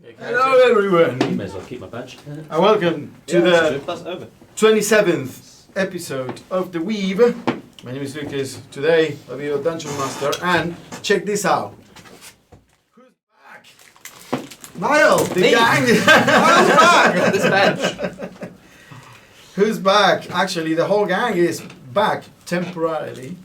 Hello everyone, May as well keep my badge. and welcome to the That's over. 27th episode of The Weave. My name is Lucas. Today I'll be your Dungeon Master, and check this out. Who's back? Niall, the Me. gang! Who's back? This bench. Who's back? Actually, the whole gang is back temporarily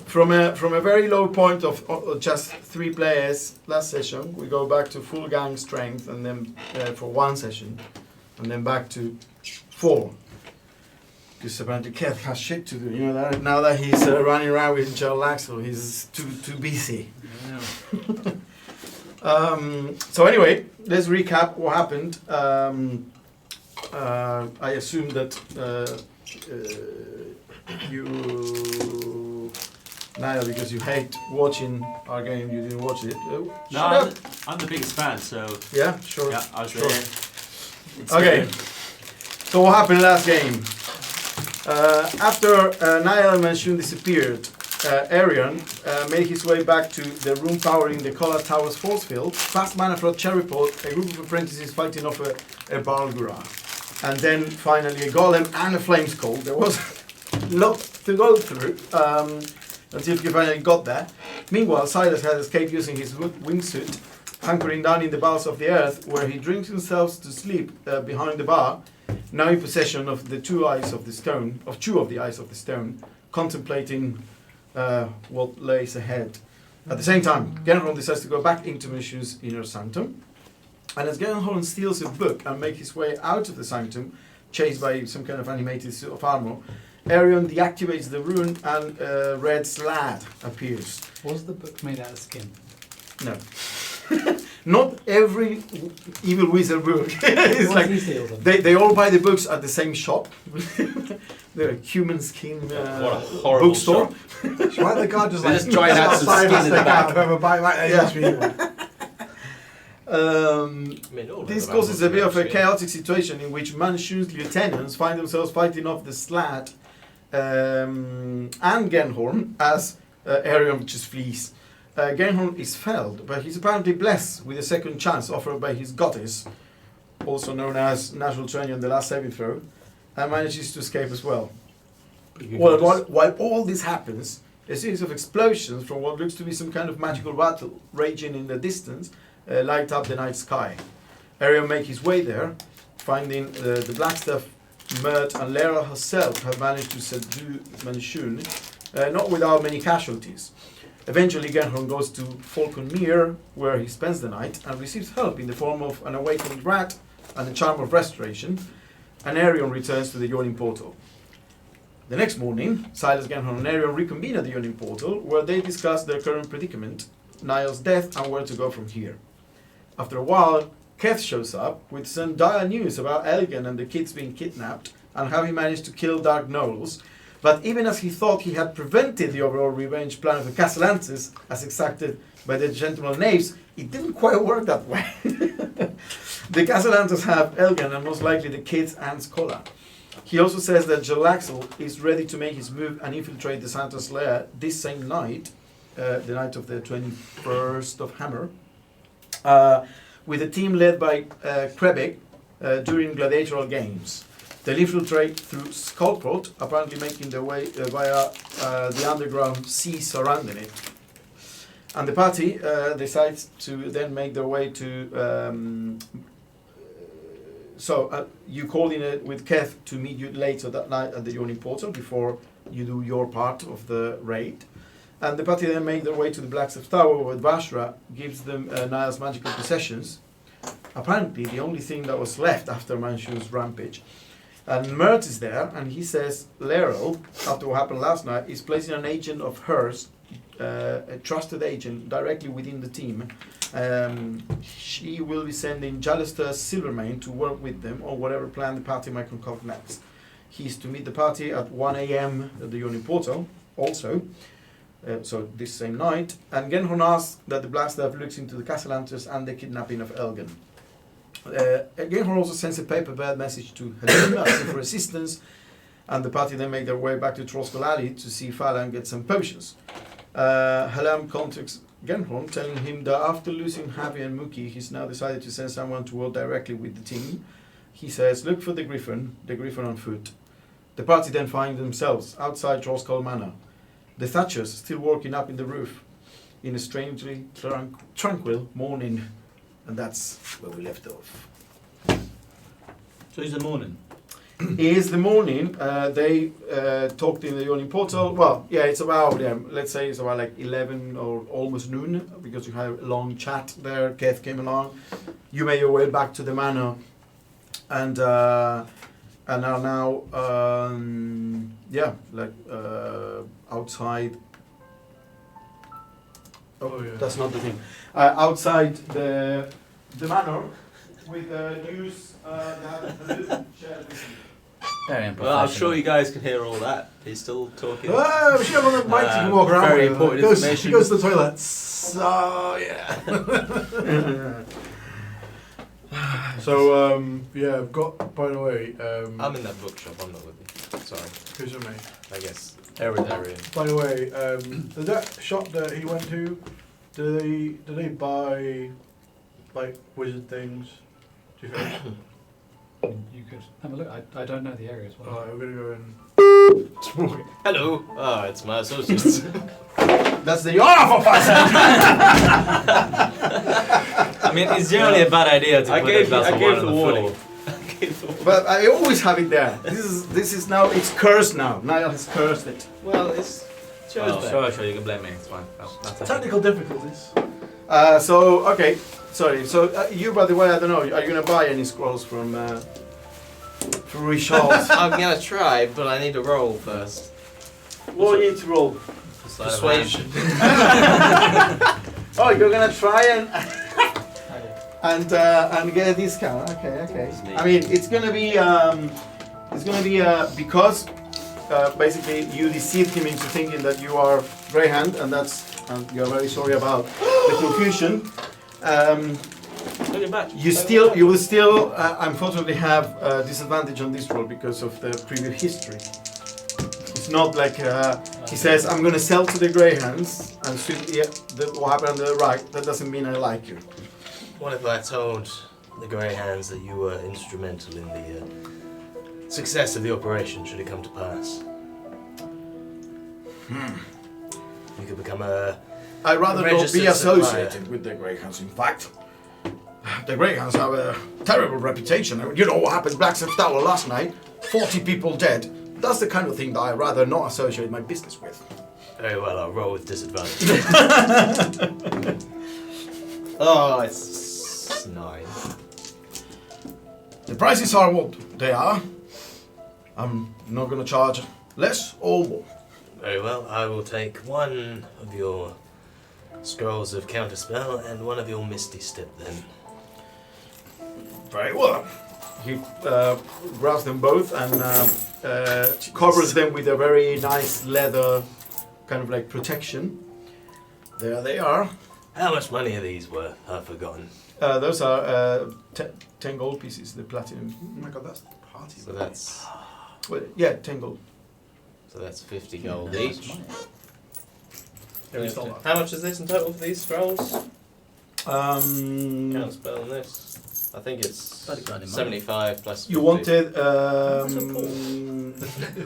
from a very low point of just 3 players last session. We go back to full gang strength, and then for 1 session, and then back to 4. Because apparently Keith has shit to do. You know that now that he's running around with Joe Laxel, he's too busy. So anyway, let's recap what happened. I assume that you, Niall, because you hate watching our game, you didn't watch it. No, I'm the biggest fan, so Yeah, sure. yeah, I was Sure. there. Okay. So what happened last game? After Niall and Manshun disappeared, Arion made his way back to the room powering the Kola Tower's force field. Fast mana for a cherry pot, a group of apprentices fighting off a Balgura. And then finally a golem and a flame skull. There was a lot to go through until he finally got there. Meanwhile, Silas had escaped using his wingsuit, hunkering down in the bowels of the earth, where he drinks himself to sleep behind the bar, now in possession of the 2 eyes of the stone, of 2 of the eyes of the stone, contemplating what lays ahead. At the same time, Genholm decides to go back into Manshun's inner sanctum. And as Genholm steals a book and makes his way out of the sanctum, chased by some kind of animated suit of armor, Arion deactivates the rune and a red slad appears. Was the book made out of skin? No. Not every evil wizard book. It's like they all buy the books at the same shop. The human skin What a horrible bookstore. Why the guy just They just dry out some skin in the back. Whoever buy that, Yeah. must be evil. This causes a bit of a chaotic situation in which Manshun's lieutenants find themselves fighting off the Slad and Genholm as Arion just flees. Genholm is felled, but he's apparently blessed with a second chance offered by his goddess, also known as natural 20 on the last saving throw, and manages to escape as well. While all this happens, a series of explosions from what looks to be some kind of magical battle raging in the distance light up the night sky. Arion makes his way there, finding the Blackstaff, Mert, and Lara herself have managed to subdue Manshun, not without many casualties. Eventually, Genholm goes to Falconmere, where he spends the night and receives help in the form of an awakened rat and a charm of restoration, and Arion returns to the Yawning Portal. The next morning, Silas, Genholm, and Arion reconvene at the Yawning Portal, where they discuss their current predicament, Niall's death, and where to go from here. After a while, Keth shows up with some dire news about Elgin and the kids being kidnapped, and how he managed to kill Dark Knowles. But even as he thought he had prevented the overall revenge plan of the Castellantes, as exacted by the Gentleman Knaves, it didn't quite work that way. The Castellantes have Elgin and most likely the kids and Skola. He also says that Jalaxel is ready to make his move and infiltrate the Santa's lair this same night, the night of the 21st of Hammer, with a team led by Krebik during gladiatorial games. They'll infiltrate through Skullport, apparently making their way via the underground sea surrounding it. And the party decides to then make their way to... you call in it with Keth to meet you later that night at the Yawning Portal before you do your part of the raid. And the party then make their way to the Blackstaff Tower, where Vashra gives them Niall's magical possessions. Apparently the only thing that was left after Manshun's rampage. And Mert is there, and he says Laeral, after what happened last night, is placing an agent of hers, a trusted agent, directly within the team. She will be sending Jalister Silvermane to work with them on whatever plan the party might concoct next. He's to meet the party at 1 a.m. at the Yawning Portal, also, so this same night. And Genholm asks that the Blackstaff looks into the Castellantes and the kidnapping of Elgin. Genholm also sends a paper-bird message to Helena asking for assistance, and the party then make their way back to Troskal Alley to see Falan get some potions. Halam Genhorn, telling him that after losing Javi and Mookie, he's now decided to send someone to work directly with the team. He says, look for the Griffin on foot. The party then find themselves outside Trollskull Manor. The Thatchers still working up in the roof in a strangely tranquil morning. And that's where we left off. So it's the morning. It is the morning. They talked in the yawning portal. Well, yeah, it's about, let's say it's about like 11 or almost noon, because you had a long chat there. Keth came along. You made your way back to the manor, and are now, outside. Oh, yeah. That's not the thing. Outside the manor with the news. Very Well, I'm unprofessional. sure you guys can hear all that. He's still talking. Oh, we should have on the mic so you can walk around. Very with it. important He information. goes to the toilet. So, yeah. So, yeah, I've got, by the way, I'm in that bookshop. I'm not with you. Sorry. who's your mate? I guess. Aaron. By the way, that shop that he went to, do they buy, like, wizard things? Do you think? You could have a look. I don't know the area as well. Alright, we're gonna go in. Hello. Oh, it's my associates. That's the for I mean, it's generally a bad idea to I put a gave glass of wine on the the warning. floor. But I always have it there. This is now, it's cursed now. Niall has cursed it. Well, it's Oh, sure, you can blame me. It's fine. That's okay. Technical difficulties. Okay, sorry. So you, by the way, I don't know. Are you gonna buy any scrolls from Richard? I'm gonna try, but I need to roll first. What do you need to roll? Persuasion. Oh, you're gonna try and get a discount. Okay. I mean, it's gonna be because basically you deceived him into thinking that you are Greyhound, and you're very sorry about the confusion. You will still unfortunately have a disadvantage on this roll because of the previous history. It's not like he says, I'm going to sell to the Greyhounds, and what happened on the right, that doesn't mean I like you. What if I told the Greyhounds that you were instrumental in the success of the operation should it come to pass? You could become I'd rather not registered be supplier. associated with the Greyhounds. In fact, the Greyhounds have a terrible reputation. You know what happened in Blacksmith Tower last night? 40 people dead. That's the kind of thing that I'd rather not associate my business with. Very well, I'll roll with disadvantage. Oh, it's 9. The prices are what they are. I'm not going to charge less or more. Very well, I will take one of your scrolls of counterspell and one of your misty step then. Very well. He grabs them both and covers them with a very nice leather kind of like protection. There they are. How much money are these worth? I've forgotten. Those are 10 gold pieces, the platinum. Oh my god, that's the party. So that's Well, yeah, 10 gold. 50 gold each. Yeah, we stole that. How much is this in total for these scrolls? Um, Can't spell on this. I think it's 30 grand in money. 75 plus 50. you wanted.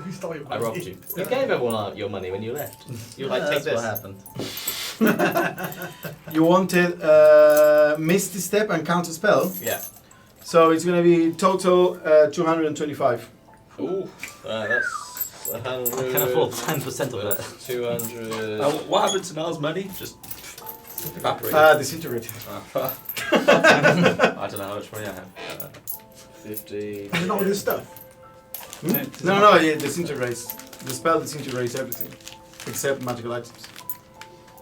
We stole your I money. robbed you. You gave everyone your money when you left. You were like, take That's this. what happened. You wanted Misty Step and Counter Spell. Yeah. So it's going to be total 225. Ooh, that's 100. I can afford 10% of that. 200. What happened to Niall's money? Just evaporated. Disintegrated. I don't know how much money I have. 50. Is it not with his stuff? No, it disintegrates. The spell disintegrates everything except magical items.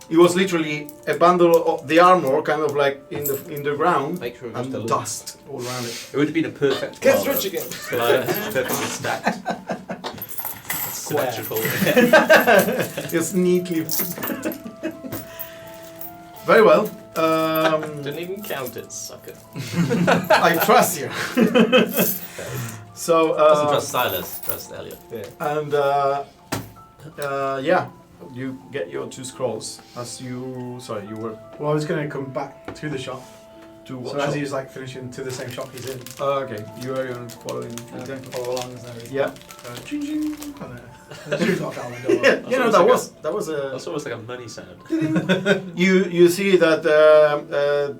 It was literally a bundle of the armor, kind of like in the ground, Make sure it's and still dust all around it. It would have been a perfect. Get pile, rich again. though. Perfectly stacked. Symmetrical. It's neatly. Very well. Didn't even count it, sucker. I trust you. So Doesn't trust Silas, trust Elliot. Yeah. and yeah, you get your 2 scrolls as you. Sorry, you were Well, I was going to come back to the shop. to what? So as shop? he's like finishing to the same shop he's in, Okay, you are following. Exactly. Follow along as there. Yeah. ching ching, and the shoes knocked down the door. Yeah, you know that was a. That's almost like a money sound. You see that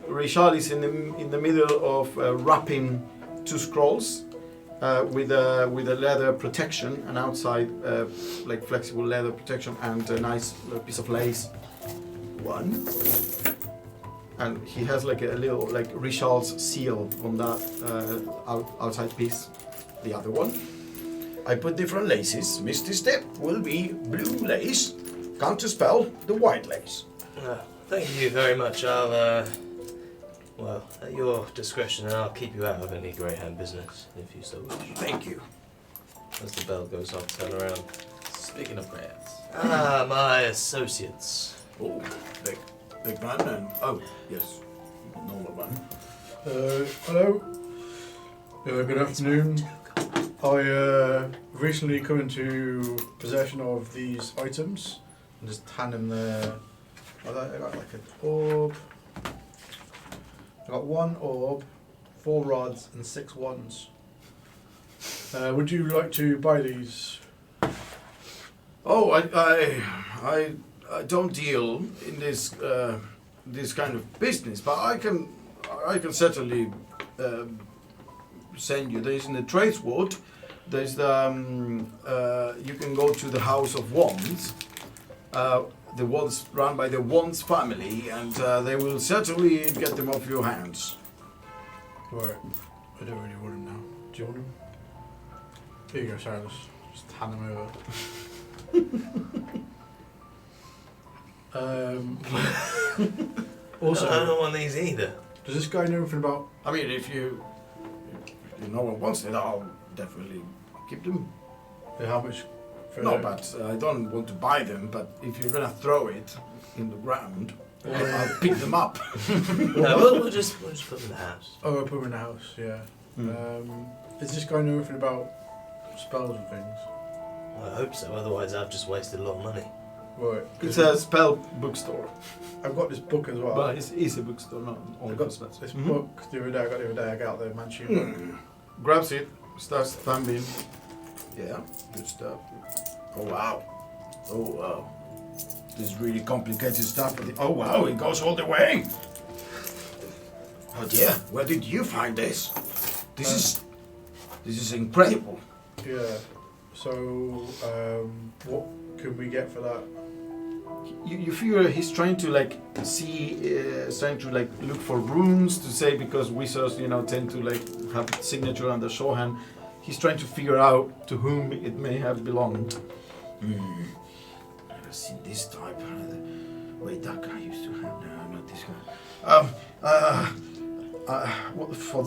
Richard is in the middle of wrapping 2 scrolls with a leather protection, and outside like flexible leather protection and a nice piece of lace. One. And he has like a little like Richard's seal on that outside piece. The other one. I put different laces. Misty Step will be blue lace. Counterspell the white lace. Thank you very much. I'll, well, at your discretion, and I'll keep you out of any Greyhound business, if you so wish. Thank you. As the bell goes off, turn around. Speaking of brands. My associates. Oh, big man and oh yes, normal one. Hello. Good afternoon. I recently come into possession of these items. I'm just handing the. I got like an orb. I got 1 orb, 4 rods, and 6 wands. Would you like to buy these? Oh, I don't deal in this this kind of business, but I can certainly send you. There's in the Tradeswood. There's the you can go to the House of Wands. The Wands run by the Wands family, and they will certainly get them off your hands. Right. I don't really want them now. Do you want them? Here you go, Silas. Just hand them over. Also, I don't want these either. does this guy know anything about? I mean, if no one wants it, I'll definitely keep them. How much? For No, but I don't want to buy them. But if you're gonna throw it in the ground, I'll pick them up. No, we'll just put them in the house. Oh, I put them in the house. Yeah. Does this guy know anything about spells and things? Well, I hope so. Otherwise, I've just wasted a lot of money. Right. It's a spell bookstore, I've got this book as well. but it's a bookstore, not only I for got spells. this Mhm. book the other day. I got the Manchu book. Grabs it, starts thumbing. Yeah, good stuff. Oh wow. Oh wow. This is really complicated stuff. Oh wow, it goes all the way. Oh dear, where did you find this? This is incredible. Yeah. So, what can we get for that? You figure he's trying to like see, trying to like look for runes to say, because wizards, tend to like have signature on the shorthand. He's trying to figure out to whom it may have belonged. Never seen this type. Wait, that guy used to have. No, not this guy. Well, for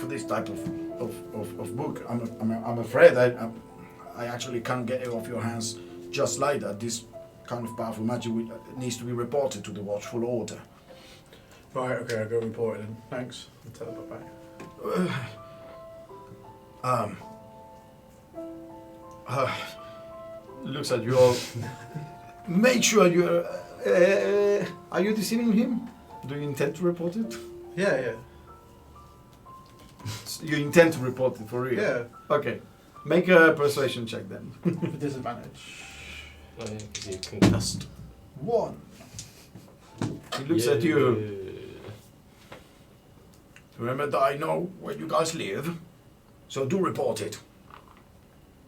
this type of book, I'm afraid I actually can't get it off your hands just like that. This kind of powerful magic needs to be reported to the Watchful Order. Right. Okay. I'll go report it then. Thanks. I'll tell it back. Looks at you all. Make sure you're. Are you deceiving him? Do you intend to report it? Yeah. You intend to report it for real? Yeah. Okay. Make a persuasion check then. With disadvantage. Oh, yeah, 'cause you're concussed. 1. He looks at you. Remember that I know where you guys live, so do report it.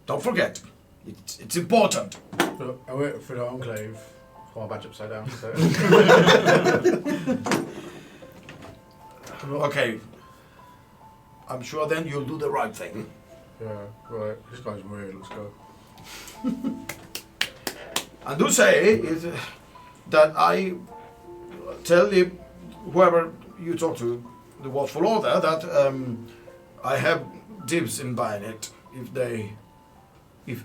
Don't forget, it's important. So I wait for the enclave. Got my badge upside down. So. Okay. I'm sure then you'll do the right thing. Yeah. Right. This guy's weird. Let's go. And do say that I tell whoever you talk to, the Watchful Order, that I have dibs in buying it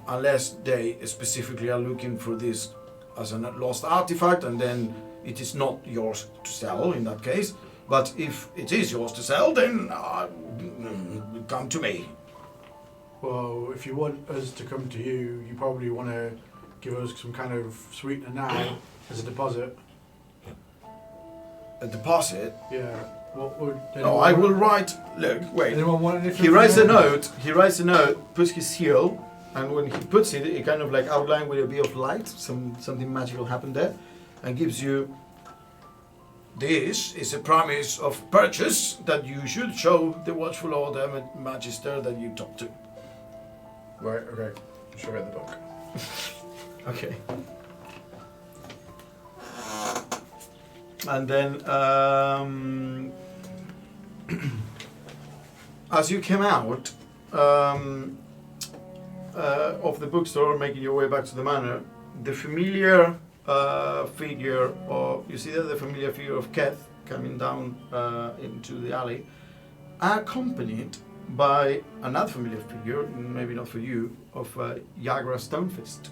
unless they specifically are looking for this as a lost artifact, and then it is not yours to sell in that case. But if it is yours to sell, then come to me. Well, if you want us to come to you, you probably want to give us some kind of sweetener now as a deposit? A deposit? Yeah. What would? No, I will write. Look, wait. Anyone want anything? He writes a from there? note. He writes a note, puts his seal, and when he puts it, it kind of like outlined with a bit of light. Something magical happened there, and gives you. This is a promise of purchase that you should show the watchful order magister that you talk to. Right. Okay. Should read the book. Okay. And then, as you came out of the bookstore, making your way back to the manor, the familiar figure, or you see the familiar figure of Keth coming down into the alley, accompanied by another familiar figure, maybe not for you, of Yagra Stonefist.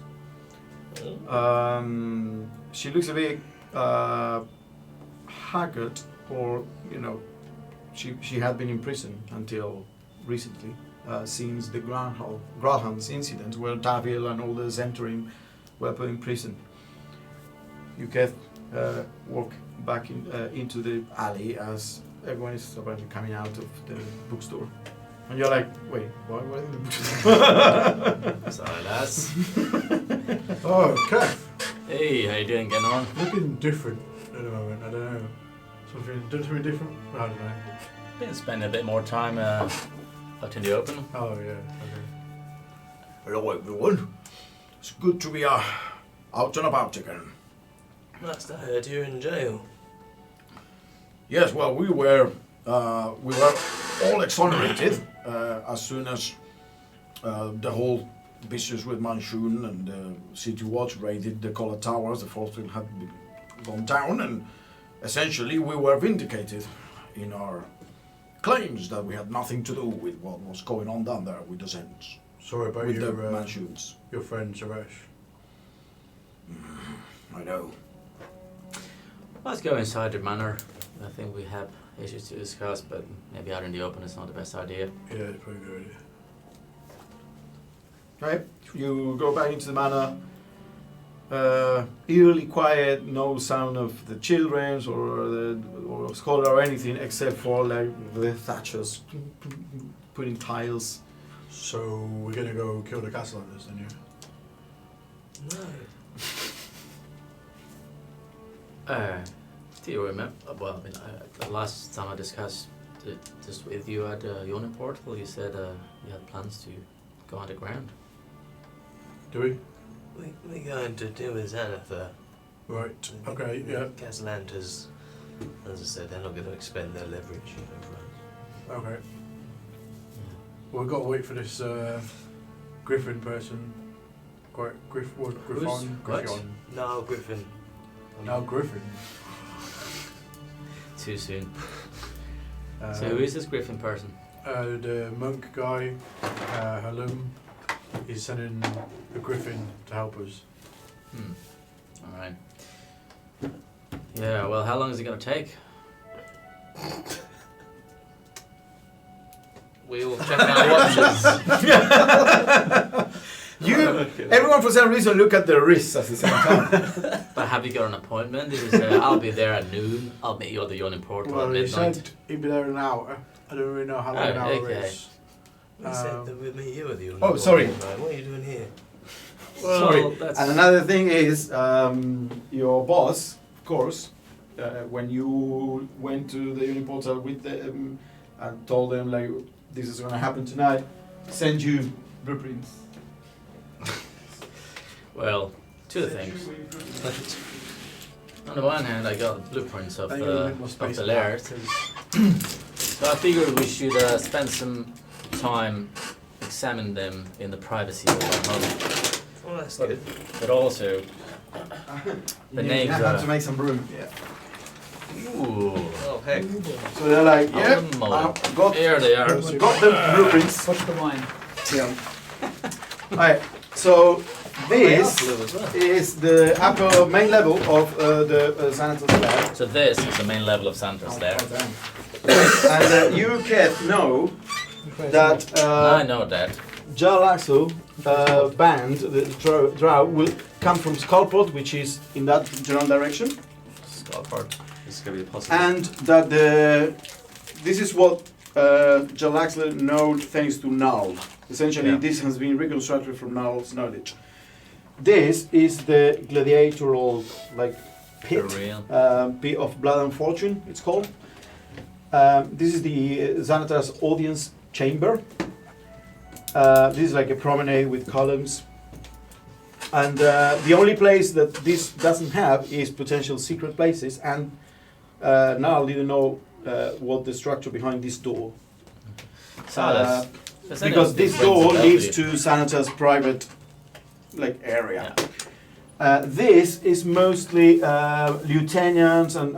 She looks a bit haggard, or she had been in prison until recently, since the Grahams incident, where Taviel and all the Zentrim were put in prison. You can walk back into the alley as everyone is apparently coming out of the bookstore. And you're like, wait, why were they in the bookstore? Sorry, lads. Oh, Kev. Hey, how you doing? Getting on? Looking different at the moment. I don't know. Something different. I don't know. Been spending a bit more time out in the open. Oh yeah. Okay. Hello everyone. It's good to be out and about again. Last I heard you're in jail. Yes, well, we were all exonerated as soon as the whole business with Manshoon and City Watch raided the Collar Towers. The Force had gone down, and essentially we were vindicated in our claims that we had nothing to do with what was going on down there with the Zens, Sorry about with the your Manshoons. your friend Suresh. I know. Let's go inside the manor. I think we have issues to discuss, but maybe out in the open is not the best idea. Yeah, it's probably a good idea. Right, you go back into the manor. Eerily quiet, no sound of the children or scholar or anything, except for like the thatchers putting tiles. So we're gonna go kill the castle hunters, then, yeah? No. Do you remember? Well, the last time I discussed this with you at Yoni Portal, you said you had plans to go underground. Do we? We're going to deal with Xanathar. Right. Okay. Yeah. Castle hunters, as I said, they're not going to expend their leverage. Okay. Well, we've got to wait for this Griffin person. Griffon. What? No, Griffin. Now Griffin. Too soon. So who is this Griffin person? The monk guy, Halum, he's sending a Griffin to help us. Alright. Yeah, well, how long is it going to take? We'll check our watches. Everyone for some reason look at their wrists at the same time. But have you got an appointment? Did you say, I'll be there at noon, I'll meet you at the Yoni Portal Well, at he midnight? said he'd be there in an hour. I don't really know how long an hour okay. is. We said that we'd meet you at the Oh, sorry. What are you doing here? Sorry. that's... And another thing is, your boss, of course, when you went to the Uniportal with them and told them like this is going to happen tonight, send you blueprints. Well, two things. On the one hand, I got blueprints of I need a bit more the space. lair. So I figured we should spend some time examine them in the privacy of our home. Well, that's But- good. But also, the names You have are... to make some room. Yeah. Ooh. Oh, heck. So they're like, yeah, Holy moly. got Here they are. got the blueprints. What's the wine? Yeah. Alright, so this Blue as well. is the upper main level of the Xanatos lab. So this is the main level of Santos there. And you can know that I know that. Jarlaxo band, the drow, will come from Skullport, which is in that general direction, Skullport. This is going to be possible. and that this is what Jalaxle know thanks to Null. Essentially, Yeah. this has been reconstructed from Null's knowledge. This is the gladiatoral pit, Real. Pit of Blood and Fortune. It's called. This is the Xanatar's audience chamber. This is like a promenade with columns. And the only place that this doesn't have is potential secret places. And now I didn't know what the structure behind this door. Because this door leads to Xanatar's private area. This is mostly lieutenants and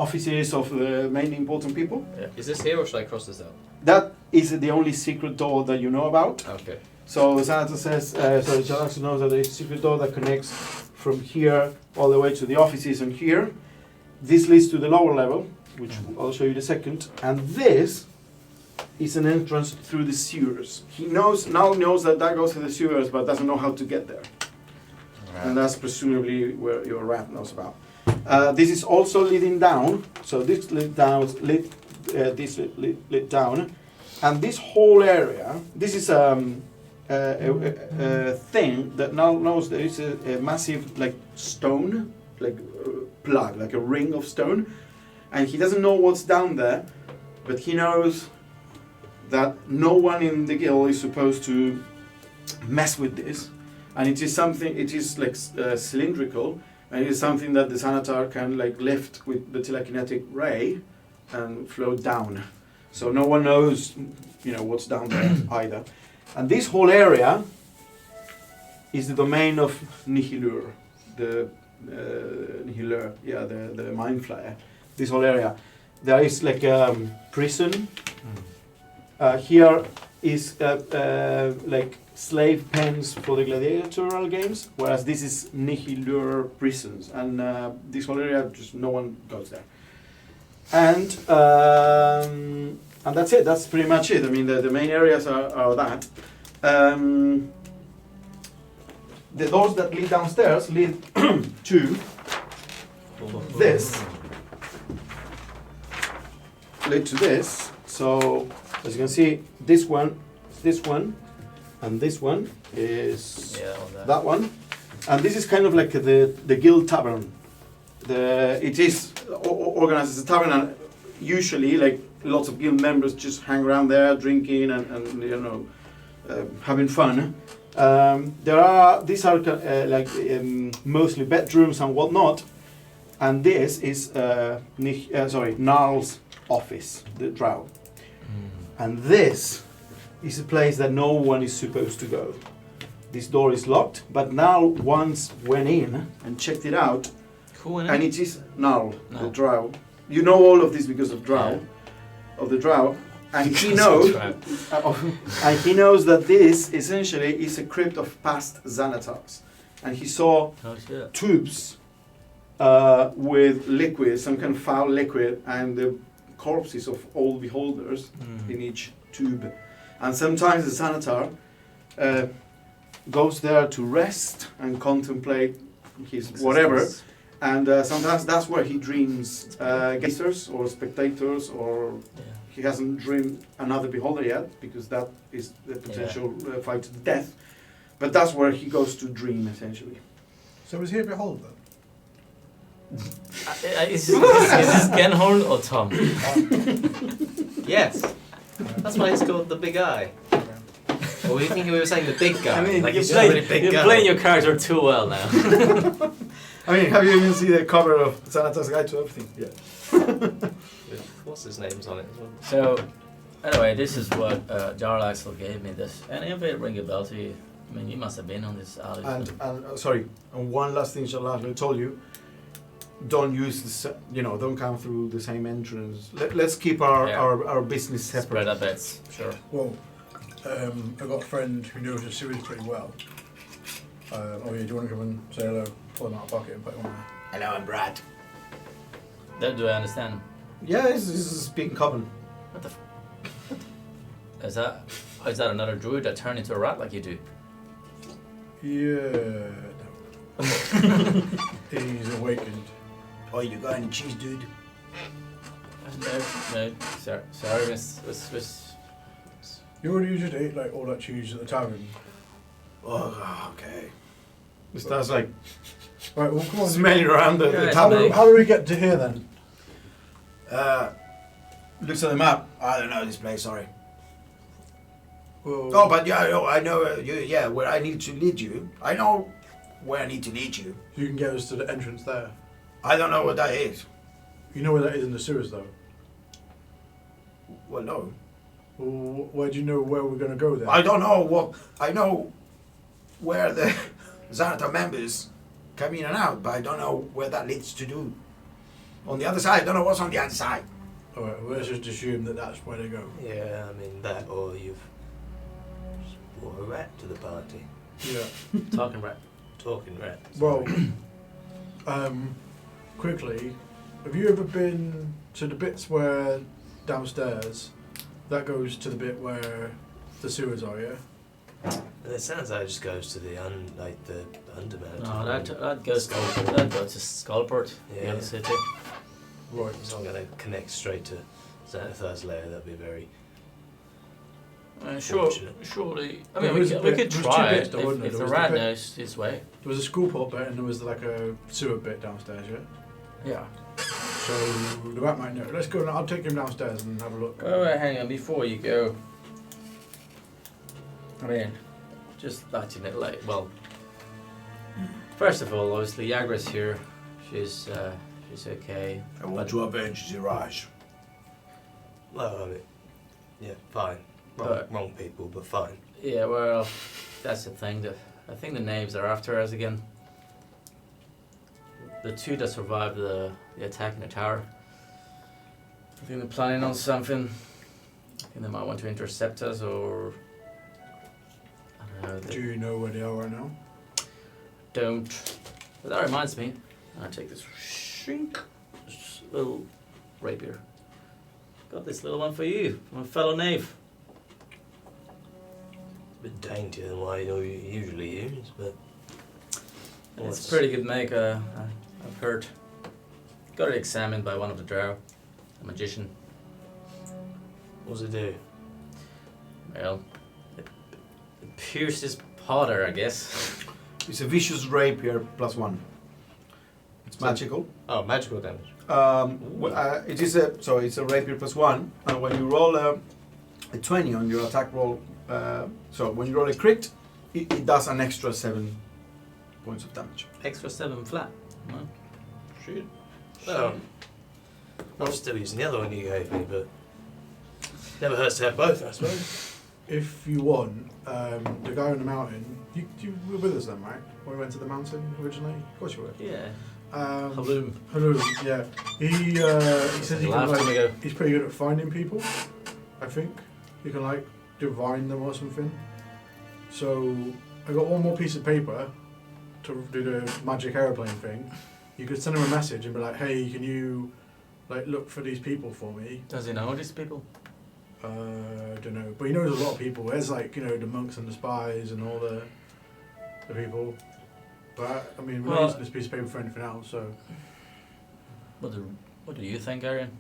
offices of the main important people. Yeah. Is this here or should I cross this out? That is the only secret door that you know about. Okay. So Xanatar says, Jalaxle knows that there is a secret door that connects from here all the way to the offices on here. This leads to the lower level, which I'll show you in a second. And this is an entrance through the sewers. He knows that goes to the sewers, but doesn't know how to get there. And that's presumably where your rat knows about. This is also leading down. So this lead down, and this whole area. This is a thing that now knows there is a massive stone, plug, like a ring of stone, and he doesn't know what's down there, but he knows that no one in the guild is supposed to mess with this. And it is something. It is cylindrical, and it is something that the Xanatar can lift with the telekinetic ray and float down. So no one knows, what's down there either. And this whole area is the domain of Nihilur, the mind flayer. This whole area, there is prison. Here is slave pens for the gladiatorial games, whereas this is Nihilur prisons, and this whole area just no one goes there. And that's it. That's pretty much it. I mean, the main areas are that. The doors that lead downstairs lead to this. Lead to this. So as you can see, this one, and this one is that one, and this is kind of like the guild tavern. It is organized as a tavern, and usually lots of guild members just hang around there drinking and having fun. These are mostly bedrooms and whatnot, and this is Gnarl's office, the Drow, and this is a place that no one is supposed to go. This door is locked, but Gnarl once went in and checked it out. And it is Gnarl, the Drow. You know all of this because of Drow, of the Drow, and he knows, and he knows that this essentially is a crypt of past Xanatars, and he saw tubes with liquid, some kind of foul liquid, and the corpses of all beholders in each tube, and sometimes the Xanatar goes there to rest and contemplate his whatever. And sometimes that's where he dreams gazers or spectators, or he hasn't dreamed another beholder yet, because that is the potential fight to the death. But that's where he goes to dream, essentially. So is he a beholder? Is this Genhorn or Tom? Yes. That's why he's called the big eye. Or were you thinking we were saying the big guy? I mean, he's just a really big you're guy. playing your character too well now. I mean, have you even seen the cover of Xanatar's Guide to Everything? Yeah. What's his name's on it as well? So, anyway, this is what Jalaxle gave me. This. Any of it ring a bell to you? I mean, you must have been on this alley. And one last thing Jalaxle told you: don't use don't come through the same entrance. Let's keep our business separate. Spread our bets, sure. Well, I've got a friend who knows the sewers pretty well. Do you want to come and say hello? Pull him out of pocket and put him on there. Hello, I'm Brad. That, do I understand? Yeah, this is speaking common. What the Is that another druid that turned into a rat like you do? Yeah. He's awakened. Oh, you got any cheese, dude? No, sorry, miss. You already just ate like all that cheese at the tavern. Oh, okay. It starts like Right, well, come on. smelling around the Yeah, How tavern. do we get to here then? Looks at the map. I don't know this place, sorry. Well, Oh, but yeah, I know, where I need to lead you. I know where I need to lead you. you can get us to the entrance there. I don't know what that is. You know where that is in the sewers, though. Well, no. Well, where do you know where we're going to go then? I don't know what. I know where the Xanatar members come in and out, but I don't know where that leads to do. On the other side, I don't know what's on the other side. Alright, well, let's just assume that that's where they go. Yeah, I mean that, or you've just brought a rat to the party. Yeah. Talking rat. Talking rat. Well, quickly, have you ever been to the bits where downstairs, that goes to the bit where the sewers are, yeah? And it sounds like it just goes to the undermountain. No, that goes to Skullport, Yeah. the other city. Right. It's not going to connect straight to Xanathar's lair. That'd be very. Surely. I There mean, was we a could bit- there was try two it bits though, wasn't if there? the There was the rat bit- knows his way. There was a school pop bit and there was like a sewer bit downstairs, yeah? Yeah. So the rat might know. Let's go. I'll take him downstairs and have a look. Wait, hang on. Before you go, I mean, just let you know, like, well, first of all, obviously, Yagra's here. She's okay. I want to avenge the Raj. Well, I mean, yeah, fine. Wrong people, but fine. Yeah, well, that's the thing. I think the knaves are after us again. The two that survived the attack in the tower. I think they're planning on something. I think they might want to intercept us, or I don't know. Do you know where they are right now? Don't. But that reminds me, I'll take this this little rapier. Got this little one for you, from a fellow knave. A bit daintier than what you usually use, but. It's pretty good make, I've heard. Got it examined by one of the drow, a magician. What does it do? Well, it pierces powder, I guess. It's a vicious rapier +1. It's magical. Oh, magical damage. It is it's a rapier +1, and when you roll a 20 on your attack roll, so when you roll a crit, it does an extra 7 points of damage. Extra 7 flat. Well, shoot. Oh. I'm still using the other one you gave me, but never hurts to have both, I suppose. If you want, the guy on the mountain, you were with us then, right? When we went to the mountain originally? Of course you were. Yeah. Hello, yeah. He says he can, Laughed when we go. he's pretty good at finding people, I think. He can like divine them or something. So I got one more piece of paper to do the magic aeroplane thing. You could send him a message and be like, hey, can you like look for these people for me? Does he know these people? I don't know, but he knows a lot of people. There's like, you know, the monks and the spies and all the people. But I mean, we're not Well- using this piece of paper for anything else, so What do you think, Arian?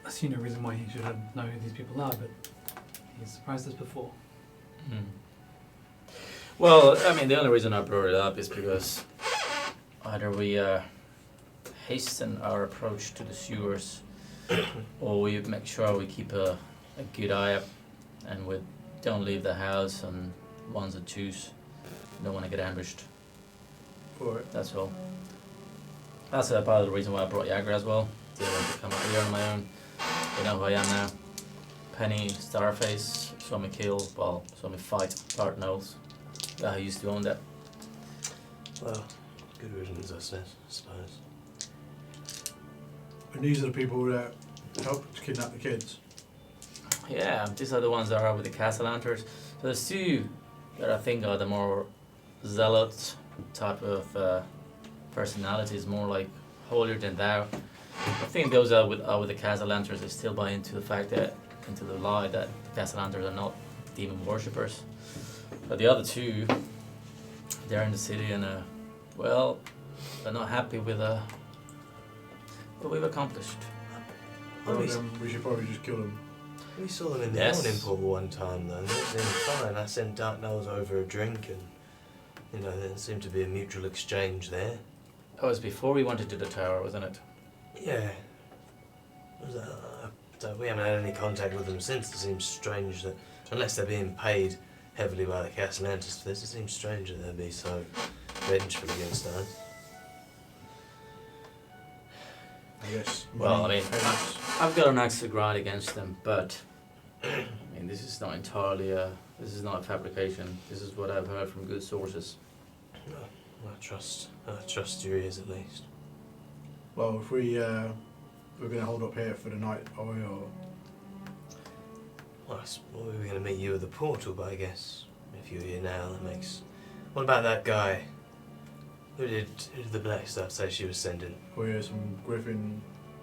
I see no reason why he should know who these people are, but he's surprised us before. Well, I mean, the only reason I brought it up is because either we hasten our approach to the sewers, or we make sure we keep a good eye up, and we don't leave the house on ones and twos. Don't want to get ambushed. for it. That's all. That's part of the reason why I brought Yagra as well. Didn't want to come out here on my own. You know who I am now. Penny, Starface, saw me kill, well, saw me fight Bart Knowles. Guy who used to own that. Well, good riddance, I suppose. And these are the people that helped kidnap the kids. Yeah, these are the ones that are with the Castellanters. So there's two that I think are the more zealot type of personalities, more like holier than thou. I think those are with the Castellanters, they still buy into the fact that, into the lie that the Castellanters are not demon worshippers. But the other two, they're in the city and well, they're not happy with what we've accomplished. Well, we, then we should probably just kill them. we saw them in the Yes. morning pool one time though. They seemed fine. I sent Dark Nose over a drink and, you know, there seemed to be a mutual exchange there. That was before we went into the tower, wasn't it? Yeah. We haven't had any contact with them since. It seems strange that, unless they're being paid heavily by the Castellantis for this, it seems strange that they'd be so vengeful against us. I guess. Well, I mean, Payments. I've got an axe to grind against them, but I mean, this is not entirely this is not a fabrication. This is what I've heard from good sources. No, I trust your ears at least. Well, if we're going to hold up here for the night, are we? Or Well, we were going to meet you at the portal, but I guess if you're here now, that makes. What about that guy? Who did the black stuff say she was sending? we hear some griffin?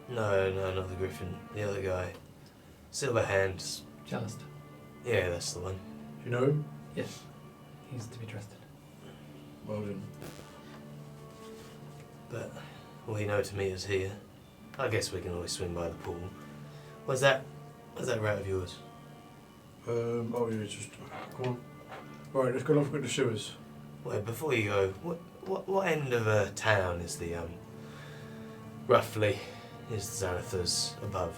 No, not the Griffin. The other guy. Silver Hands. Jealous. Yeah, that's the one. You know him? Yes. He's to be trusted. Well then. But all you know to meet us here. I guess we can always swing by the pool. What's that rat of yours? Oh yeah, it's just come on. Right, let's go and look at the sewers. Wait, before you go, what end of a town is the roughly is Xanathar's above?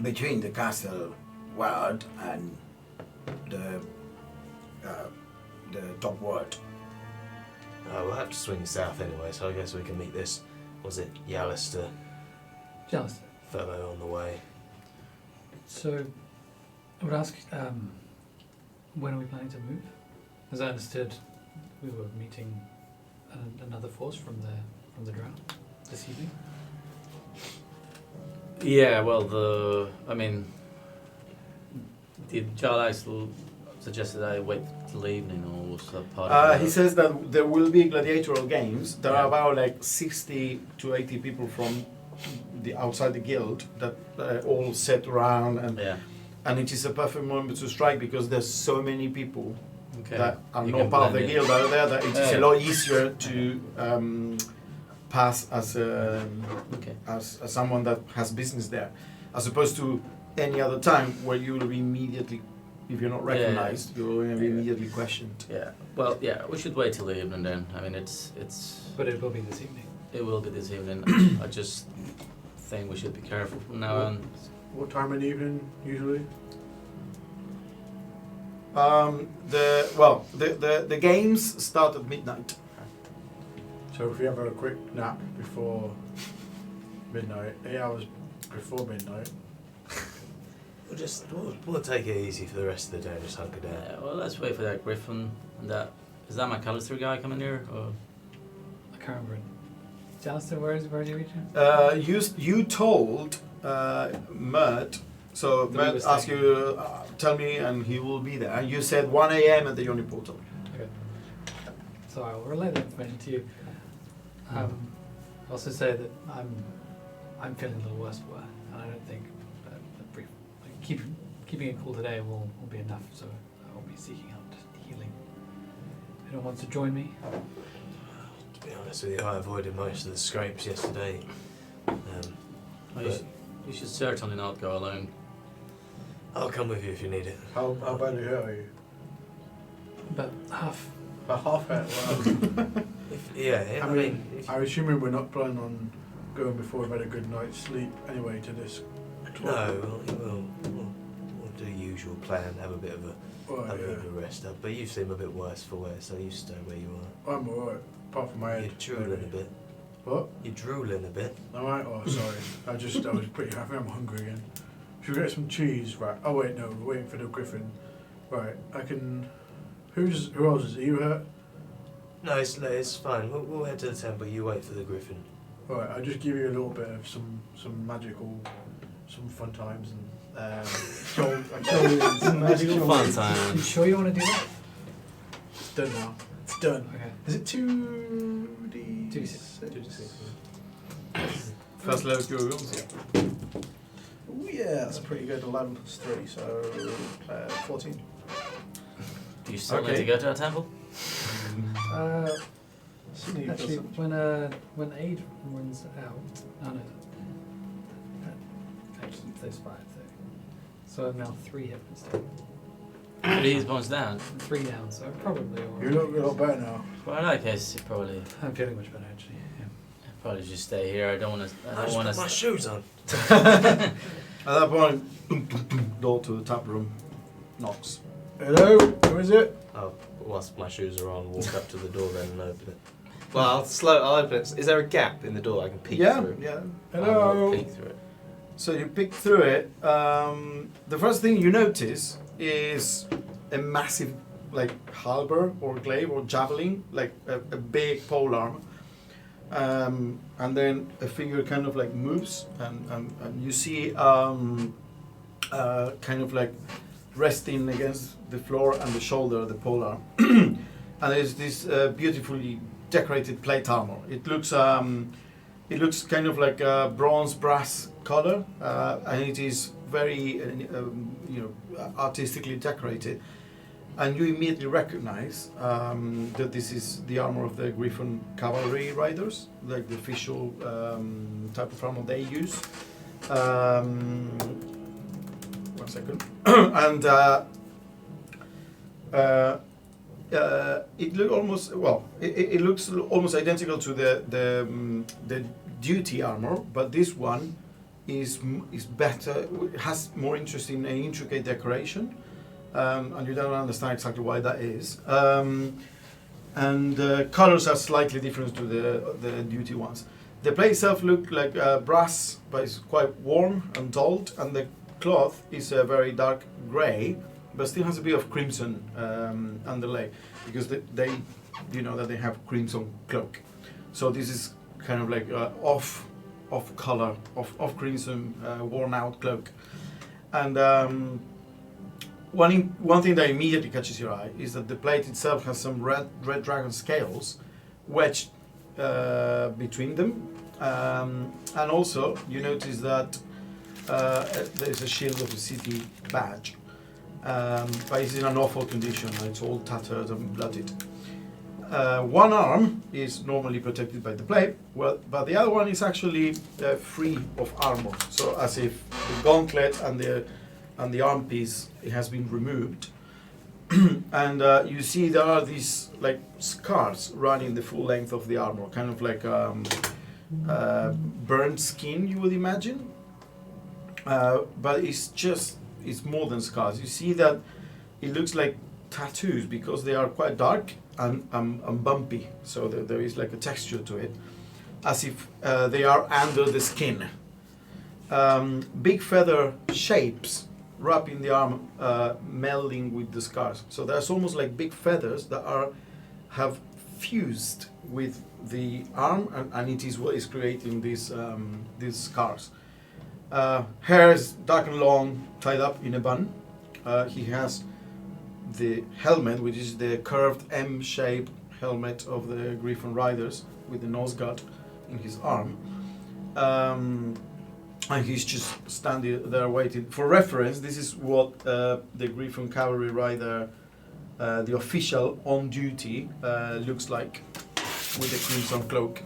Between the castle ward and the top ward. Oh, we'll have to swing south anyway, so I guess we can meet this. Was it Yalister Jealous. fellow on the way? So, I would ask, when are we planning to move? As I understood, we were meeting another force from the Drow this evening. Yeah, well, did Jarlax suggest that I wait till the evening, or was that part of He says that there will be gladiatorial games. There are Yeah. about like 60 to 80 people from the outside the guild that all sit around, Yeah. and it is a perfect moment to strike because there's so many people Okay. that are You not can part of the blend in. guild out there that it is Yeah. a lot easier to pass as Okay. as someone that has business there, as opposed to any other time where you will be immediately, if you're not Yeah. recognized, you're going to be Yeah. immediately questioned. Yeah. Well, yeah. We should wait till the evening then. I mean, it's But it will be this evening. it will be this evening. I just think we should be careful from now on. What time in the evening usually? The games start at midnight. So if we have a quick nap before midnight, 8 hours before midnight. We'll take it easy for the rest of the day and just hunker down. Yeah, well, let's wait for that Griffin. And that is that McAllister guy coming here? Or? I can't remember. Jealous, where did you reach him? You told Mert, so That we Mert was asked taking- you, tell me, and he will be there. You said 1 a.m. at the Yoni portal. Okay. So I will relay that information to you. I also say that I'm feeling a little worse for it, and I don't think that keeping it cool today will be enough. So I will be seeking out healing. Anyone wants to join me? To be honest with you, I avoided most of the scrapes yesterday. Oh, But you should certainly not go alone. I'll come with you if you need it. How badly hurt are you? But half. A half hurt. Wow. I mean, if, I'm assuming we're not planning on going before we've had a good night's sleep anyway to this. no, we'll do the usual plan, have a bit of a Right, bit of a rest up. But you seem a bit worse for wear, so you stay where you are. I'm alright, apart from my head. You're drooling a bit. What? You're drooling a bit. Alright? Oh, sorry. I was pretty happy. I'm hungry again. Should we get some cheese? Right. Oh, wait, no. We're waiting for the Griffin. Right. I can. Who else is it? You hurt? No, it's fine. We'll head to the temple. You wait for the Griffin. Right. I'll just give you a little bit of some magical, some fun times and. I'll tell you some magical Fun You time. sure you want to do that? It's done now. It's done. Okay. Is it 2d6? 2d6. First level curiosity. Oh yeah, that's pretty good. 11 plus 3, so 14. Do You still need Okay. to go to our temple? Actually, when aid runs out, oh no, I keep those 5 though. So I've now 3 hit points down. 3 hit points down. 3 down, so probably. You look a lot better now. Well, in that case, you probably I'm feeling much better actually. Yeah. probably just stay here. I don't want to. I I don't just want put my to. shoes on. At that point, door to the tap room knocks. Hello, who is it? Oh, whilst my shoes are on, walk up to the door then and open it. Well, I'll open it. Is there a gap in the door I can peek Yeah, through? yeah. Hello. I'll peek through it. So you pick through it. The first thing you notice is a massive, like halberd or glaive or javelin, like a big pole arm. And then a figure kind of like moves, and you see kind of like resting against the floor and the shoulder of the pole arm. And there's this beautifully decorated plate armor. It looks kind of like a bronze brass color, and it is very artistically decorated. And you immediately recognize that this is the armor of the Griffon cavalry riders, like the official type of armor they use. 1 second. And it look almost it looks almost identical to the duty armor, but this one is better. Has more interesting and intricate decoration. And you don't understand exactly why that is. And the colors are slightly different to the duty ones. The plate itself looks like brass, but it's quite warm and dulled, and the cloth is a very dark grey, but still has a bit of crimson underlay, because they that they have crimson cloak. So this is kind of like off color, off crimson, worn out cloak. And one thing that immediately catches your eye is that the plate itself has some red dragon scales wedged between them, and also you notice that there is a shield of the city badge, but it's in an awful condition. It's all tattered and bloodied. One arm is normally protected by the plate, but the other one is actually free of armor, so as if the gauntlet and the arm piece, it has been removed. And you see there are these like scars running the full length of the armor, kind of like burnt skin, you would imagine. But it's more than scars. You see that it looks like tattoos because they are quite dark and bumpy, so there is like a texture to it, as if they are under the skin. Big feather shapes wrapping the arm, melding with the scars. So there's almost like big feathers that have fused with the arm, and it is what is creating these scars. Hair is dark and long, tied up in a bun. He has the helmet, which is the curved M-shaped helmet of the Griffon Riders with the nose guard in his arm. And he's just standing there waiting. For reference, this is what the Griffon Cavalry Rider, the official on duty, looks like with the crimson cloak.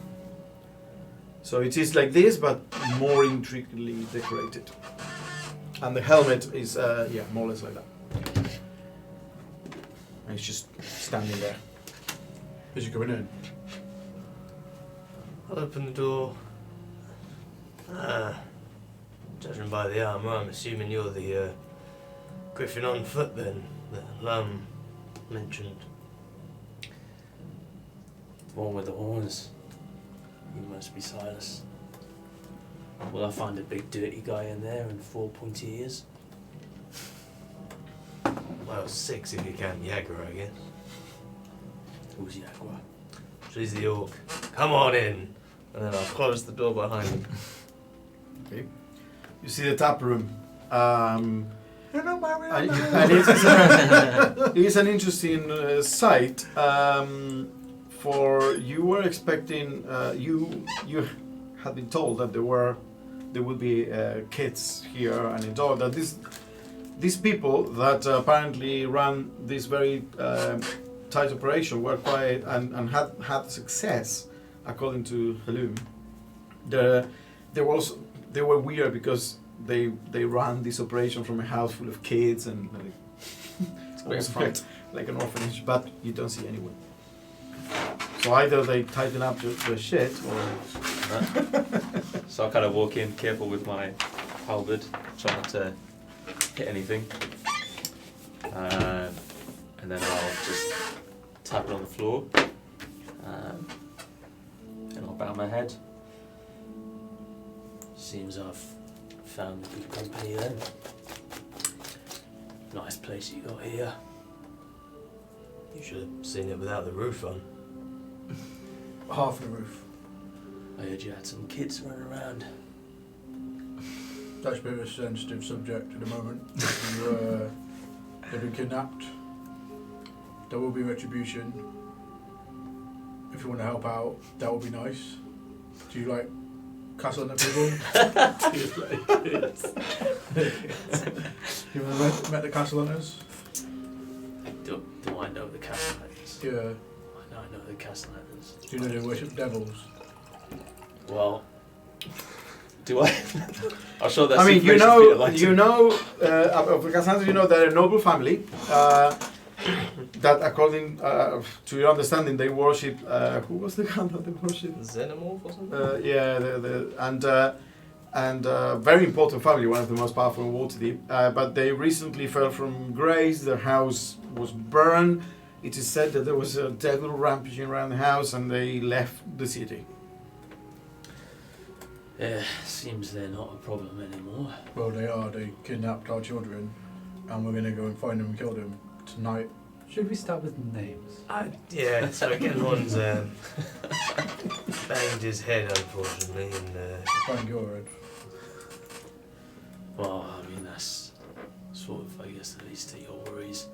So it is like this, but more intricately decorated. And the helmet is, more or less like that. And he's just standing there. Is you coming in? I'll open the door. Judging by the armour, I'm assuming you're the Griffin on foot then, that Lum mentioned. One with the horns. You must be Silas. Will I find a big dirty guy in there and 4 pointy ears? Well, 6 if you count Yagra, I guess. Who's Jaguar? She's the orc. Come on in! And then I'll close the door behind him. Okay. You see the tap room. And it is an interesting sight. For you were expecting, you had been told that there would be kids here and a dog. That these people that apparently ran this very tight operation were quite and had success, according to Halum. They were weird because they ran this operation from a house full of kids and almost like an orphanage, but you don't see anyone. So either they tighten up the shit or. So I kind of walk in, careful with my halberd, try not to hit anything. And then I'll just tap it on the floor. And I'll bow my head. Seems I've found good company then. Nice place you got here. You should have seen it without the roof on. Half the roof. I heard you had some kids running around. That's a bit of a sensitive subject at the moment. They've been kidnapped. There will be retribution. If you want to help out, that would be nice. Do you like Castle Hunter people? You ever met the Castle Hunters? Do I know the Castle Hunters? Yeah. I know the Castle Hunters. Do you know they worship devils? Well, Do I? I'll show that. I mean, of of the Cassandras, they're a noble family. That, according to your understanding, they worship. Who was the god that they worship? Xenomorph or something? And very important family, one of the most powerful in Waterdeep. But they recently fell from grace. Their house was burned. It is said that there was a devil rampaging around the house, and they left the city. Seems they're not a problem anymore. Well, they are. They kidnapped our children, and we're going to go and find them and kill them tonight. Should we start with names? Yeah, so Genhorn's banged his head, unfortunately, and Find your head. Well, I mean, that's sort of, I guess, the least of your worries.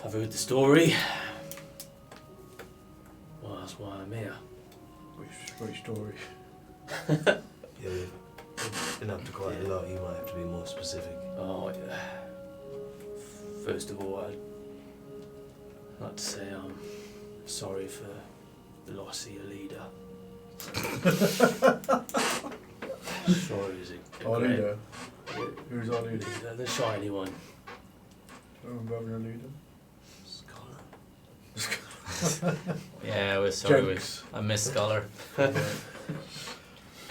I've heard the story. Well, that's why I'm here. Which story? yeah, we've been up to quite a lot. You might have to be more specific. Oh, yeah. First of all, I'd like to say I'm sorry for the loss of your leader. Sorry is a Our great leader? Who's our leader? The shiny one. Remember our leader? Scholar. Yeah, we're sorry. Jokes. I miss Scholar.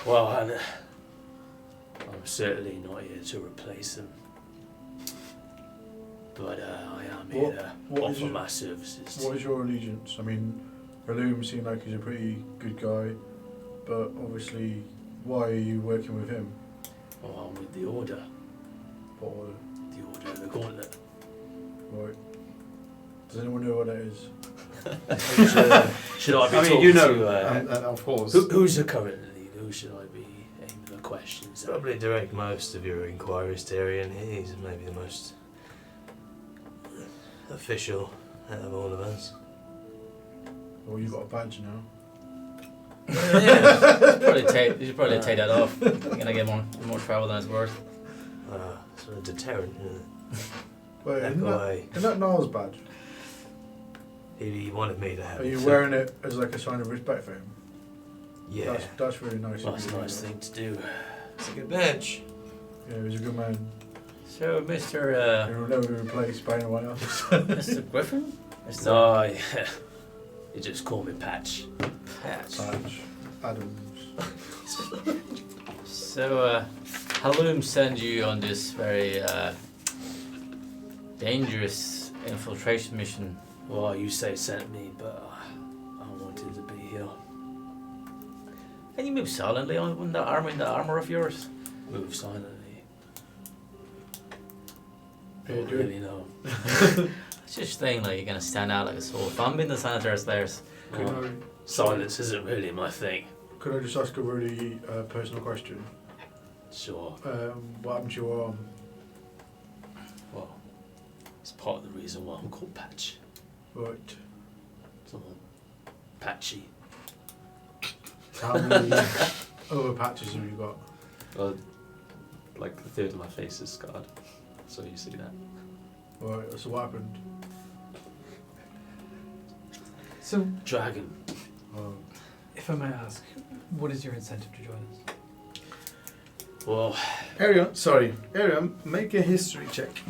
Well, I'm certainly not here to replace him. But I am here to what is offer your- my services. What is your allegiance? I mean, Raloom seemed like he's a pretty good guy, but obviously, why are you working with him? Oh, I'm with the Order. What order? The Order of the Gauntlet. Right. Does anyone know what that is? Should I be I mean, talking you know, to... of course. Who's the current leader? Who should I be aiming the questions at? Probably direct most of your inquiries to Arian. He's maybe the most official out of all of us. Well, you've got a badge now. You should probably take that off. You're gonna get more trouble than it's worth. Sort of deterrent, isn't it? Wait, Back away. isn't that Niall's badge? He wanted me to have Are it. you wearing it as like a sign of respect for him? Yeah. That's really nice. Well, of that's a you. nice thing to do. It's a good badge. Yeah, he's a good man. So, Mr. He will never be replaced by anyone else. Mr. Griffin? Mr. No, yeah. You just call me Patch. Patch. Badge. Adams. So, Halum sent you on this very dangerous infiltration mission. Well, you say sent me, but I wanted to be here. Can you move silently on that armor of yours? Move silently. I Yeah, don't do it. really know. It's just saying, like, you're gonna stand out like a sore thumb in the Sanitary Slayers. Well, silence isn't really my thing. Could I just ask a really personal question? Sure. What happened to your arm? Well, it's part of the reason why I'm called Patch. Right. So, patchy. How many other patches have you got? Well, like a third of my face is scarred. So you see that. Right, so what happened? So, Dragon. if I may ask, what is your incentive to join us? Well, Arion, make a history check.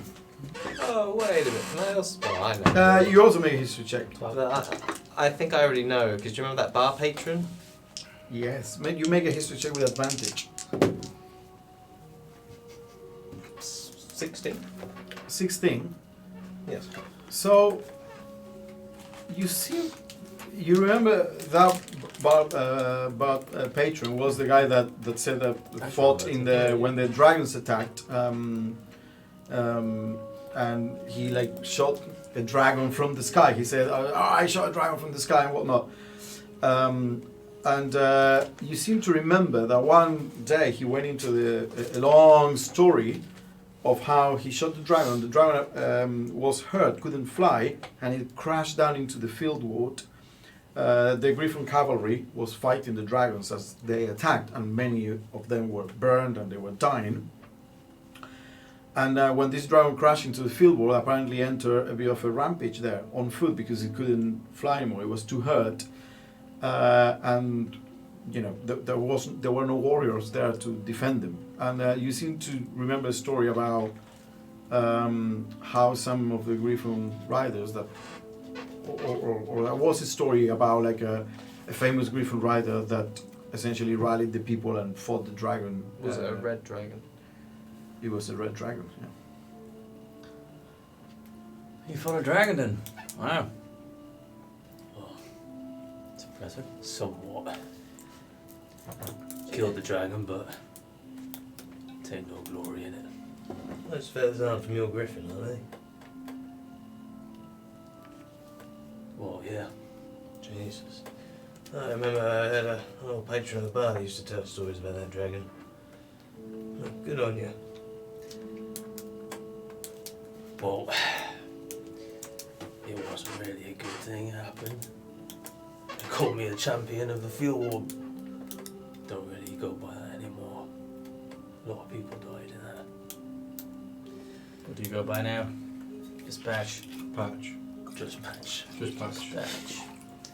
Oh, wait a minute. Can I also... Well, I know. You also make a history check. I think I already know, because do you remember that bar patron? Yes, you make a history check with advantage. 16. 16. Yes. So, you remember that patron was the guy that said that fought in the when the dragons attacked, and he like shot a dragon from the sky. He said, "I shot a dragon from the sky" and whatnot. And you seem to remember that one day he went into a long story of how he shot the dragon. The dragon was hurt, couldn't fly, and it crashed down into the field ward. The Griffin cavalry was fighting the dragons as they attacked, and many of them were burned and they were dying. And when this dragon crashed into the field wall, apparently entered a bit of a rampage there on foot because it couldn't fly anymore. It was too hurt, and you know there were no warriors there to defend them. And you seem to remember a story about how some of the Griffin riders that, or there was a story about like a famous Griffin rider that essentially rallied the people and fought the dragon. Was it a red dragon? It was a red dragon. Yeah. you fought a dragon then? Wow. Well, it's impressive. Somewhat. Killed the dragon, but take no glory in it. Those feathers aren't from your griffin, are they? Well, yeah. Jesus. I remember I had an old patron of the bar that used to tell stories about that dragon. Well, good on you. Well, it wasn't really a good thing happened. They called me a champion of the field war. Don't really go by that anymore. A lot of people died in that. What do you go by now? Dispatch. Patch. Just patch. Just patch. Patch.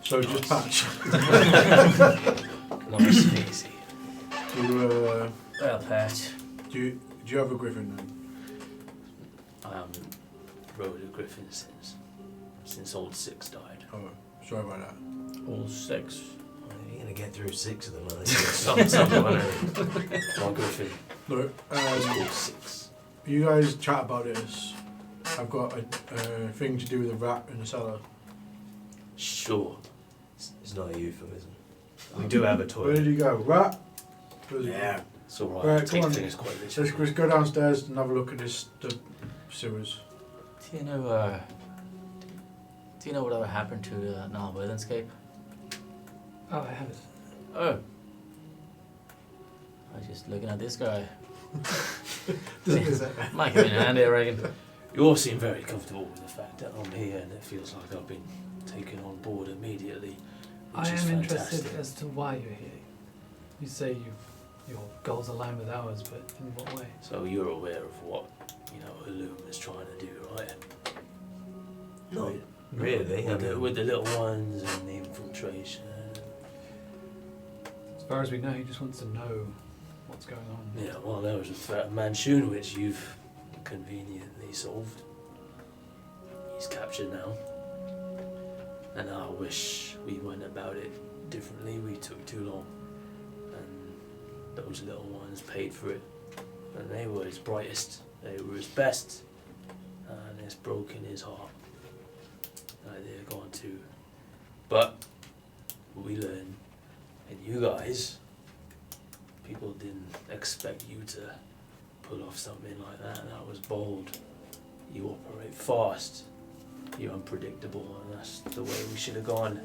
So just patch. Nice and easy. Well, patch. Do you have a griffin then? I haven't rode a griffin since old Six died. Oh, sorry about that. All 6. Well, you're going to get through 6 of them, I think. Someone. My griffin Look, was called Six. you guys chat about this. I've got a thing to do with a rat in the cellar. Sure. It's not a euphemism. We do have a Where toilet. did you go? Rat? Where's it Yeah. It's alright. Right, I take come on. things quite Let's literally. just go downstairs and have a look at the sewers. Do you know whatever happened to Niall Withenscape? Oh, I have it. Oh. I was just looking at this guy. Might come in handy, I reckon. You all seem very comfortable with the fact that I'm here and it feels like I've been taken on board immediately, which I is am fantastic. interested as to why you're here. You say your goals align with ours, but in what way? So you're aware of what, Illum is trying to do, right? Not really. With the little ones and the infiltration. As far as we know, he just wants to know what's going on. Yeah, well, there was a threat of Manchun, which you've conveniently solved. He's captured now. And I wish we went about it differently. We took too long. And those little ones paid for it. And they were his brightest. They were his best. And it's broken his heart. They're gone too. But we learned, and you guys, people didn't expect you to pull off something like that. That was bold. You operate fast. You're unpredictable, and that's the way we should have gone.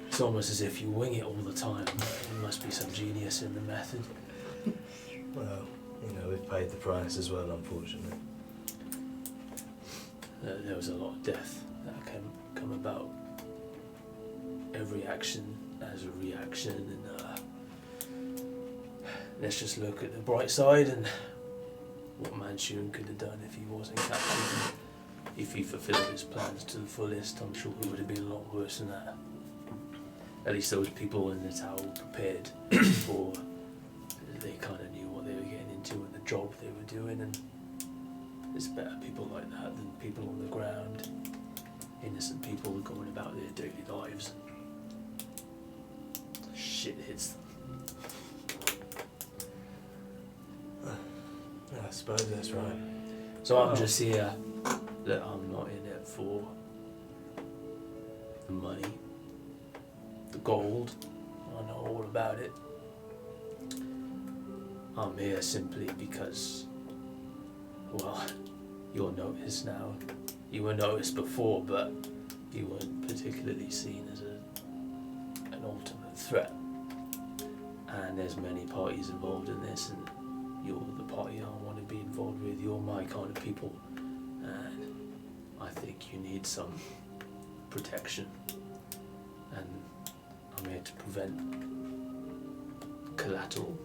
It's almost as if you wing it all the time. There must be some genius in the method. Well, we've paid the price as well, unfortunately. There was a lot of death that can come about. Every action has a reaction, and let's just look at the bright side, and what Manchun could have done if he wasn't captured. If he fulfilled his plans to the fullest, I'm sure it would have been a lot worse than that. At least those people in the tower were prepared for. They kind of knew what they were getting into and the job they were doing, and there's better people like that than people on the ground. Innocent people going about their daily lives. Shit hits them. I suppose that's right. So I'm just here that I'm not in it for the money, the gold. I know all about it. I'm here simply because, well, you'll notice now. You were noticed before, but you weren't particularly seen as an ultimate threat. And there's many parties involved in this, and you're the party I want to be involved with. You're my kind of people, and I think you need some protection. And I'm here to prevent collateral,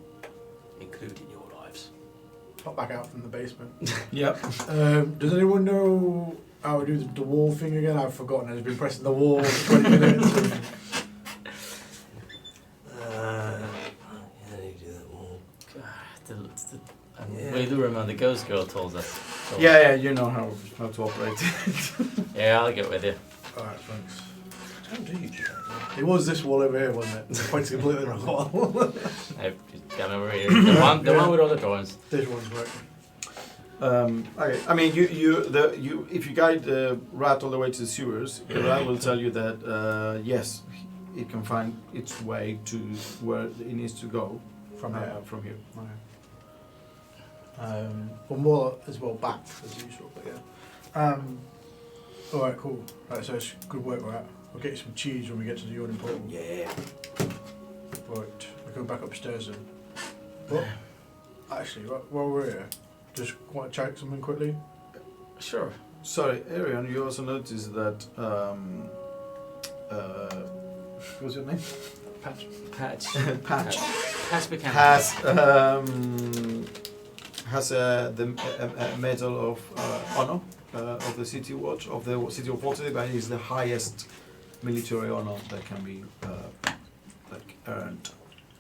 including your lives. Pop back out from the basement. Yep. Does anyone know how to do the wall thing again? I've forgotten. I've been pressing the wall for 20 minutes. How do you do that wall? We do remember the ghost girl told us. So Yeah, you know how to operate. Yeah, I'll get with you. Alright, thanks. How do you do that? It was this wall over here, wasn't it? It's quite completely wrong wall. I've got over here. The one with all the drawings. This one's right. Okay. I mean, if you guide the rat all the way to the sewers, the rat will tell you that yes, it can find its way to where it needs to go From here. From here. Well, more as well back as usual, but yeah. Alright, cool. Right, so it's good work, right? We'll get you some cheese when we get to the yawning portal. Yeah. Right, we go back upstairs then. But, actually, while we're here, just want to check something quickly. Sure. Sorry, Arian. You also noticed that. What's your name? Patch. Patch. Patch. Patch Buchanan. Has the medal of honor of the city watch of the city of Waterdeep, and is the highest military honor that can be earned,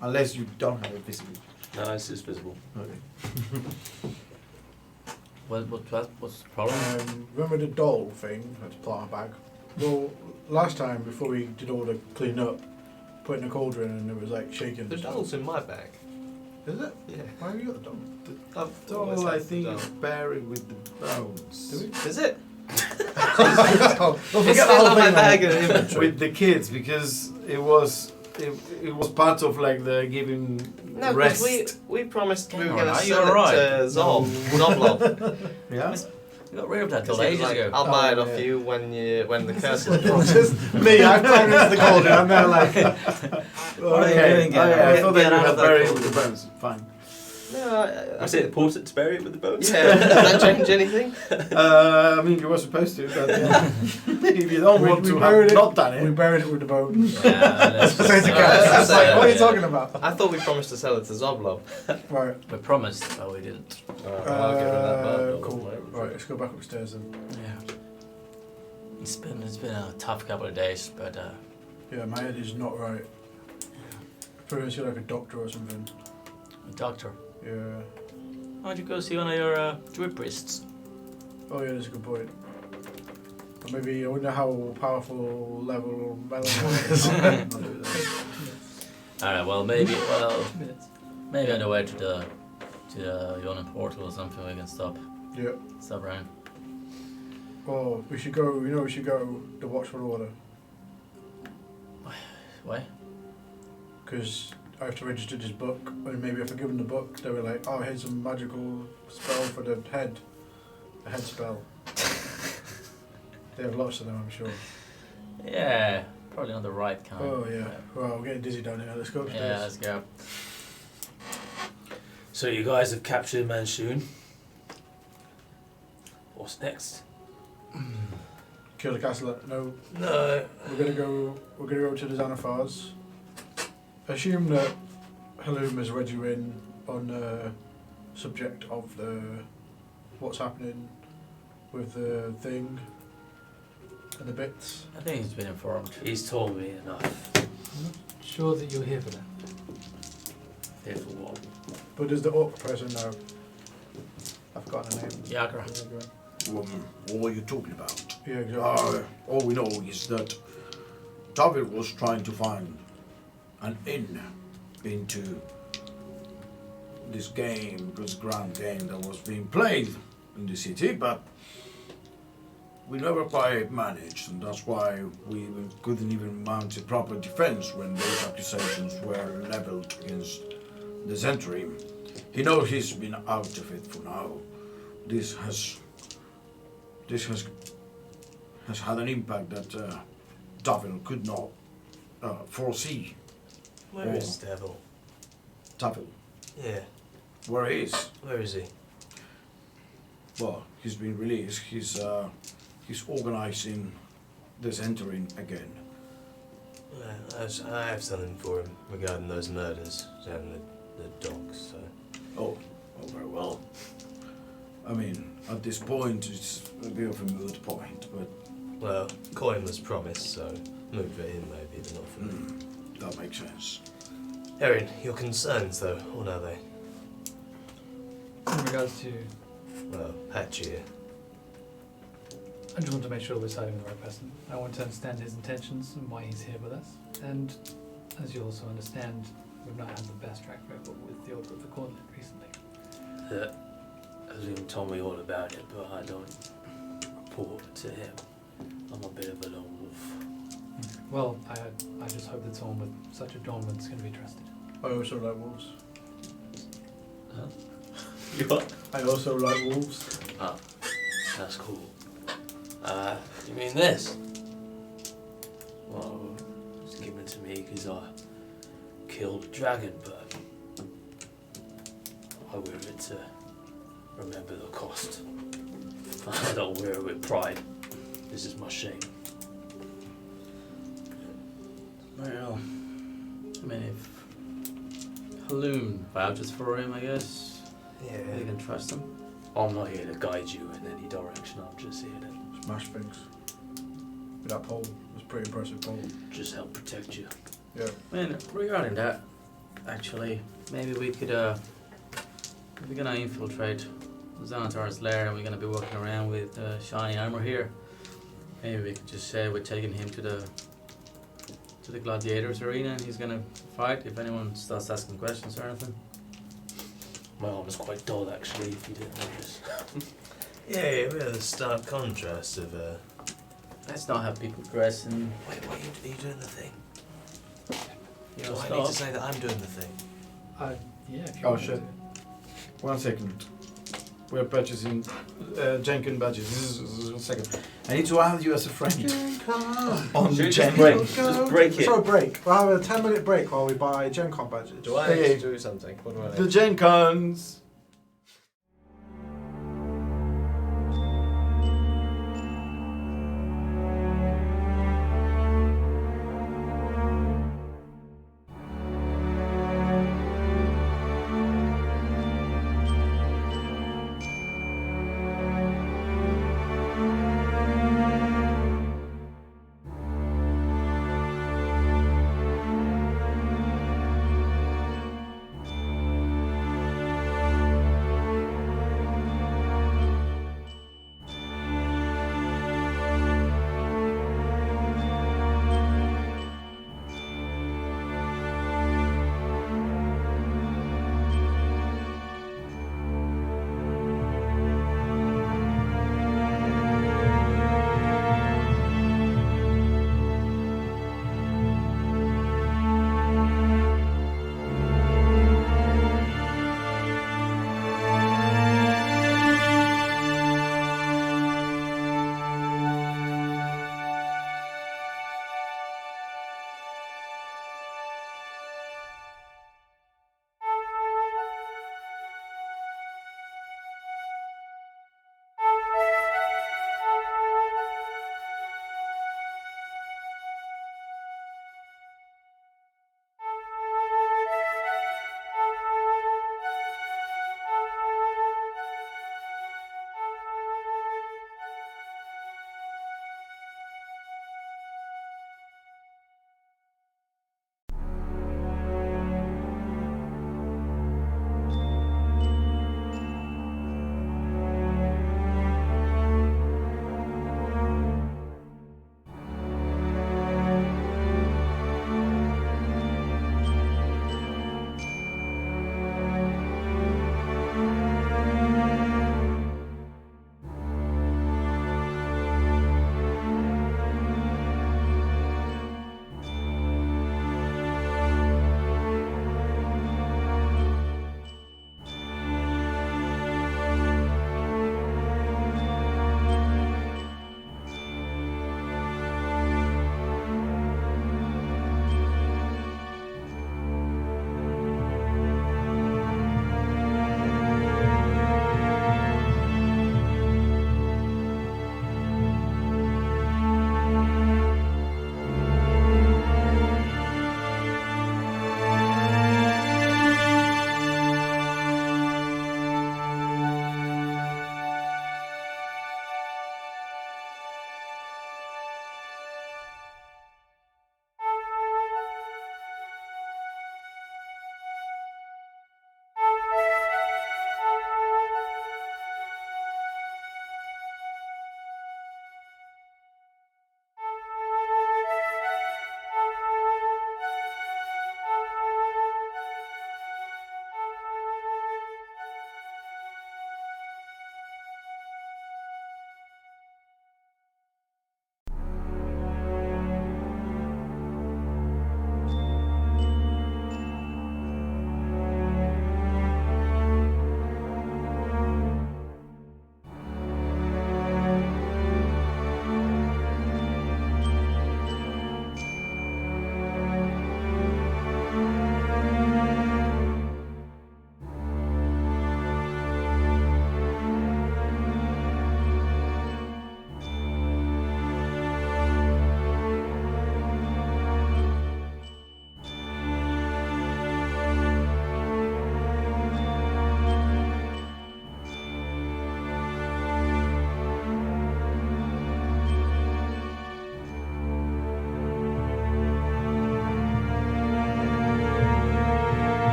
unless you don't have it visible. No, it's visible. Okay. What's the problem? Remember the doll thing that's plant bag? Well, last time before we did all the clean up, put in a cauldron and it was like shaking. The doll's in my bag. Is it? Yeah. Why have you got the doll? I've always Doll, I had the think, doll. is buried with the bones. Do we? Is it? Don't It's forget the still whole on my thing, bag man. in inventory. With the kids, because it was part of like the giving No, rest. because we promised we were Alright, going to you're sell it alright. to Zoblov. Yeah. We got rid of that Because doll he was ages like, ago. I'll buy it Oh, off yeah. you when the curse is dropped. Just me, I've climbed into the cauldron, I'm now like... What are you doing, I thought that Get you out had of that buried cauldron. with the bones. Fine. No, Was it important to bury it with the bones? Yeah, does that change anything? I mean, you were supposed to, but yeah. If you don't want We to buried have it. not done We it. buried it with the bones. Yeah, let's Say just- to Alright, Cass, let's it's like, say what are you that, talking about? I thought we promised to sell it to Zoblov. Right, We promised, but we didn't. Alright, well, I'll get rid of that bird or cool. whatever. Right, let's go back upstairs then. Yeah. It's been a tough couple of days, but Yeah, my head is not right. Probably see like a doctor or something. doctor, Yeah. why don't you go see one of your druid priests? Oh yeah, that's a good point. Or maybe I wonder how powerful level Melon is. Alright, well maybe 2 minutes. maybe on the way to the Yawning Portal or something we can stop Yeah. around. Oh, we should go. You know, we should go to Watchful Order Why? because I have to register this book, and maybe if I give them the book, they were like, "Oh, here's a magical spell for the head, a head spell." They have lots of them, I'm sure. Yeah, probably not the right kind. Oh yeah. Well, we're getting dizzy down here. Let's go upstairs. Yeah, let's go. So you guys have captured Manchun. What's next? Kill the castle. No, No. we're gonna go. We're gonna go to the Xanathars. Assume that Halloum has read you in on the subject of the what's happening with the thing and the bits? I think he's been informed. He's told me enough. I'm not sure that you're here for that. Here for what? But does the orc person know? I've forgotten her name. Yagra. What are you talking about? Yeah, exactly. All we know is that David was trying to find an in into this game, this grand game that was being played in the city, but we never quite managed, and that's why we couldn't even mount a proper defense when those accusations were leveled against the Zentrim. He knows he's been out of it for now. This has had an impact that Tavil could not foresee. Where is Devil? Tavil, Yeah, where he is? where is he? Well, he's been released. He's organizing this entering again. Well, I have something for him regarding those murders and the dogs, so... Oh, very well. I mean, at this point, it's a bit of a moot point, but Well, coin was promised, so move it in maybe, but not for me. that makes sense. Erin, your concerns though, what are they? In regards to, Well, Patchy, I just want to make sure we're siding with the right person. I want to understand his intentions and why he's here with us. And as you also understand, we've not had the best track record with the Order of the Gauntlet recently. Azim told me all about it, but I don't report to him. I'm a bit of a lone wolf. Well, I just hope that someone with such adornment's going to be trusted. I also like wolves. You what? I also like wolves. Ah, that's cool. You mean this? Well, it was given to me because I killed a dragon, but I wear it to remember the cost. I don't wear it with pride. This is my shame. Well, I mean, if Haloon vouches for him, I guess yeah. you can trust him. I'm not here to guide you in any direction. I'm just here to Smash things. With that pole. It was a pretty impressive pole. just help protect you. Yeah. I mean, regarding that, actually, maybe we could, we're gonna infiltrate Xanatar's lair and we're gonna be walking around with shiny armor here. Maybe we could just say we're taking him to the gladiators arena and he's gonna fight if anyone starts asking questions or anything. My arm is quite dull, actually, if you didn't notice. Yeah, we have the stark contrast of, Let's not have people dress and, Wait, are you doing the thing? you Do know, I need stuff. to say that I'm doing the thing? Yeah, if you Oh, want shit. to. 1 second. We're purchasing Jenkin badges. This is a second. I need to add you as a friend. On Should we just Jenkin. break? Just break it. For a break. We'll have a 10-minute break while we buy Gen Con badges. Do I Hey. need to do something? What do I The need? Jenkins.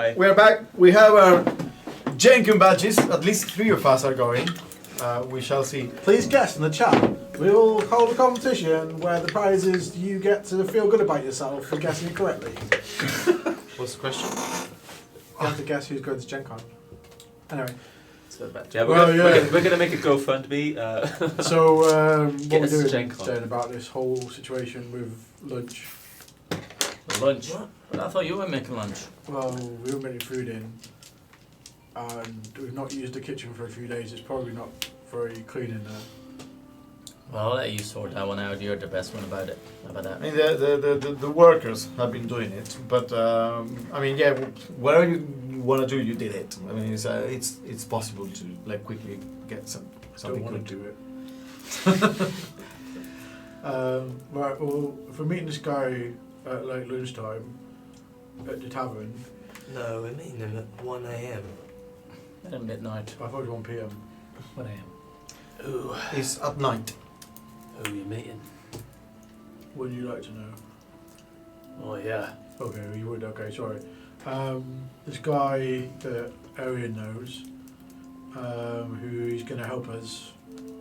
Hi. We're back. We have our Jenkin badges. At least 3 of us are going. We shall see. Please guess in the chat. We'll hold a competition where the prize is you get to feel good about yourself for guessing it correctly. What's the question? You have to guess who's going to Gen Con. Anyway, Yeah, Well, yeah. we're gonna make a GoFundMe. so what we're Guess doing Gen Con. then about this whole situation with lunch. Lunch. But I thought you were making lunch. Well, we were getting food in, and we've not used the kitchen for a few days. It's probably not very clean in there. Well, I'll let you sort that one out. You're the best one about it. How about I that? mean, the workers have been doing it, but I mean, yeah, whatever you want to do, you did it. I mean, it's possible to like quickly get something Don't want good. to do it. Right. Well, if we're meeting this guy at like lunchtime at the tavern, No, we're meeting him at 1 a.m. At midnight. I thought it was 1 p.m. 1 a.m. Ooh. It's at night. Who are you meeting? Would you like to know? Oh yeah. Okay, you would. Okay, sorry. This guy that Arian knows, who is going to help us.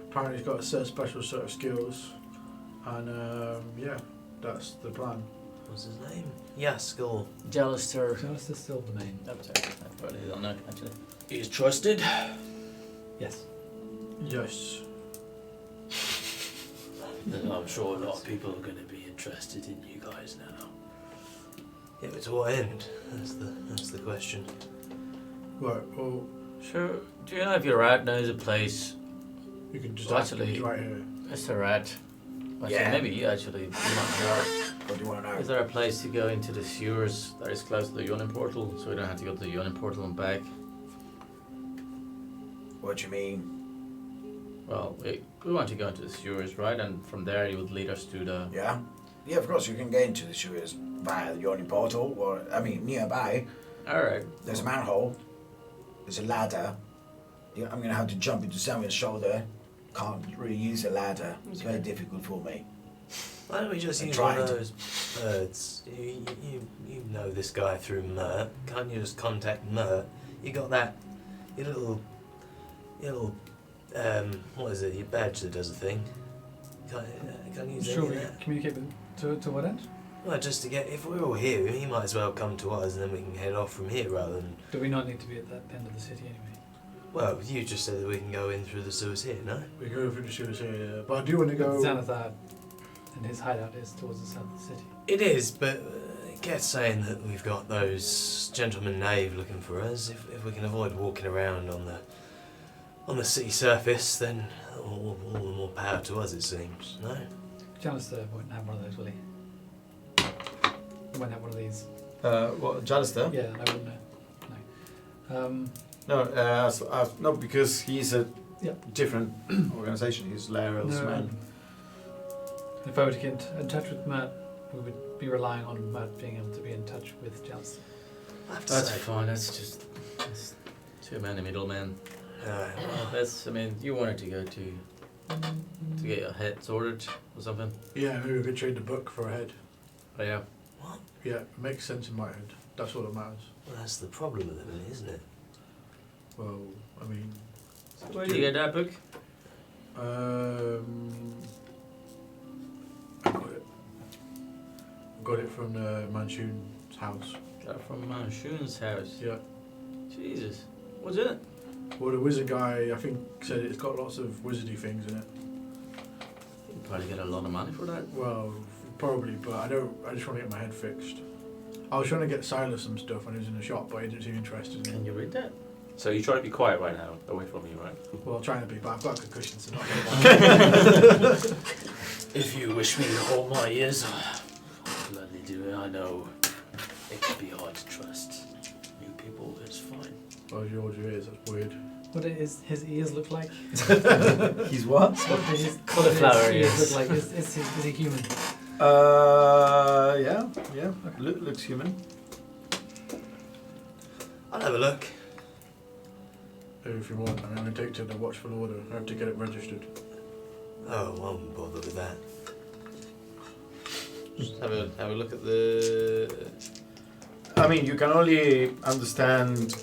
Apparently, he's got a special set of skills, and yeah, that's the plan. What's his name? Yaskell. Jallister. Jonas is still the main. Oh, sorry. I probably don't know, actually. He's trusted. Yes. Yes. I'm sure a lot of people are going to be interested in you guys now. Yeah, but to what end? That's the question. Right. Well, Sure. Do you know if your rat knows a place? you can just Well, ask him, actually- he's right here. Mr. Rat. Actually, Yeah. maybe you actually you might know. What do you want to know? Is there a place to go into the sewers that is close to the Yawning Portal, so we don't have to go to the Yawning Portal and back? What do you mean? Well, we want to go into the sewers, right? And from there you would lead us to the... Yeah? Yeah, of course, you can get into the sewers via the Yawning Portal, or, I mean, nearby. Alright. There's a manhole. There's a ladder. Yeah, I'm going to have to jump into someone's shoulder. Can't really use a ladder. It's very difficult for me. Why don't we just I use one of tried. those birds? You know this guy through Mert. Can't you just contact Mert? You got that, your little, what is it, your badge that does a thing? Can't use Sure, any we of that? communicate with, to what end? Well, just to get, if we're all here, he might as well come to us and then we can head off from here rather than, Do we not need to be at that end of the city anyway? well, you just said that we can go in through the sewers here, no? We go through the sewers here, but I do want to go. Xanathar and his hideout is towards the south of the city. It is, but it gets saying that we've got those gentlemen knave looking for us. If we can avoid walking around on the city surface, then all the more power to us, it seems. No? Jonas won't have one of those, will he? He won't have one of these. What, Jallister? Yeah, I wouldn't know. No. No, because he's a Yeah. different organization. He's Larel's No, man. If I were to get in touch with Matt, we would be relying on Matt being able to be in touch with Jonas. I have to That's say, fine, that's too many middlemen. well, I mean, you wanted to go to get your head sorted or something? Yeah, maybe we could trade the book for a head. Oh yeah. what? Yeah, it makes sense in my head. That's all that matters. Well, that's the problem with it, isn't it? Well, I mean, Where did you get that book? I got it from the Manchun's house. Got it from Manshoon's house. Yeah. Jesus. What's in it? Well, the wizard guy, I think, said it's got lots of wizardy things in it. You can probably get a lot of money for that. Well, probably, but I just want to get my head fixed. I was trying to get Silas some stuff when he was in the shop, but he didn't seem interested in Can it. you read that? So you're trying to be quiet right now, away from me, right? Well, trying to be, but I've got a concussion, so not If you wish me to hold my ears, I'll gladly do it. I know it can be hard to trust new people. It's fine. Well, you hold your ears, that's weird. What do his ears look like? He's what? What do his Cauliflower ears ears. look like? Is he human? Yeah. Looks human. I'll have a look. If you want, I mean, I'm going to take to the watchful order. I have to get it registered. Oh, I won't bother with that. Just have a look at the. I I mean, you can only understand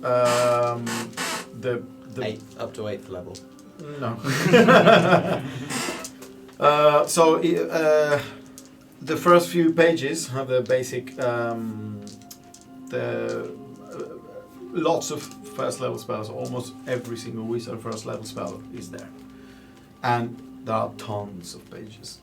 the Up to 8th level. no. The first few pages have the basic, lots of first level spells. Almost every single wizard first level spell is there, and there are tons of pages,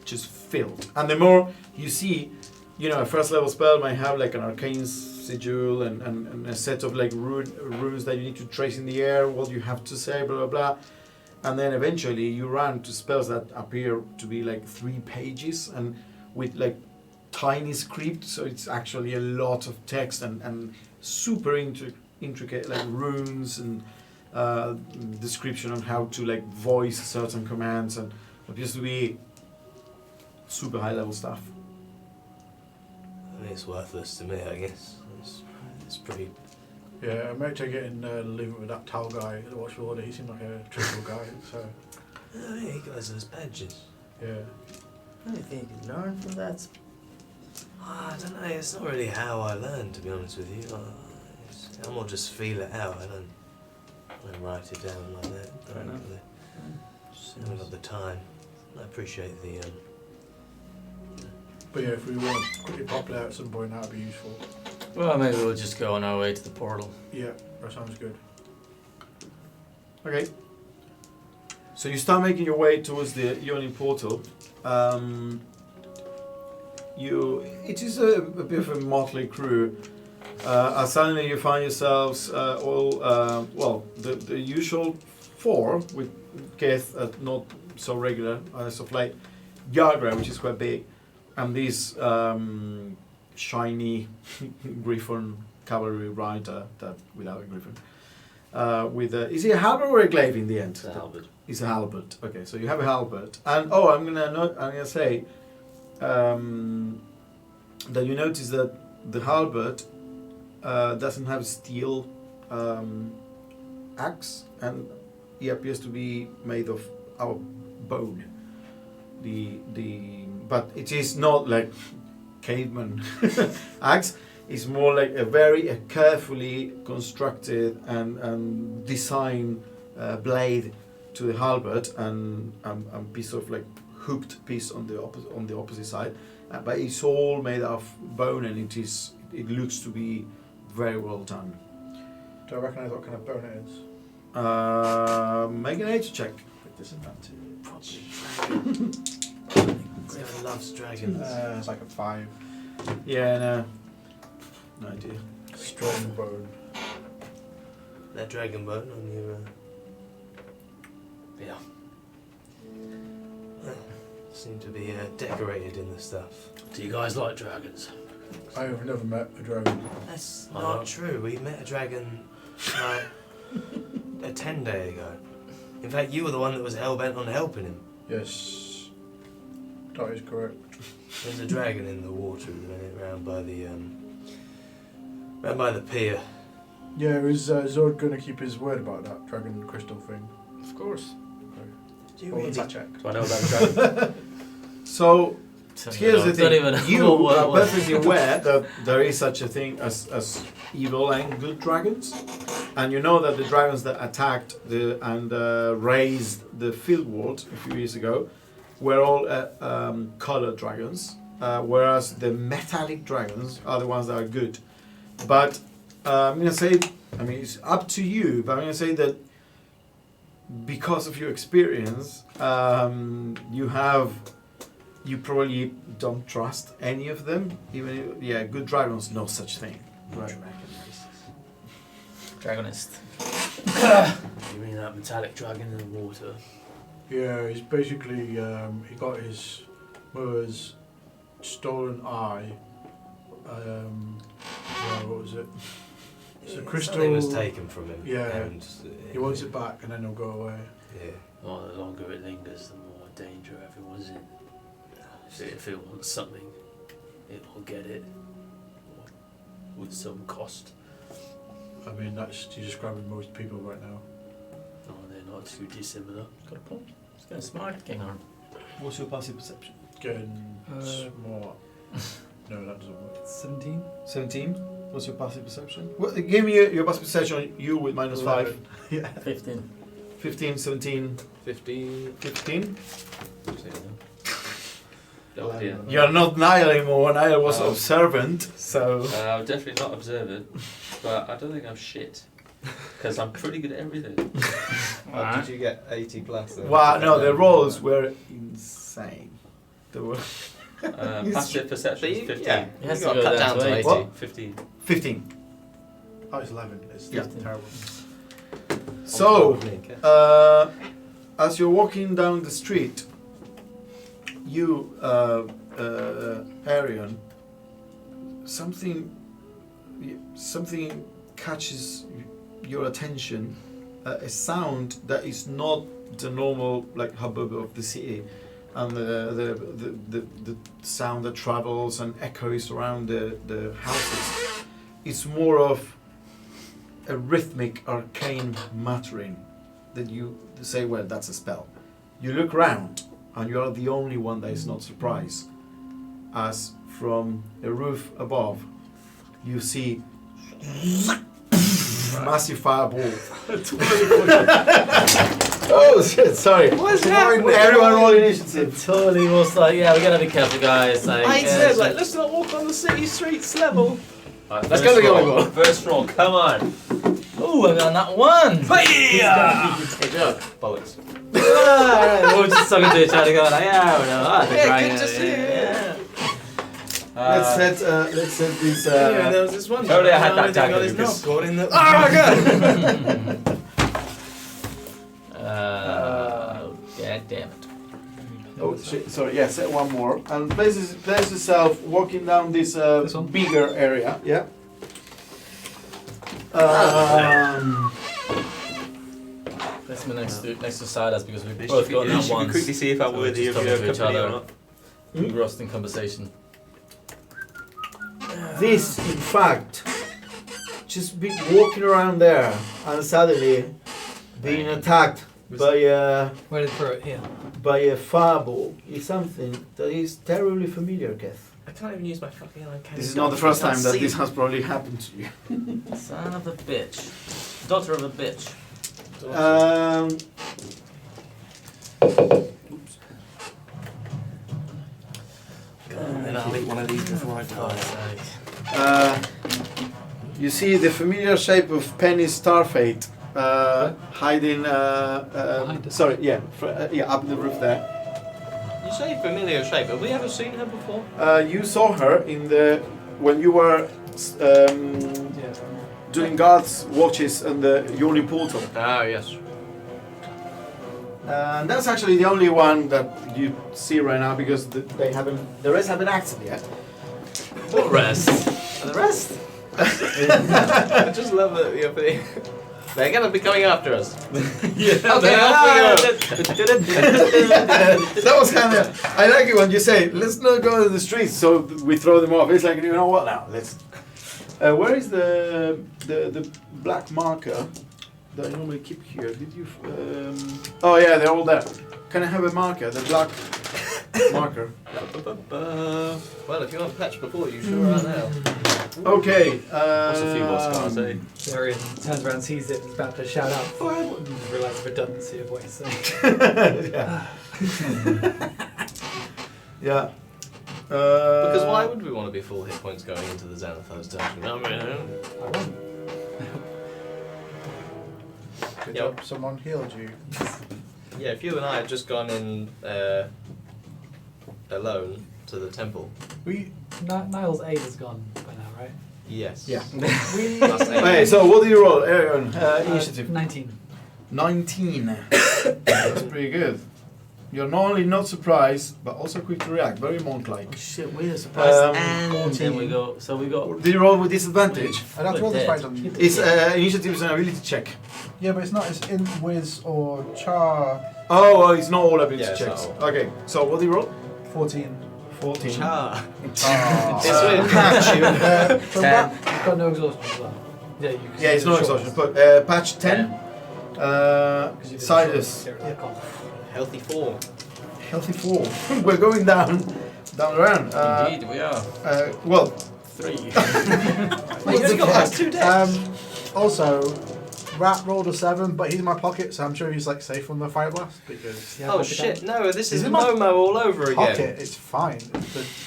just filled. And the more you see, a first level spell might have like an arcane sigil and a set of like runes that you need to trace in the air, what you have to say, blah blah blah. And then eventually you run to spells that appear to be like 3 pages and with like tiny script, so it's actually a lot of text and super intricate like runes and description on how to like voice certain commands, and it appears to be super high level stuff. I mean, it's worthless to me, I guess. It's pretty. Yeah, I might take it and leave it with that towel guy at the Watchful Order. He seemed like a truthful guy, so Oh, yeah, he got those badges. yeah. I don't think you can learn from that. I don't know, it's not really how I learn, to be honest with you. I more just feel it out. I don't write it down like that. Fair enough. I haven't got the time. I appreciate the. But yeah, if we want to quickly pop it out at some point, that would be useful. Well, maybe we'll just go on our way to the portal. Yeah, that sounds good. Okay. So you start making your way towards the Yawning Portal. It is a bit of a motley crew. Suddenly you find yourselves the usual 4 with Geth not so regular as of late, Yagra, which is quite big, and this shiny Griffon cavalry rider that without a Griffon. Is he a halberd or a glaive in the end? It's a halberd. He's a halberd. Okay, so you have a halberd, and I'm gonna say that you notice that the halberd doesn't have steel axe, and he appears to be made of our bone. But it is not like caveman axe. It's more like a very carefully constructed and designed blade to the halberd, and a piece of like hooked piece on the opposite side. But it's all made of bone, and it looks to be very well done. Do I recognise what kind of bone it is? Make an age check. With disadvantage. Everyone loves dragons. It's like a 5. Yeah, no idea. Strong bone. That dragon bone on your. Yeah. Seem to be decorated in the stuff. Do you guys like dragons? I have never met a dragon. That's I not know. true. We met a dragon like a 10-day ago. In fact, you were the one that was hell-bent on helping him. Yes, that is correct. There's a dragon in the water round by the pier. Yeah, is Zord going to keep his word about that dragon crystal thing? Of course. Do you What was really? that check? Do I know about the dragon? So Don't here's know- the don't even thing: know you what are it was. perfectly aware that there is such a thing as evil and good dragons, and you know that the dragons that attacked and raised the field ward a few years ago were all colored dragons, whereas the metallic dragons are the ones that are good. But I'm gonna say, it's up to you, but I'm gonna say that because of your experience, you probably don't trust any of them. Even if, good dragons, no such thing. Right. Dragonist. You mean that metallic dragon in the water? Yeah, he's basically he got his mother's stolen eye. What was it? It's a crystal. Something was taken from him. Yeah. And He wants it back, and then he'll go away. Yeah. Well, the longer it lingers, the more danger everyone's in. If it wants something, it will get it with some cost. I mean, that's he's describing most people right now. Oh, they're not too dissimilar. Got a point. It's kind of smart, Kinghorn. What's your passive perception? Getting smart. No, that doesn't work. 17. 17. What's your passive perception? Well, give me your passive perception. You with -5. Yeah. 15. 15, 17, 15. 15. Oh dear. You're not Niall anymore. Niall was Oh. observant, so. I'm definitely not observant, but I don't think I'm shit. Because I'm pretty good at everything. Oh, did you get 80 plus? Then? Wow, no, the rolls were insane. They were Passive perception is 15. Yeah, It has you to got go cut down down to to 80. 80. What? 15. 15. Oh, it's 11. It's Yeah. terrible. So, as you're walking down the street, you, Arian, something catches your attention. A sound that is not the normal like hubbub of the city, and the sound that travels and echoes around the houses. It's more of a rhythmic, arcane muttering that you say, well, that's a spell. You look round, and you are the only one that is not surprised, as from a roof above, you see massive fireball. Oh shit! Sorry. What's happening? Everyone roll initiative. Totally was like, yeah, we gotta be careful, guys. Like, I yeah, said, it's like, let's not walk on the city streets level. Alright, Let's first go to the roll. other one. First roll, come on. Ooh, I got that one. Good job. Bollocks. Alright, we're just talking to each other, going like, yeah, we know. I think Yeah, right good to now, see you. yeah. Let's set this. Yeah, there was this one. Totally, I had that got tactic his because- knob caught in the. Oh my god! God damn it. Oh shit! Sorry. Yeah, set one more and place yourself walking down this This one? bigger area. Yeah. Let's be next to Silas because we've This both should got be- that should we once. quickly see if I'm So we're worthy just of your talking to each company or other. not. Engrossed in conversation. This, in fact, just be walking around there and suddenly being attacked by Where did throw it here? a fireball is something that is terribly familiar, Keth. I can't even use my fucking uncanny. This is not the first time that this has probably happened to you. Son of a bitch. Daughter of a bitch. And I'll eat one of these before I die. You see the familiar shape of Penny Starfate hiding. Behind us. Sorry, yeah, up the roof there. You say familiar shape. Have we ever seen her before? You saw her in the when you were Yeah. doing guards watches on the Yoli portal. Ah, yes. And that's actually the only one that you see right now because the rest haven't acted yet. What rest? And the rest? I just love that they're gonna be coming after us. Yeah. Okay, off we go. That was kind of. I like it when you say, "Let's not go to the streets," so we throw them off. It's like, you know what? Now let's. Where is the black marker that I normally keep here? Did you? Oh yeah, they're all there. Can I have a marker? The black marker. Well, if you want to patch before, you sure are now. Okay. What's a few more scars, eh? Darian turns around, sees it, and is about to shout out, "Fireball!" and just realises redundancy of what he's saying. Yeah. Yeah. Because why would we want to be full hit points going into the Xanathos dungeon? I mean, I won. Good Yep. job, someone healed you. yeah, if you and I had just gone in alone to the temple. Niall's aid is gone by now, right? Yes. Yeah. Plus eight. Okay, so what do you roll, Aaron? Initiative. 19. 19. That's pretty good. You're not only not surprised, but also quick to react. Very monk-like. Shit, we are surprised. And and then we go. So we got. Do you roll with disadvantage? I'd have to roll this Dead. fight on. It's initiative is an ability check. Yeah, but it's not. It's in Wiz or Char. Oh, well, it's not all ability Yeah, it's checks. not all. Okay, so what do you roll? 14. 14. Ah. Ah. It's weird. Patch, you. From 10. that, It's got no exhaustion as well. Yeah, you can Yeah, it's do no the short exhaustion. ones. But patch 10. 'Cause you did the Silas. short ones. Healthy form. Healthy 4. We're going down Down the round. Indeed, we are. Well, 3. Well, you only got past 2 decks. Also, Rat rolled a 7, but he's in my pocket, so I'm sure he's like safe from the fire blast because Yeah, Oh but the shit! No, this He's is in my Momo all over again. pocket. It's fine.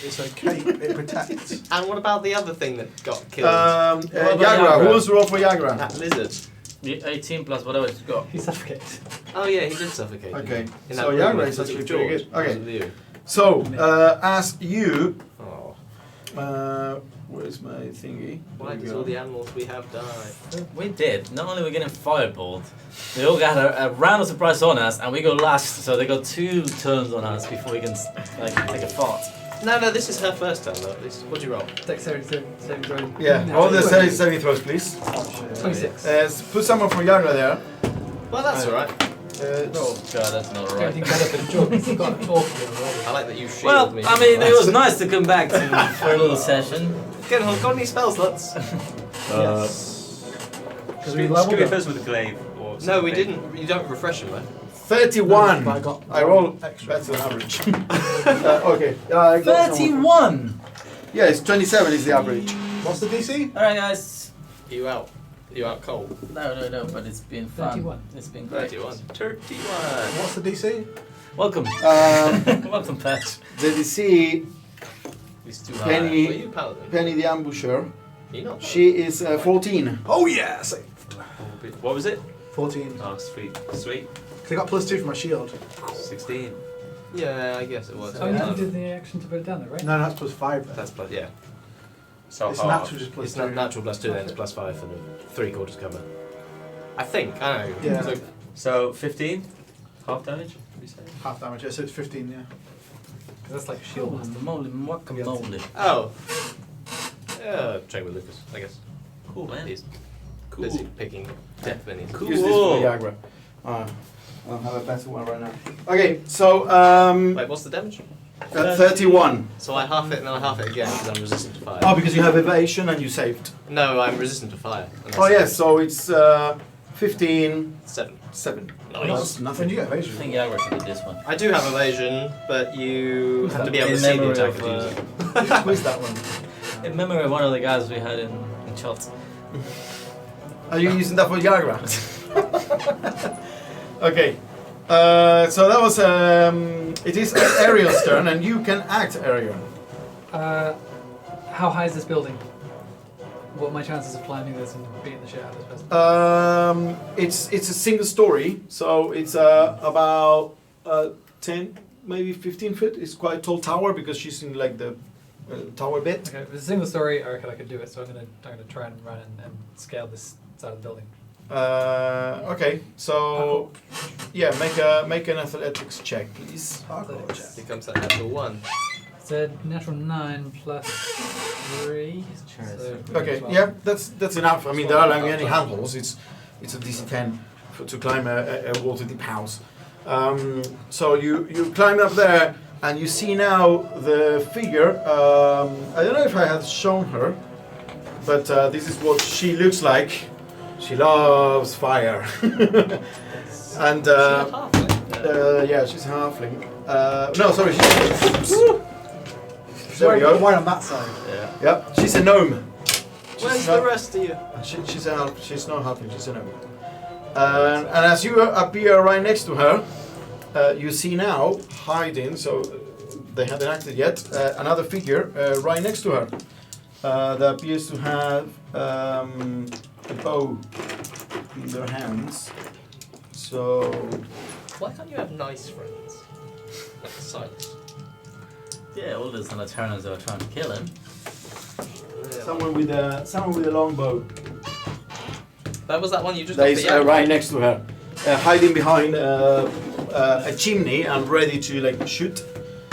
It's a cape. It protects. And what about the other thing that got killed? about Yagra. Who Yagra? wants to roll for Yagra? that lizard. 18 plus whatever it's got. He suffocates. Oh yeah, he did suffocate. Okay, In so that room, Yagra was is it actually with pretty George? good. Was Okay, it with you? so as you, Oh, where's my thingy? why There we does go. all the animals we have die? We did. Not only were we getting fireballed, they all got a round of surprise on us, and we go last, so they got 2 turns on us before we can like take a fart. No, this is her first turn though. At least, what'd you roll? Dexterity saving throw. Yeah, No, roll the 20. saving throws, please. 26. Put someone from Yagra there. Well, that's alright. Oh god, that's not right. Everything better for George. He's got an awful already. I like that you shielded Well, me. I mean, it was nice to come back to for a little session. Get on, got any spell slots? Yes. Because Should we we leveled go it. first with the glaive? Or No, something? we didn't. You don't refresh them, though. 31. But I got I roll extra. better than average. Okay. I got someone. 31! Yeah, it's 27 is the average. What's the DC? Alright, guys. You out? You out cold? No, but it's been fun. 31. It's been great. 31. 31. What's the DC? Welcome. Um, Welcome, Pat. the DC, It's too Were Penny, you paladin? Penny the Ambusher, You're not. she is 14. Oh yeah, saved. What was it? 14. Oh, sweet. Sweet. 'Cause I got +2 for my shield. 16. Yeah, I guess it was. So you did the action to put it down there, right? No, that's +5. Then. That's plus, yeah. So It's hard. natural, just +2. It's not natural +2, then it's +5 for the 3/4 cover. I think. I don't know. Yeah. So, So 15? Half damage? Would you say? Half damage. Yeah, so it's 15. Yeah. 'Cause that's like a shield Oh, master. moly, guacamole. oh. Yeah, check with Lucas, I guess. Cool, man. He's Cool. busy picking death minis. Cool. Use this for Yagra. I'll have a better one right now. Okay, so Wait, what's the damage? 31. So I half it and then I half it again because I'm resistant to fire. Oh, because you have evasion and you saved. No, I'm resistant to fire. and Oh that's yes, so it's 15, 7. 7. Nice. That's When nothing. you get I evasion. think Yagra should do this one. I do have evasion, but you have to be able to In see the memory attacker of, to use it. Who's that one? In memory of one of the guys we had in Chelsea. Are you using that for Yagra? Okay. So that was it is Ariel's turn, and you can act, Ariel. How high is this building? What are my chances of climbing this and beating the shit out of this person? It's a single story, so it's about 10, maybe 15 feet. It's quite a tall tower because she's in like the tower bit. Okay, if it's a single story, I reckon I could do it. So I'm gonna try and run and scale this side of the building. Okay, so yeah, make an athletics check, please. Hardcore check. Here comes that natural 1. It's a natural 9 plus 3. So Okay, 12. yeah, that's enough. I mean, there are like any handholds. It's a DC 10 to climb a water deep house. So you climb up there, and you see now the figure. I don't know if I had shown her, but this is what she looks like. She loves fire, and yeah, she's a halfling. No, sorry, there we go. Why on that side? Yeah. Yeah, she's a gnome. Where's not- the rest of you? She's a half. She's not halfling. She's a gnome. And as you appear right next to her, you see now hiding. So they haven't acted yet. Another figure right next to her that appears to have a bow in their hands. So Why can't you have nice friends? Like Silas. Yeah, all those on the turners that were trying to kill him. someone with a long bow. That was that one you just That got is the Yagra? right next to her, hiding behind a chimney and ready to like shoot.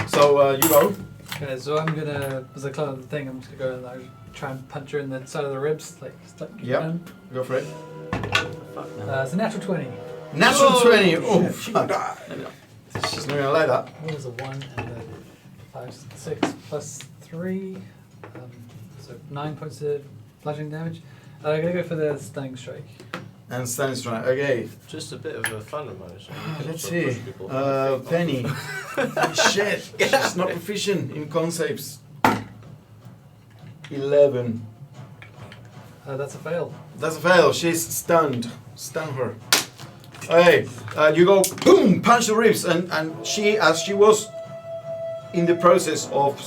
So you go. Okay, so I'm gonna, as I climb the thing, I'm just gonna go and like, try and punch her in the side of the ribs, like. Yep. Go for it. It's a natural 20. Natural Whoa! 20. Oh, She fuck. died. She's not gonna like that. What was a 1 and a 5, 6 plus 3. So 9 points of bludgeoning damage. I'm gonna go for the stunning strike. And Stan is trying. Okay. Just a bit of a fun emotion. Let's Also see. push people with their feet. Penny. Shit. She's not proficient in con saves. 11. That's a fail. That's a fail. She's stunned. Stun her. Okay. You go boom, punch the ribs, and she, as she was in the process of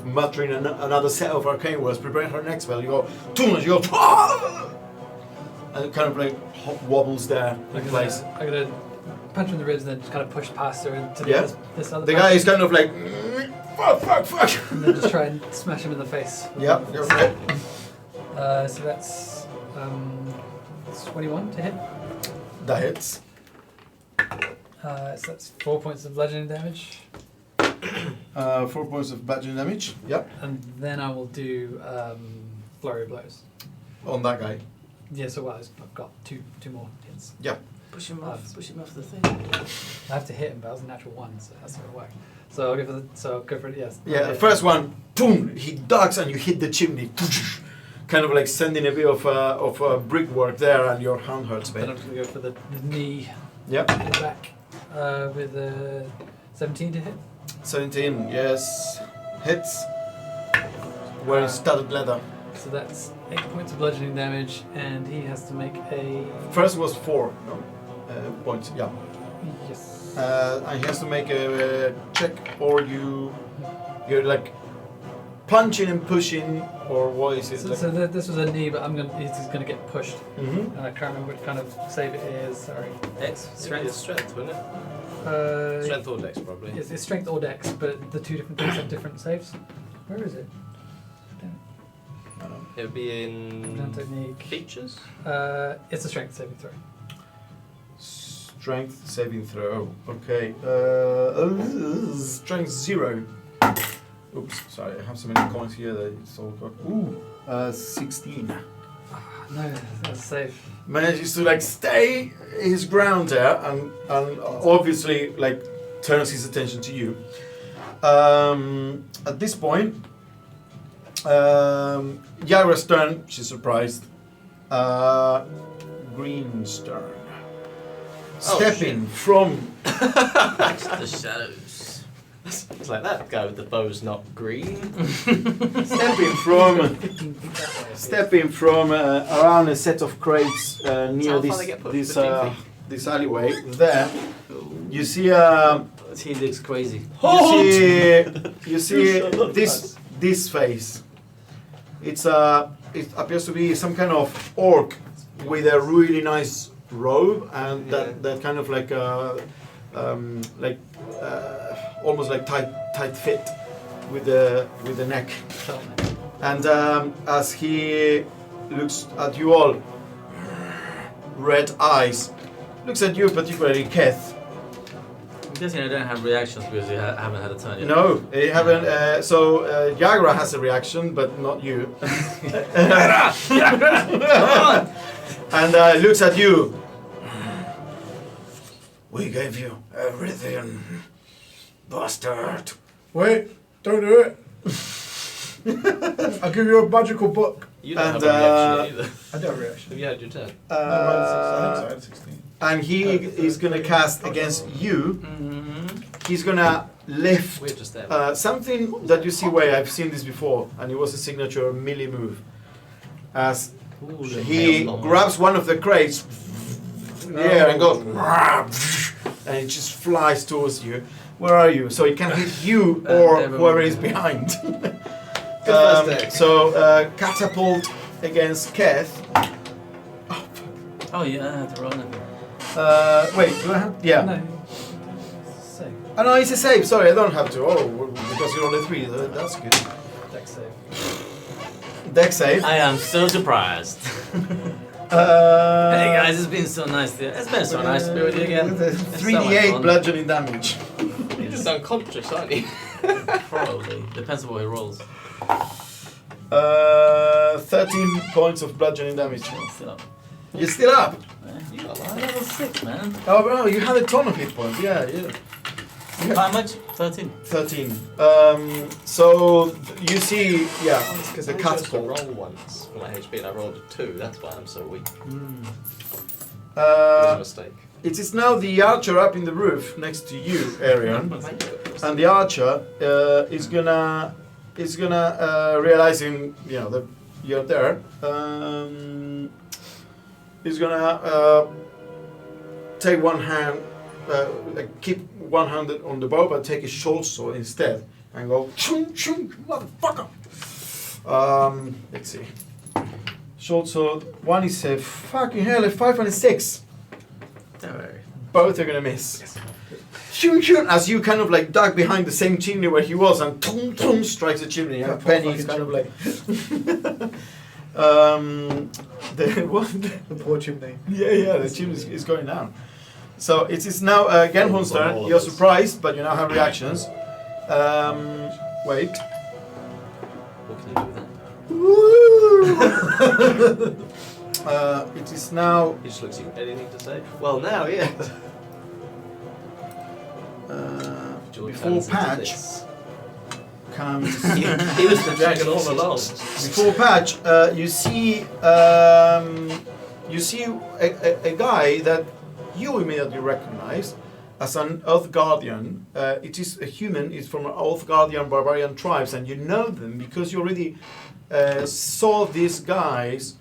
muttering another set of arcane words, preparing her next spell, you go boom, and you go and it kind of like wobbles there in place. I'm gonna punch her in the ribs and then just kind of push past her into Yeah. this other. The guy is kind of like fuck. And then just try and smash him in the face. Yep, you're right. So that's 21 to hit. That hits. So that's 4 points of bludgeoning damage. 4 points of bludgeoning damage. Yep. And then I will do flurry of blows. On that guy. Yeah, so well, I've got two more hits. Push him off the thing. I have to hit him, but that was a natural 1, so that's not gonna work. So I'll go for it. Yes. Yeah, the first one, boom, he ducks and you hit the chimney. Kind of like sending a bit of brickwork there, and your hand hurts a Then I'm bit. gonna go for the knee Yep. in the back with a 17 to hit. 17, yes. Hits. Wearing studded leather. So that's 8 points of bludgeoning damage, and he has to make a First was 4 points, yeah. yes. And he has to make a check, or you're like punching and pushing, or what is it? So this was a knee, but he's gonna get pushed. Mm-hmm. And I can't remember what kind of save it is. Sorry. X Strength, strength. strength, wouldn't it? Strength or dex, probably. It's strength or dex, but the two different things have different saves. Where is it? It would be Down in technique. features. It's a strength saving throw. Strength saving throw. Okay. Strength 0. Oops, sorry, I have so many coins here that it's all got. Ooh, 16. No, that's safe. Manages to like stay his ground there, and obviously like turns his attention to you. At this point, Yagra's turn. She's surprised. Green's turn. Stepping from The shadows. It's like that guy with the bow's not green. stepping from 15 feet that way. stepping from around a set of crates near how far this they get pushed, this 15 feet? this alleyway. There, you see He looks crazy. you see this face. It appears to be some kind of orc with a really nice robe, and that kind of like almost like tight fit with the neck. And as he looks at you all, red eyes, looks at you particularly, Keth. I'm guessing I don't have reactions because you haven't had a turn yet. No, you haven't. Yagra has a reaction, but not you. And looks at you. We gave you everything, bastard. Wait, don't do it. I'll give you a magical book. You don't And, have a reaction either. I don't have a reaction. Have you had your turn? I had 16. And he is gonna cast against you. He's gonna lift We're just there. something that you see where I've seen this before, and it was a signature melee move. As he grabs one of the crates in the air and goes, and it just flies towards you. Where are you? So it can hit you or whoever is behind. Catapult against Keth. Oh yeah, I have to roll it. Wait, do I have? Yeah. No. Save. Oh no, it's a save. Sorry, I don't have to. Oh, because you're only 3. That's good. Dex save. Dex save. I am so surprised. Hey guys, it's been so nice. It's been so nice to be with you again. It's so much 3d8 fun. bludgeoning damage. You're just unconscious, aren't you? Probably depends on what he rolls. 13 points of bludgeoning damage. Still up. You're still up. You got level 6, man. Oh, bro, you had a ton of hit points. Yeah. How much? 13. 13. So you see, yeah, Because the I chose to catapult. roll once for my HP and I rolled a 2. That's why I'm so weak. It was a Uh, mistake. it is now the archer up in the roof next to you, Arian, and the archer is gonna realizing that you're there. Is gonna take one hand, keep one hand on the bow, but take his short sword instead and go chung chung motherfucker. Let's see. Short sword. One is a fucking hell, a 5 and a 6. Don't worry. Both are gonna miss. Shoot, shoot! As you kind of like duck behind the same chimney where he was, and tum tum strikes the chimney. And Penny is kind of like. The what? The poor chimney. Yeah, the chimney is going down. So it is now Genhorn's All turn. of You're us. surprised, but you now have reactions. Wait. What can you do with that? It is now. He just looks at you. Anything to say? Well, now, yeah. George Before turns into Patch this. comes. He was the dragon all along. Before Patch, you see a guy that you immediately recognize as an Earth Guardian. It is a human. It's from Earth Guardian barbarian tribes, and you know them because you already saw these guys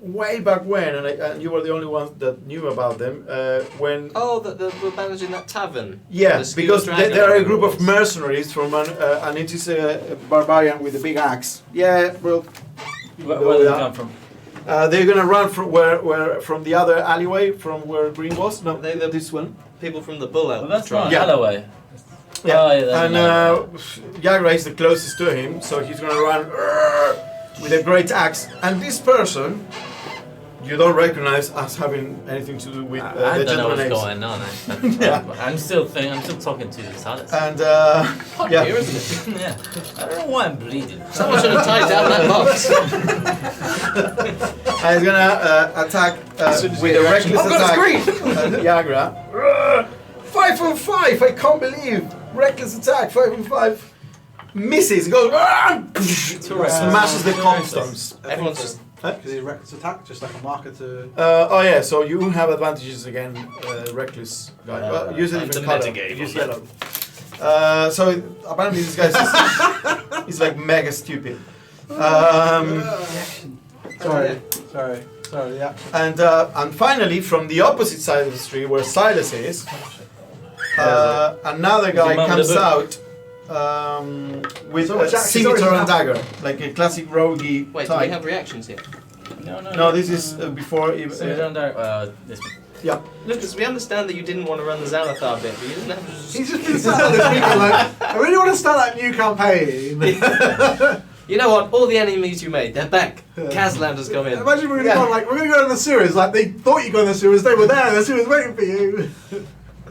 way back when, and you were the only one that knew about them when. Oh, we're managing that tavern. Yeah, The Skewer because Dragon they are a group of rules. mercenaries from and it is a barbarian with a big axe. Yeah, well, Where did they come from? they're gonna run from from the other alleyway from where Green was. No, They- the- this one. People from the Bull Elf Well, that's tribe. not Yeah. Alloway. Yeah, Oh, yeah, that's and Jagra is the closest to him, so he's gonna run with a great axe. And this person, you don't recognize as having anything to do with I the don't know gentleman what's names. going on. Yeah. I'm still talking to Silas. And Hot yeah. here, isn't it? Yeah. I don't know why I'm bleeding. Someone should have tied down that box. And he's gonna attack soon as with you a get reaction, reckless I've got a attack. Jagra. 5 and 5. I can't believe reckless attack. 5 and 5 misses. Goes smashes the cobstones. Everyone's just. Because he reckless attack, just like a marker to. Oh yeah, so you have advantages again, reckless guy. Well, use a I'm different the color. metagame Use on yellow. So apparently this guy's he's like mega stupid. Sorry, yeah. And finally, from the opposite side of the street where Silas is, another guy man with comes the out with So a it's actually- scimitar sorry, and dagger, like a classic roguey Wait, do type. we have reactions here? No. No, this is before even. So down there. This one. Yeah. Lucas, we understand that you didn't want to run the Xanathar bit, but you didn't have to just... He's just been sat there this weekend like, I really want to start that new campaign. You know what? All the enemies you made, they're back. Yeah. Kazland has come in. Imagine we're gonna go in the sewers, like they thought you go in the sewers, they were there, and the sewers waiting for you.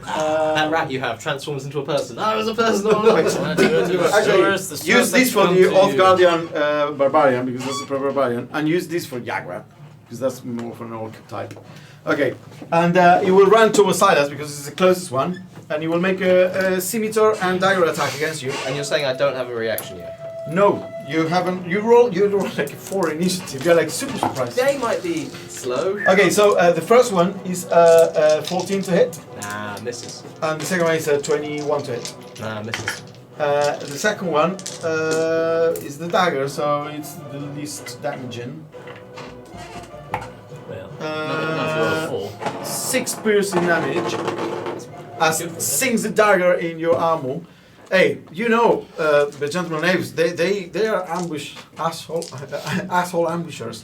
That rat you have transforms into a person. I was a person all along. Actually, use this for the Oath Guardian barbarian because that's a proper barbarian, and use this for Jagra because that's more of an orc type. Okay, and he will run towards Silas because it's the closest one, and he will make a scimitar and dagger attack against you. And you're saying I don't have a reaction yet? No, you haven't. You roll like a 4 initiative. You're like super surprised. They might be slow. Okay, so the first one is 14 to hit, Nah, misses. and the second one is 21 to hit. Nah, misses. The second one is the dagger, so it's the least damaging. Well, not if you're a 4. 6 piercing damage as it sinks the dagger in your armor. Hey, you know the gentleman knaves, they are asshole ambushers.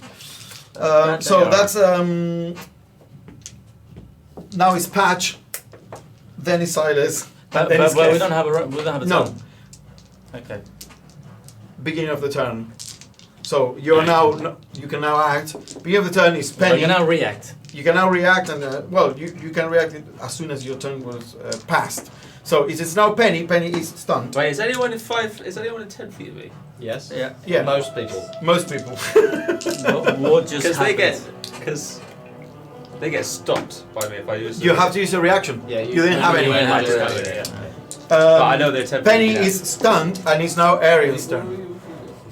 So that's now it's Patch, then it's Silas, But then it's we Kev. don't have a No. turn. Okay. Beginning of the turn. So you're now you can now act. Beginning of the turn is So Penny. you can now react. You can now react, and you can react as soon as your turn was passed. So it is now Penny. Penny is stunned. Wait, is anyone in 5? Is anyone in 10 feet of me? Yes? Yeah. Yeah, Most people. most people. What just Because happened? they get stopped by me if I use. You have to use a reaction. Yeah, You didn't have any. You didn't have reaction. to. But I know they're tempting Penny me now. is stunned, and it's now Arian's turn.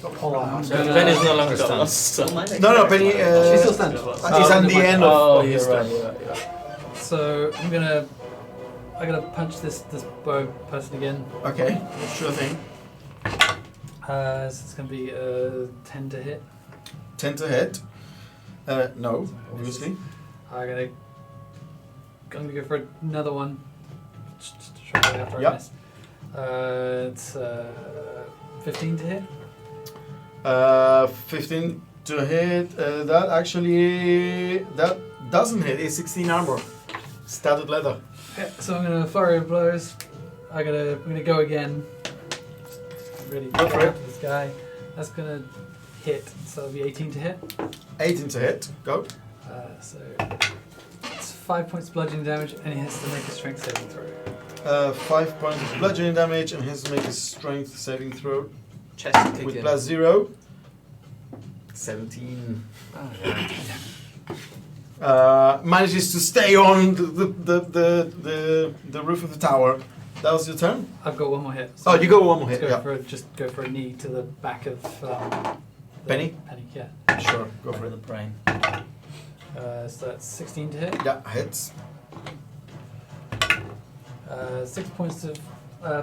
Hold on. So Penny is no longer stunned. No, Penny. She's still standing. It's at the end Oh, of his you're right. turn. You're right. You're right. So I'm gonna punch this bow person again. Okay, sure thing. So it's gonna be 10 to hit. 10 to hit. No, obviously. I'm gonna go for another one. Just to try after Yep. I miss. It's 15 to hit. 15 to hit. That doesn't hit. It's 16 armor. Studded leather. Yeah, so I'm gonna flurry of blows. I'm gonna go again. Just really Go for go it. after this guy. That's gonna hit. So it'll be 18 to hit. 18 to hit. Go. So it's 5 points bludgeoning damage, and he has to make a strength saving throw. 5 points of bludgeoning damage, and he has to make a strength saving throw Chest kick with in. +0. 17. Manages to stay on the roof of the tower. That was your turn? I've got one more hit. Oh, you go one more Let's hit, go yeah. just go for a knee to the back of the Penny? Penny, yeah. Sure, go for For it. the brain. So that's 16 to hit. Yeah, hits. 6 points of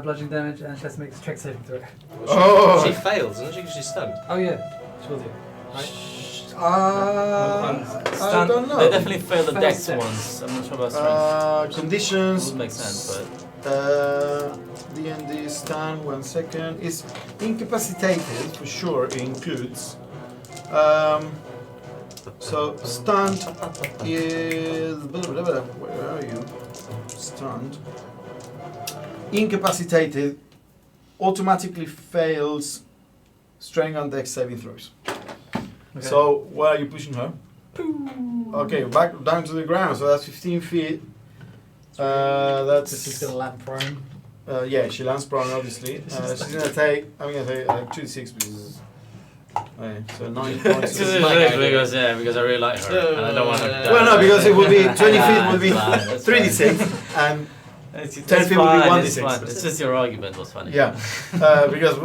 bludgeoning damage, and she has to make a strength saving throw. Oh! She fails, doesn't she? Because she's stunned. Oh yeah, she will do. Right? I don't know. They definitely failed the Failed dex dex. ones. I'm not sure about strength. Conditions. Would make sense, but D&D stand, 1 second. Is incapacitated, for sure, it includes. So, stunned is. Where are you? Stunned. Incapacitated automatically fails strength and dex saving throws. Okay. So, where are you pushing her? Okay, back down to the ground, so that's 15 feet. So she's gonna land prone. Yeah, she lands prone, obviously. She's gonna take. I'm gonna take 2d6 because. Okay, so 9 points. because I really like her and I don't want to. Well, no, because it will be 20 feet will be 3d6 and 10 feet will be 1d6. It's just your argument was funny. yeah, because.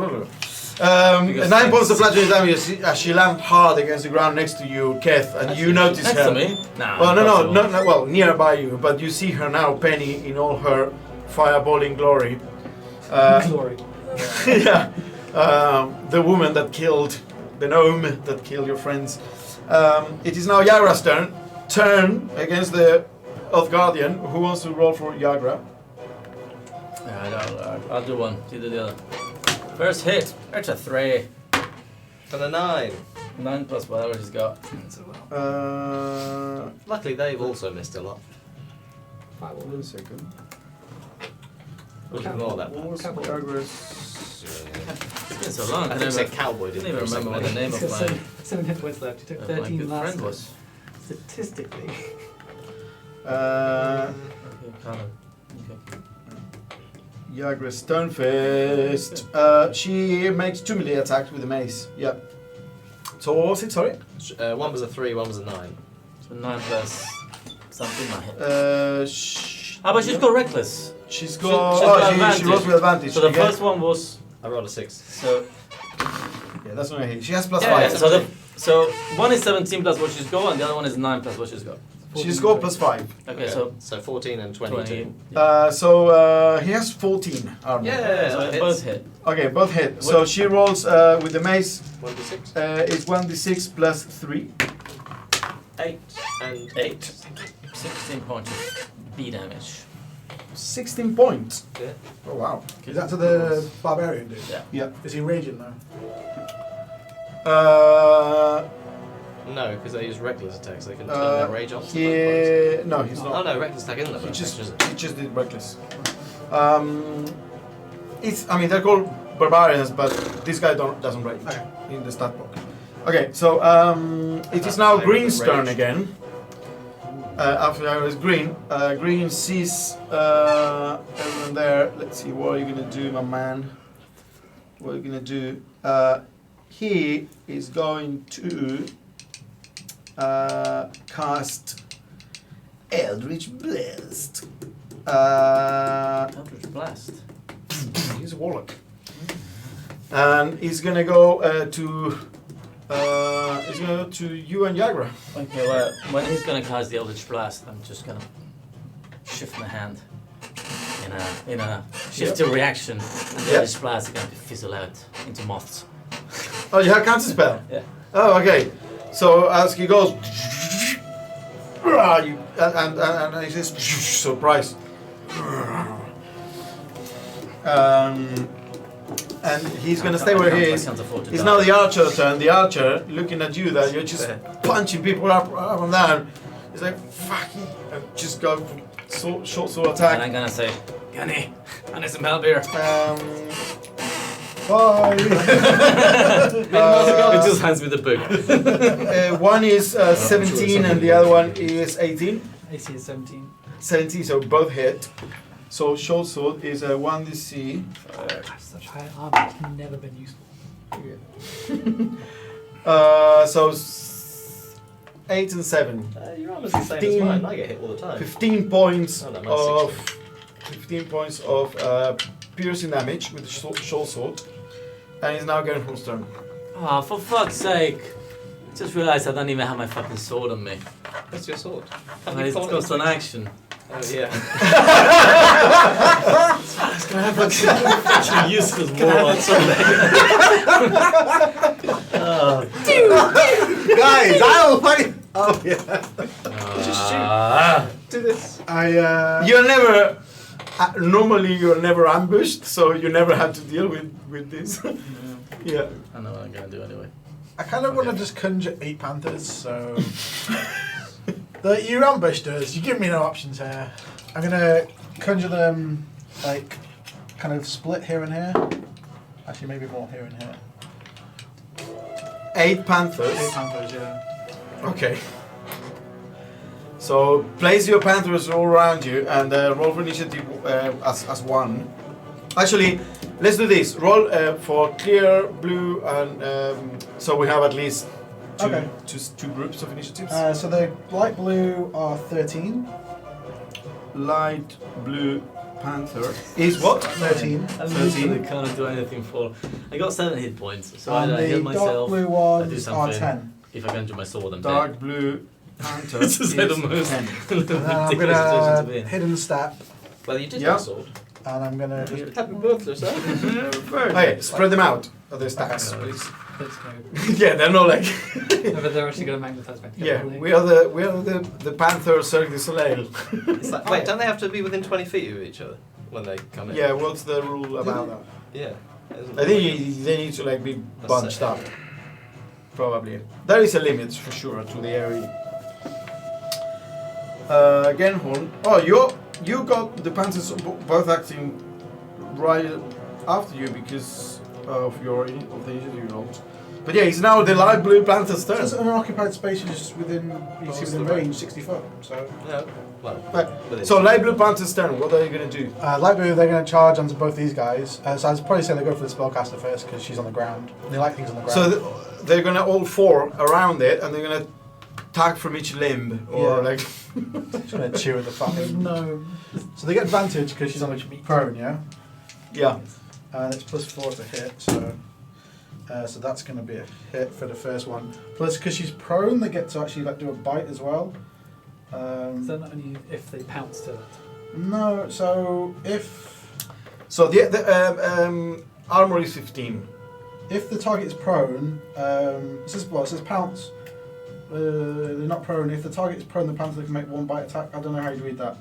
Because 9 points of bludgeoning damage as she lands hard against the ground next to you, Keth, and you notice Next her. to me? Nah. Well, no, impossible. well, nearby you, but you see her now, Penny, in all her fireballing glory. Glory. Yeah, the woman that killed the gnome that killed your friends. It is now Yagra's turn against the Elf Guardian. Who wants to roll for Yagra? Alright, I'll do one. You do the other. First hit. That's a 3. And a 9. 9 plus whatever she's got. Luckily, they've also missed a lot. 1 second. We'll ignore that. What was Yagra's? It's been so long. I think said cowboy, I didn't don't even remember what the name He's of got my, 7 hit points left. You took my 13 good last friend time. was. Statistically. Okay, Callum. Okay. Yagra Stonefist. She makes 2 melee attacks with the mace. Yep. So what was it? Sorry. One was a 3, one was a 9. So 9 plus something I hit. But she's got reckless. She's got got. She advantage. rolls with advantage. So the She gets- first one was I rolled a 6. so. Yeah, that's not a hit. She has plus Yeah, 5. so one is 17 plus what she's got, and the other one is 9 plus what she's got. She's got plus 5. Okay, so 14 and 22. 20. So he has 14 armor. Yeah, So that it's both hits. hit. Okay, both hit. So What- she rolls with the mace. 1d6. It's 1d6 plus 3. 8 and 8. 16 points of B damage. 16 points. Yeah. Oh wow. Is that to the barbarian dude? Yeah. Yeah. Is he raging now? No, because they use reckless attacks. They can turn Uh, their rage off. Yeah. No, he's Oh not. no, reckless attack isn't a He bonus just, action, is it? he just did reckless. It's. I mean, they're called barbarians, but this guy doesn't rage in the stat book. Okay, so it is now Rage. Green's turn again. After I was Green, Green sees everyone there. Let's see, what are you gonna do, my man? What are you gonna do? He is going to cast Eldritch Blast. Eldritch Blast. He's a warlock. And he's gonna go to you and Yagra. Okay, well, when he's gonna cast the Eldritch Blast, I'm just gonna shift my hand in a shift to reaction, and the Eldritch Blast is gonna fizzle out into moths. Oh, you have counter spell? Yeah. Oh, okay. So as he goes, and he says, surprise. And he's gonna stay where he is. It's now the archer's turn. The archer looking at you that you're just punching people up and down. He's like, fuck you. And just go for short sword attack. And I'm gonna say, Gunny, I need some help here. Bye! He just hands me the book. One is 17 and the other one is 18. AC is 17. 17, so both hit. So short sword is a 1dc. Such high armor, it's never been useful. Yeah. 8 and 7. Your armor's the same as mine. I get hit all the time. 15 points Oh, no, mine's 16. Piercing damage with the short sword. And he's now going for turn. Oh, for fuck's sake. Just realised I don't even have my fucking sword on me. What's your sword? It's got an action. Oh yeah. It's gonna have fucking useless moron someday. Guys, I'll fight! Oh, yeah. Do this. You're never... normally you're never ambushed, so you never have to deal with this. Yeah. I know what I'm gonna do anyway. I kind of want to just conjure 8 panthers, so... You ambushed us, you give me no options here. I'm going to conjure them, like, kind of split here and here. Actually, maybe more here and here. 8 panthers. 8 panthers, yeah. Okay. So place your panthers all around you and roll for initiative as one. Actually, let's do this. Roll for clear, blue, and so we have at least two groups of initiatives. So the light blue are 13. Light blue panther is what? 13. I 13. literally can't do anything for. I got 7 hit points, so And I heal the dark myself. blue I do ones are something. 10. If I conjure my sword, I'm Dark blue panther This is the is most 10. And then I'm ridiculous situation to be going in. to hidden step, Well, you did Yeah. have a sword. and I'm going to just... Happy birthday, sir. Okay, spread them out. The stacks, Okay. please. Let's go. Yeah, they're not like. No, but they're actually going to magnetize back Yeah, together. we are the Panther Cirque du Soleil. It's like, wait, don't they have to be within 20 feet of each other when they come in? Yeah, what's the rule about that? Yeah. I think they need to like be bunched up. Probably. There is a limit for sure to the area. Genhorn. Oh, you got the Panthers both acting right after you because of the initiative rolls. But yeah, it's now the light blue Panther's turn. It's an unoccupied space is within, you see within range, 60 foot, so... Yeah. Well. Right. So light blue Panther's turn. What are you gonna do? Light blue, they're going to charge onto both these guys. So I'd probably say they go for the spellcaster first because she's on the ground. They like things on the ground. So they're gonna all four around it, and they're gonna attack from each limb, or Yeah. like. She's going to chew at the fucking... No. So they get advantage because she's on the prone, yeah? Yeah. And it's +4 to hit, so... so that's going to be a hit for the first one. Plus, because she's prone, they get to actually like do a bite as well. Is that not only if they pounce to it? No, so if... So the armor is 15. If the target is prone, it says pounce. They're not prone. If the target is prone, the panther can make 1 bite attack. I don't know how you read that.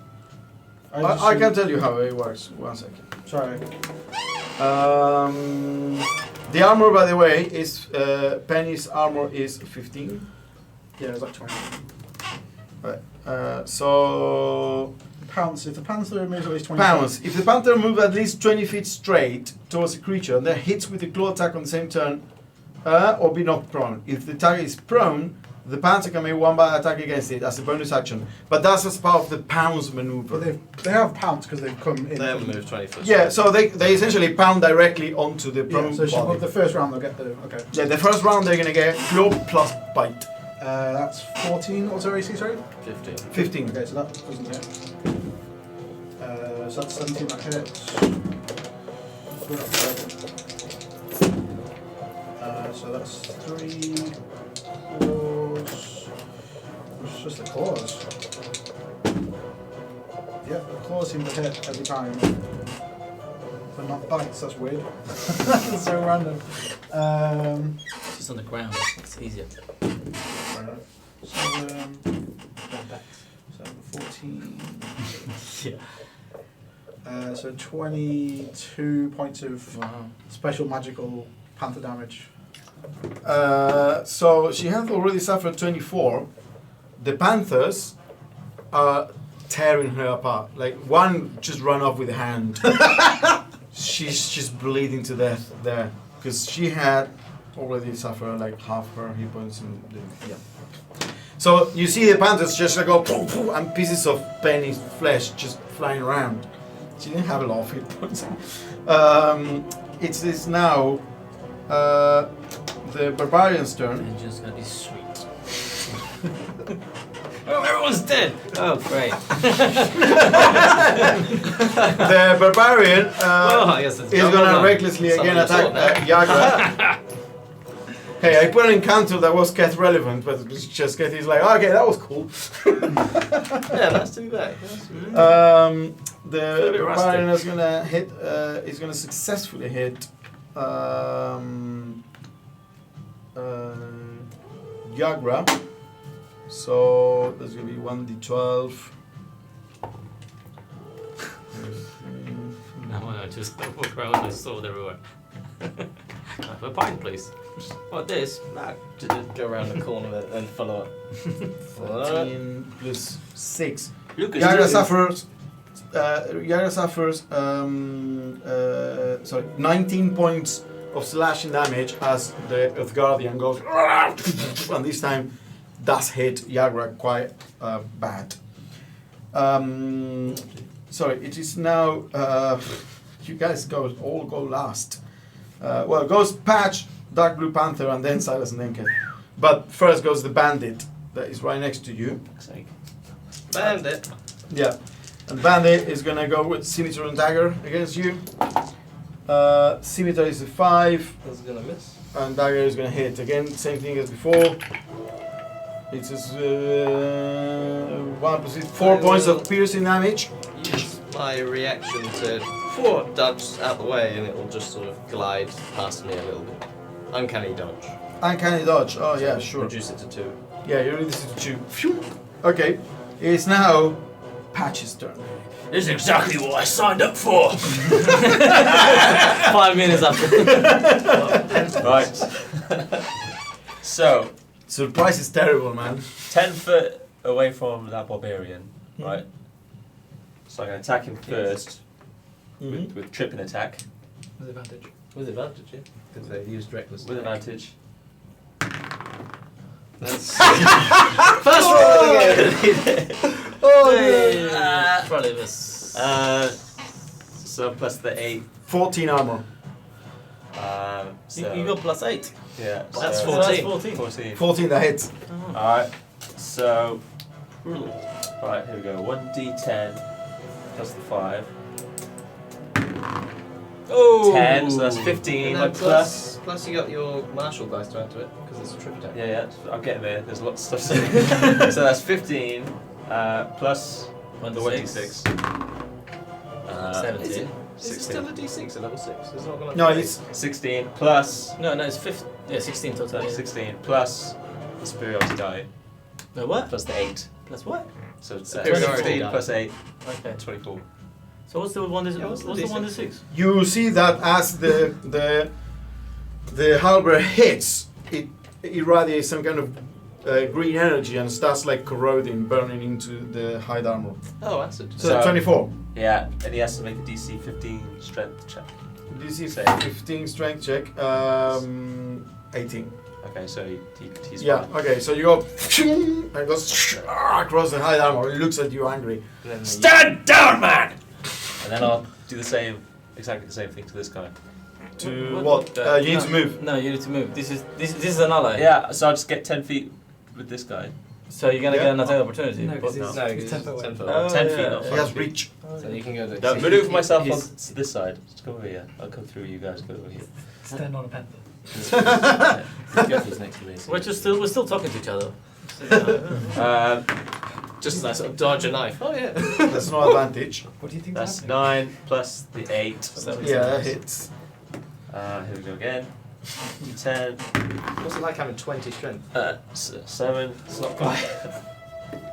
I can tell you how it works. 1 second. Sorry. The armor, by the way, is Penny's armor is 15. Yeah, it's like 20. Right. So Pounce. If the panther moves at least 20 pounce. If the panther moves at least 20 feet straight towards the creature and then hits with a claw attack on the same turn, or be knocked prone. If the target is prone, the panther can make 1 bite attack against it as a bonus action. But that's as part of the pounce maneuver. But they have pounced because they've come in. They haven't moved 20 foot. Yeah, so they essentially pound directly onto the prone Yeah, so body. the first round they'll get the... Okay. Yeah, the first round they're gonna get claw plus bite. That's 14 auto AC, sorry? 15. 15. Okay, so that doesn't hit. So that's 17 that hits. Good up there. So that's 3 claws. It's just the claws. Yep, the claws seem to hit every time. But not bites, that's weird. That's so random. Just on the ground. It's easier. 7, 14. Yeah. So 22 points of Wow. special magical panther damage. So she has already suffered 24. The panthers are tearing her apart. Like one just ran off with a hand. She's just bleeding to death there because she had already suffered like half her hit points. Yeah. So you see the panthers just like go poof, poof, and pieces of Penny's flesh just flying around. She didn't have a lot of hit points. It is now the barbarian's turn. Engine's gonna be sweet. Oh, everyone's dead! Oh, great. The barbarian I guess it's is double gonna now. recklessly again Something attack to sort Yagra. Hey, I put an encounter that was Keth relevant, but it's just Keth is like, okay, that was cool. Yeah, nice to be back. Nice to be back. The bit rusty. barbarian is gonna hit. Is gonna successfully hit Yagra. So there's gonna be 1d12. No, I just walk around with my sword everywhere. Have a pint, please. What this? Nah, just go around the corner of it and follow up. 13 plus 6. Lucas, Yagra suffers. Sorry, 19 points of slashing damage as the Guardian goes, and this time does hit Yagra quite bad. Sorry, it is now. You guys all go last. Well, it goes Patch, Dark Blue Panther, and then Silas and then Keth. But first goes the Bandit that is right next to you. Bandit. Yeah. And Bandit is gonna go with Scimitar and Dagger against you. Scimitar is a 5, That's gonna miss. and Dagger is gonna hit again. Same thing as before. It's 1 plus 4 points of piercing damage. Use my reaction to dodge out the way, and it will just sort of glide past me a little bit. Uncanny dodge. Uncanny dodge. Oh yeah, sure. Reduce it to 2. Yeah, you reduce it to 2. Phew. Okay. It's now Patch's turn. This is exactly what I signed up for. 5 minutes after. Right. So, Surprise is terrible, man. 10 foot away from that barbarian, right? So I'm going to attack him first with tripping attack. With advantage. With advantage, yeah. Because they used reckless. With advantage. That's first roll again. Probably this. So plus the 8. 14 armor. So You got plus 8. yeah, That's so 14. 14. 14 that hits. Alright, so right, here we go. 1d10 plus the 5. Oh! 10, so that's 15. And Like then plus. plus you got your martial dice to add to it because it's a trip attack. Yeah, I'm getting there. There's lots of stuff. So that's 15 plus the 1d6. 17. Is it 16. still a d6 at level 6? It's not gonna No, it's 16 plus. No, it's 15. Yeah, 16 total. Yeah. 16 plus the superiority die No, what? plus the 8. Plus what? So it's Superiority 16 die. plus 8, Okay. 24. So what's the one? Yeah, What's what's the the one to D6? 6? you see that as the halberd hits, it irradiates some kind of green energy and starts like corroding, burning into the hide armor. Oh, acid. So 24. Yeah, and he has to make a DC 15 strength check. DC Save. 15 strength check. 18. Okay, so he's Yeah. fine. Okay. So you go and it goes across the hide armor. It looks at you angry. And then Stand down, man! And then I'll do exactly the same thing to this guy. To What? what? You need to move. No, you need to move. This is an ally. Yeah, so I'll just get 10 feet with this guy. So you're gonna Yeah. get an attack opportunity. No, 'cause but- he's- No, he's 'cause 10 it's foot away. 10 foot Oh, away. 10 yeah, feet, yeah, not He yeah. has reach. So you can go to. No, maneuver myself he's- on this side. Just go over here. I'll come through. You guys go over here. Stand on a panther. Jeffy's next to me. so- We're still talking to each other. Just that sort of dodge a knife. Oh yeah. That's no advantage. What do you think? That's 9 plus the 8. Yeah, that hits. Here we go again. 10. What's it like having 20 strength? 7. It's not quite.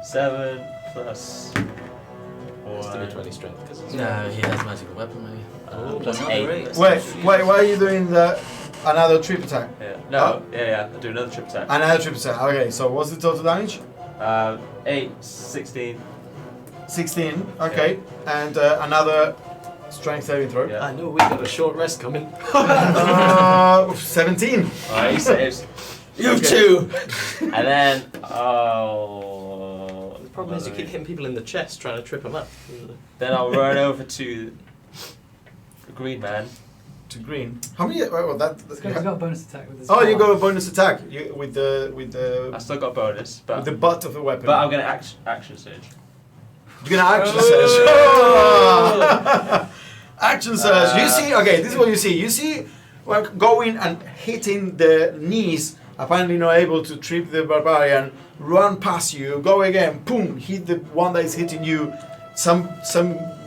7 plus. It's to be 20 strength because it's. No, he has magical weapon maybe. Plus Another 8. eight. Wait, why are you doing another trip attack? Yeah. No, yeah. I'll do another trip attack. Another trip attack. Okay, so what's the total damage? 8, 16. 16. Okay, and another strength saving throw. Yeah. I know we got a short rest coming. 17. Alright, he saves. You Okay. too. And then, oh. The problem is you keep hitting people in the chest trying to trip them up. Then I'll run over to the green man. To green. How many? Well, He's got a bonus attack with his. Oh, you power. got a bonus attack with I the still got bonus, but butt of the weapon. I'm gonna action surge. You're gonna action surge. Action surge. You see? Okay, this is what you see. You see, like going and hitting the knees. Apparently not able to trip the barbarian. Run past you. Go again. Boom. Hit the one that is hitting you. Some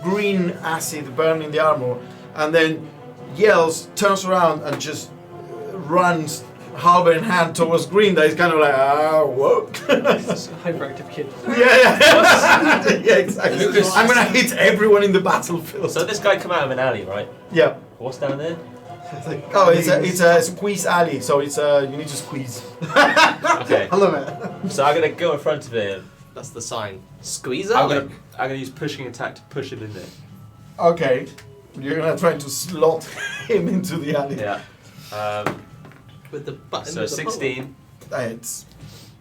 green acid burning the armor, and then yells, turns around, and just runs halberd in hand towards green. That is kind of like, whoa. It's a hyperactive kid. Yeah. Yeah, exactly. Lucas- I'm gonna hit everyone in the battlefield. So this guy come out of an alley, right? Yeah. What's down there? Oh, it's a squeeze alley, so it's you need to squeeze. Okay. I love it. So I'm gonna go in front of him. That's the sign. Squeeze I'm out. gonna use pushing attack to push him in there. Okay. You're gonna try to slot him into the alley. Yeah. With the button. So with the 16. It's.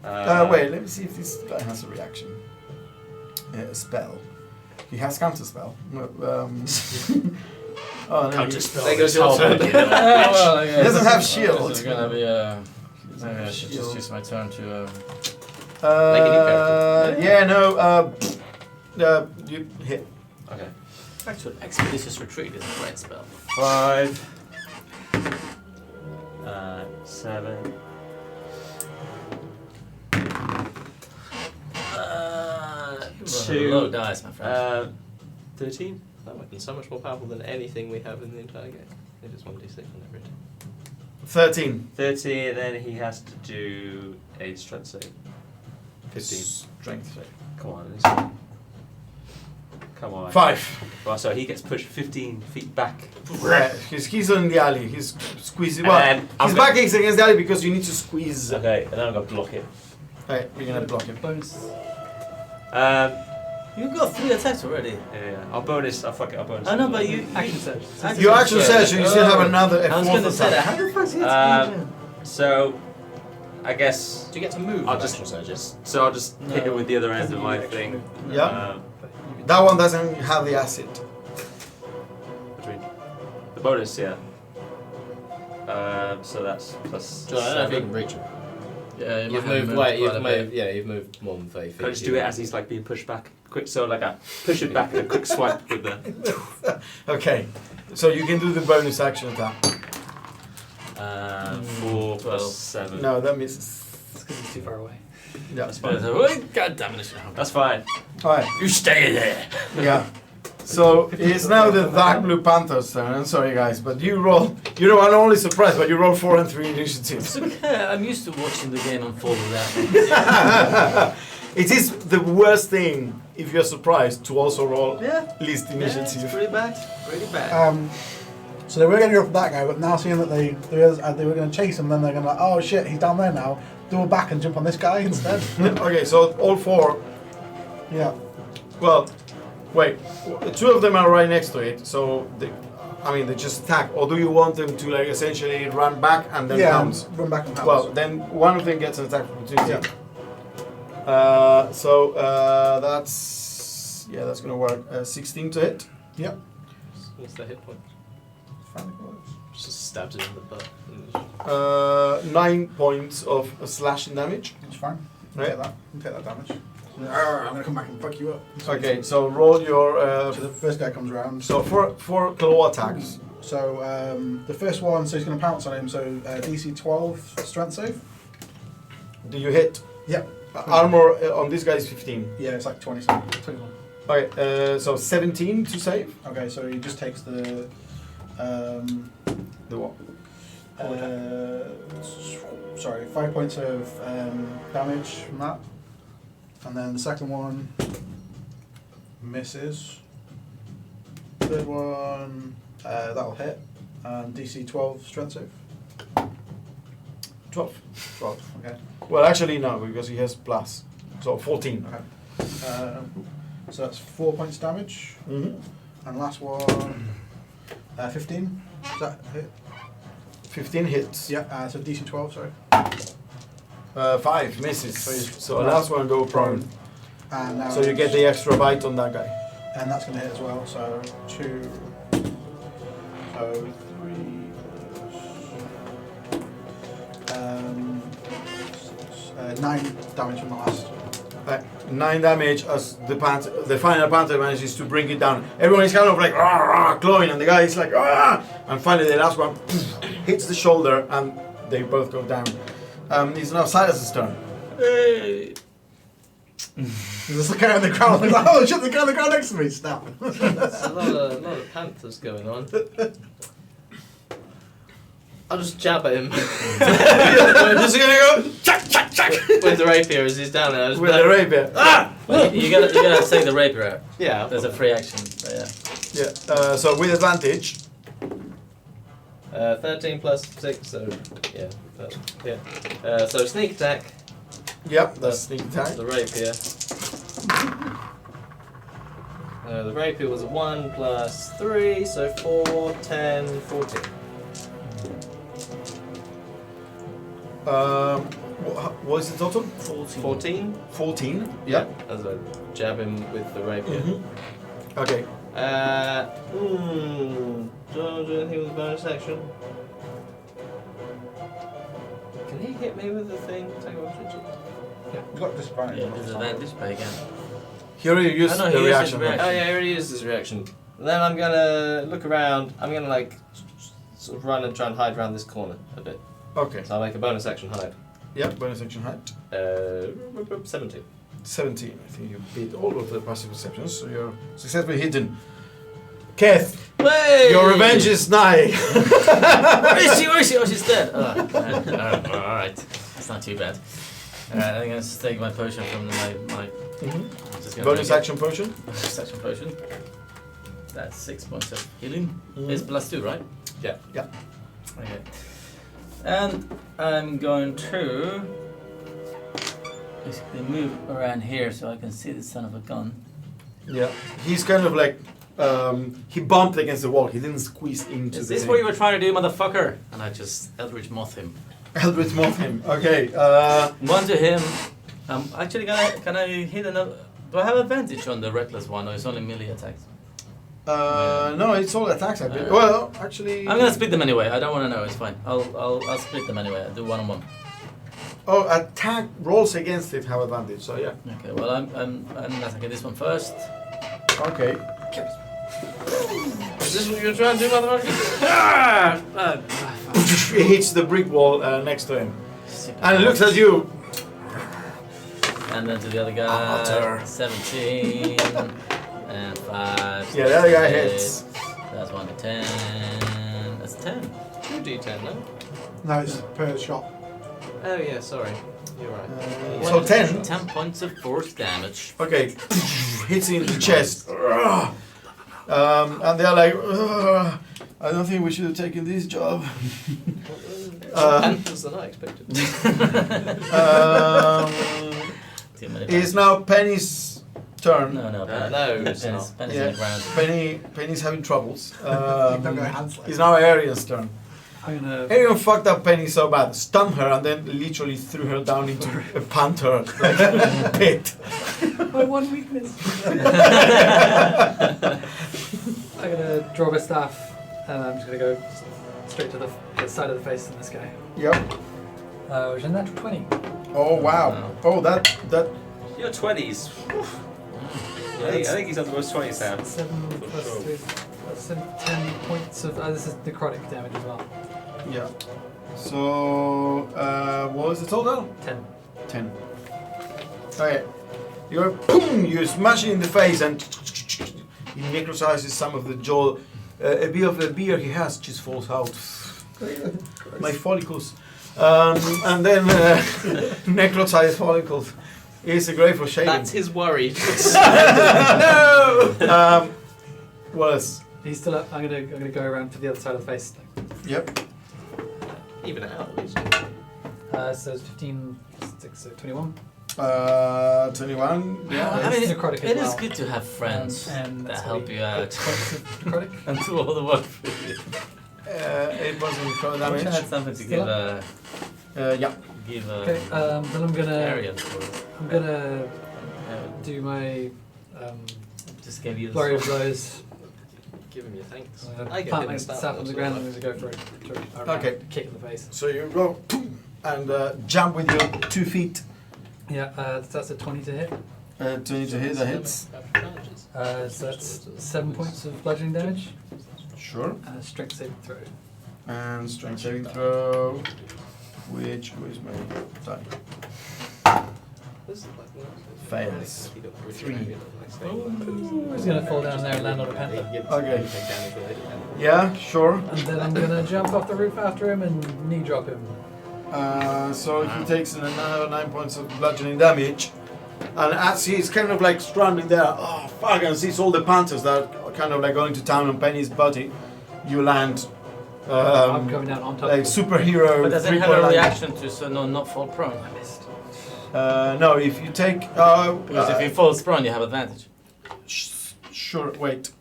Uh, Wait, let me see if this guy has a reaction. A spell. He has counter spell. Oh, no, Counter he- spell. There goes your turn. He doesn't have shield. It's gonna be maybe I should just Shield. use my turn to. Like any character. Yeah, no. You hit. Okay. Actually, expeditious retreat is a great spell. 5. 7. Two. Low dice, my friend. 13. That weapon's so much more powerful than anything we have in the entire game. It is 1d6 on every attack. 13. 13, then he has to do a strength save. 15. Strength save. Come on. Come on. 5. Well, so he gets pushed 15 feet back. Yeah, he's on the alley. He's squeezing. And Well, then I'm his gonna- back is against the alley because you need to squeeze. Okay, and then I'm going to block it. Right, we're gonna block him. Bonus. You got 3 attacks already. Yeah. I'll bonus. I'll fuck it. I'll bonus. I know, but you. Action surge. You actually said so you still have another. I was fourth gonna say that. attack. How the fuck is it? So, I guess. Do you get to move? I'll with just- action surges? So I'll just hit No. it with the other end of my thing. Yeah. Um, That one doesn't have the acid. between the bonus, yeah. So that's plus. So I don't know if you 7. can reach him. Yeah, you You've might have moved. Wait, quite you've a bit. moved. Yeah, you've moved more than 30 feet. Can I just do it as he's like being pushed back? Quick, so like a push it back and a quick swipe with the. Okay, so you can do the bonus action attack. 4 12. plus 7. No, that misses. It's because he's too far away. Yeah. That's fine. God damn it! That's fine. Alright, You stay there. yeah. So it's now the Dark Blue Panther's turn. I'm sorry, guys, but you roll. You know, I'm only surprised, but you roll 4 and 3 initiatives. It's okay. I'm used to watching the game unfold without. It is the worst thing if you're surprised to also roll Yeah. least Yeah, initiative. it's pretty bad. Pretty bad. So they were going to go for that guy, but now seeing that they were going to chase him, then they're going to, oh shit, he's down there now. Double back and jump on this guy instead. Okay, so all 4. Yeah. Well, wait. 2 of them are right next to it, so they just attack. Or do you want them to like essentially run back and then Yeah, pounce? run back and pounce. Well, then one of them gets an attack opportunity. Yeah. That's gonna work. 16 to hit. Yep. What's the hit point? Just stabs it in the butt. 9 points of slashing damage. That's fine. Take that. Take that damage. I'm gonna come back and fuck you up. Okay, so roll your. So the first guy comes around. So four claw attacks. So the first one, so he's going to pounce on him. So DC 12 strength save. Do you hit? Yep. Armor on this guy is 15. Yeah, it's like 21. Okay, so 17 to save. Okay, so he just takes the. The what? Sorry, 5 points of damage from that. And then the second one misses. Third one, that'll hit. And DC 12 strength save. 12. 12, okay. Well, actually no, because he has plus. So 14. Okay. So that's 4 points damage. Mm-hmm. And last one, 15. Does that hit? 15 hits. Yeah, so DC 12, sorry. 5 misses. So last one go prone. And now So you get the extra bite on that guy. and that's going to hit as well. So 2, so 3, 9 damage from the last. 9 damage as the final panther manages to bring it down. Everyone is kind of like rah, rah, clawing, and the guy is like ah! And finally the last one hits the shoulder, and they both go down. It's now Silas's turn. Hey. There's the guy on the ground. Like, oh shit! The guy on the ground next to me. Snap. There's a lot of panthers going on. I'll just jab at him. Just gonna go chuck, chuck, chuck With the rapier as he's down there. I just with the rapier. Ah! Well, you gotta take the rapier out. Yeah. There's a free action. So yeah. Yeah. So with advantage. 13 plus 6, so yeah. So sneak attack. Yep, that's sneak attack. The rapier. The rapier was a 1 plus 3, so 4, 10, 14. What is the total? 14? 14. Yeah. As I jab him with the rapier. Mm-hmm. Okay. Do I do anything with the bonus action? Can he hit me with the thing? Take off the You've got disadvantage. Yeah, disadvantage, but again. He already used I know, the he used reaction. his reaction. Oh yeah, he already used his reaction. Then I'm gonna look around. I'm gonna like sort of run and try and hide around this corner a bit. Okay. So I'll make a bonus action hide. Yep, bonus action height. 17. 17. I think you beat all of the passive perceptions, so you're successfully hidden. Keth, Hey! your revenge is nigh. Where is she? Where is she? Oh, she's dead. Alright. That's not too bad. Alright, I'm gonna take my potion from my I'm just gonna Bonus make action potion. it. Bonus action potion. That's 6 points of healing. Mhm. It's +2, right? Yeah. Yeah. Okay. And I'm going to basically move around here so I can see the son of a gun. Yeah. He's kind of like he bumped against the wall. He didn't squeeze into Is the this thing. what you were trying to do, motherfucker? And I just Eldritch Moth him. Eldritch Moth him. Okay. One to him. Actually, can I hit another? Do I have advantage on the reckless one, or it's only melee attacks? No, it's all attacks. I believe. Alright. Well, actually. I'm gonna split them anyway. I don't want to know. It's fine. I'll split them anyway. I'll do 1-on-1. Oh, attack rolls against it have advantage. So yeah. Okay. Well, I'm attacking this one first. Okay. Is this what you're trying to do, motherfucker? He hits the brick wall next to him, and looks at you. And then to the other guy. Amateur. 17 and 5. Yeah, the other guy 6. hits. That's 1 to 10. That's 10. 2d10, no? No, it's per shot. Oh yeah, sorry. You're right. So 10. 10 points of force damage. Okay, hits in the chest. And they're like, I don't think we should have taken this job. Panthers than I expected. Too many It's now Penny's turn. No, no, Penny's it's not. in Yeah, the ground. Penny's having troubles. Don't go hands like It's now Arian's turn. I'm gonna. Arian fucked up Penny so bad, stunned her, and then literally threw her down into a panther pit. My one weakness. I'm gonna draw my staff, and I'm just gonna go straight to the side of the face of this guy. Yep. Which is a natural 20. Oh wow! Oh that Your 20s. I think he's on the most 20 sound. 7 plus 3, that's 10 points of. This is necrotic damage as well. yeah. So what was the total? 10. 10. Okay. You're boom! You smash it in the face and he necrotizes some of the jaw. A bit of the beer he has just falls out. My follicles. And then necrotized follicles. It's a great for shaving. That's his worry. No! What else? He's still up. I'm gonna go around to the other side of the face. Yep. Even out, at least. So it's 15, 6, so 21. 21. Yeah. I mean, necrotic as it is well. good to have friends And that that's help you out Points of necrotic. and do all the work for you. It wasn't necrotic I wish I damage. had something to Still Yeah. give Okay. Then I'm gonna. Arian for. I'm gonna do my Just give you the flurry of sword. blows. Give him your thanks. I'm gonna I get plant my him a staff on the ground and I'm gonna go for a Okay. kick in the face. So you go and jump with your 2 feet. Yeah, that's a 20 to hit. 20 to hit, that hits. So that's 7 points of bludgeoning damage Sure. and a strength saving throw. And strength saving throw, which was my die. Fails. 3. He's gonna fall down there and land on a panther. Okay. Yeah, sure. And then I'm gonna jump off the roof after him and knee drop him. So he takes another 9 points of bludgeoning damage. And as he's kind of like stranded there, oh fuck, and sees all the panthers that are kind of like going to town on Penny's body, you land I'm coming down on top like of him. superhero. But does it have 3-point a landing. reaction to so not fall prone? I missed. No, if you take. Because if you fall prone, you have advantage. Sure, wait.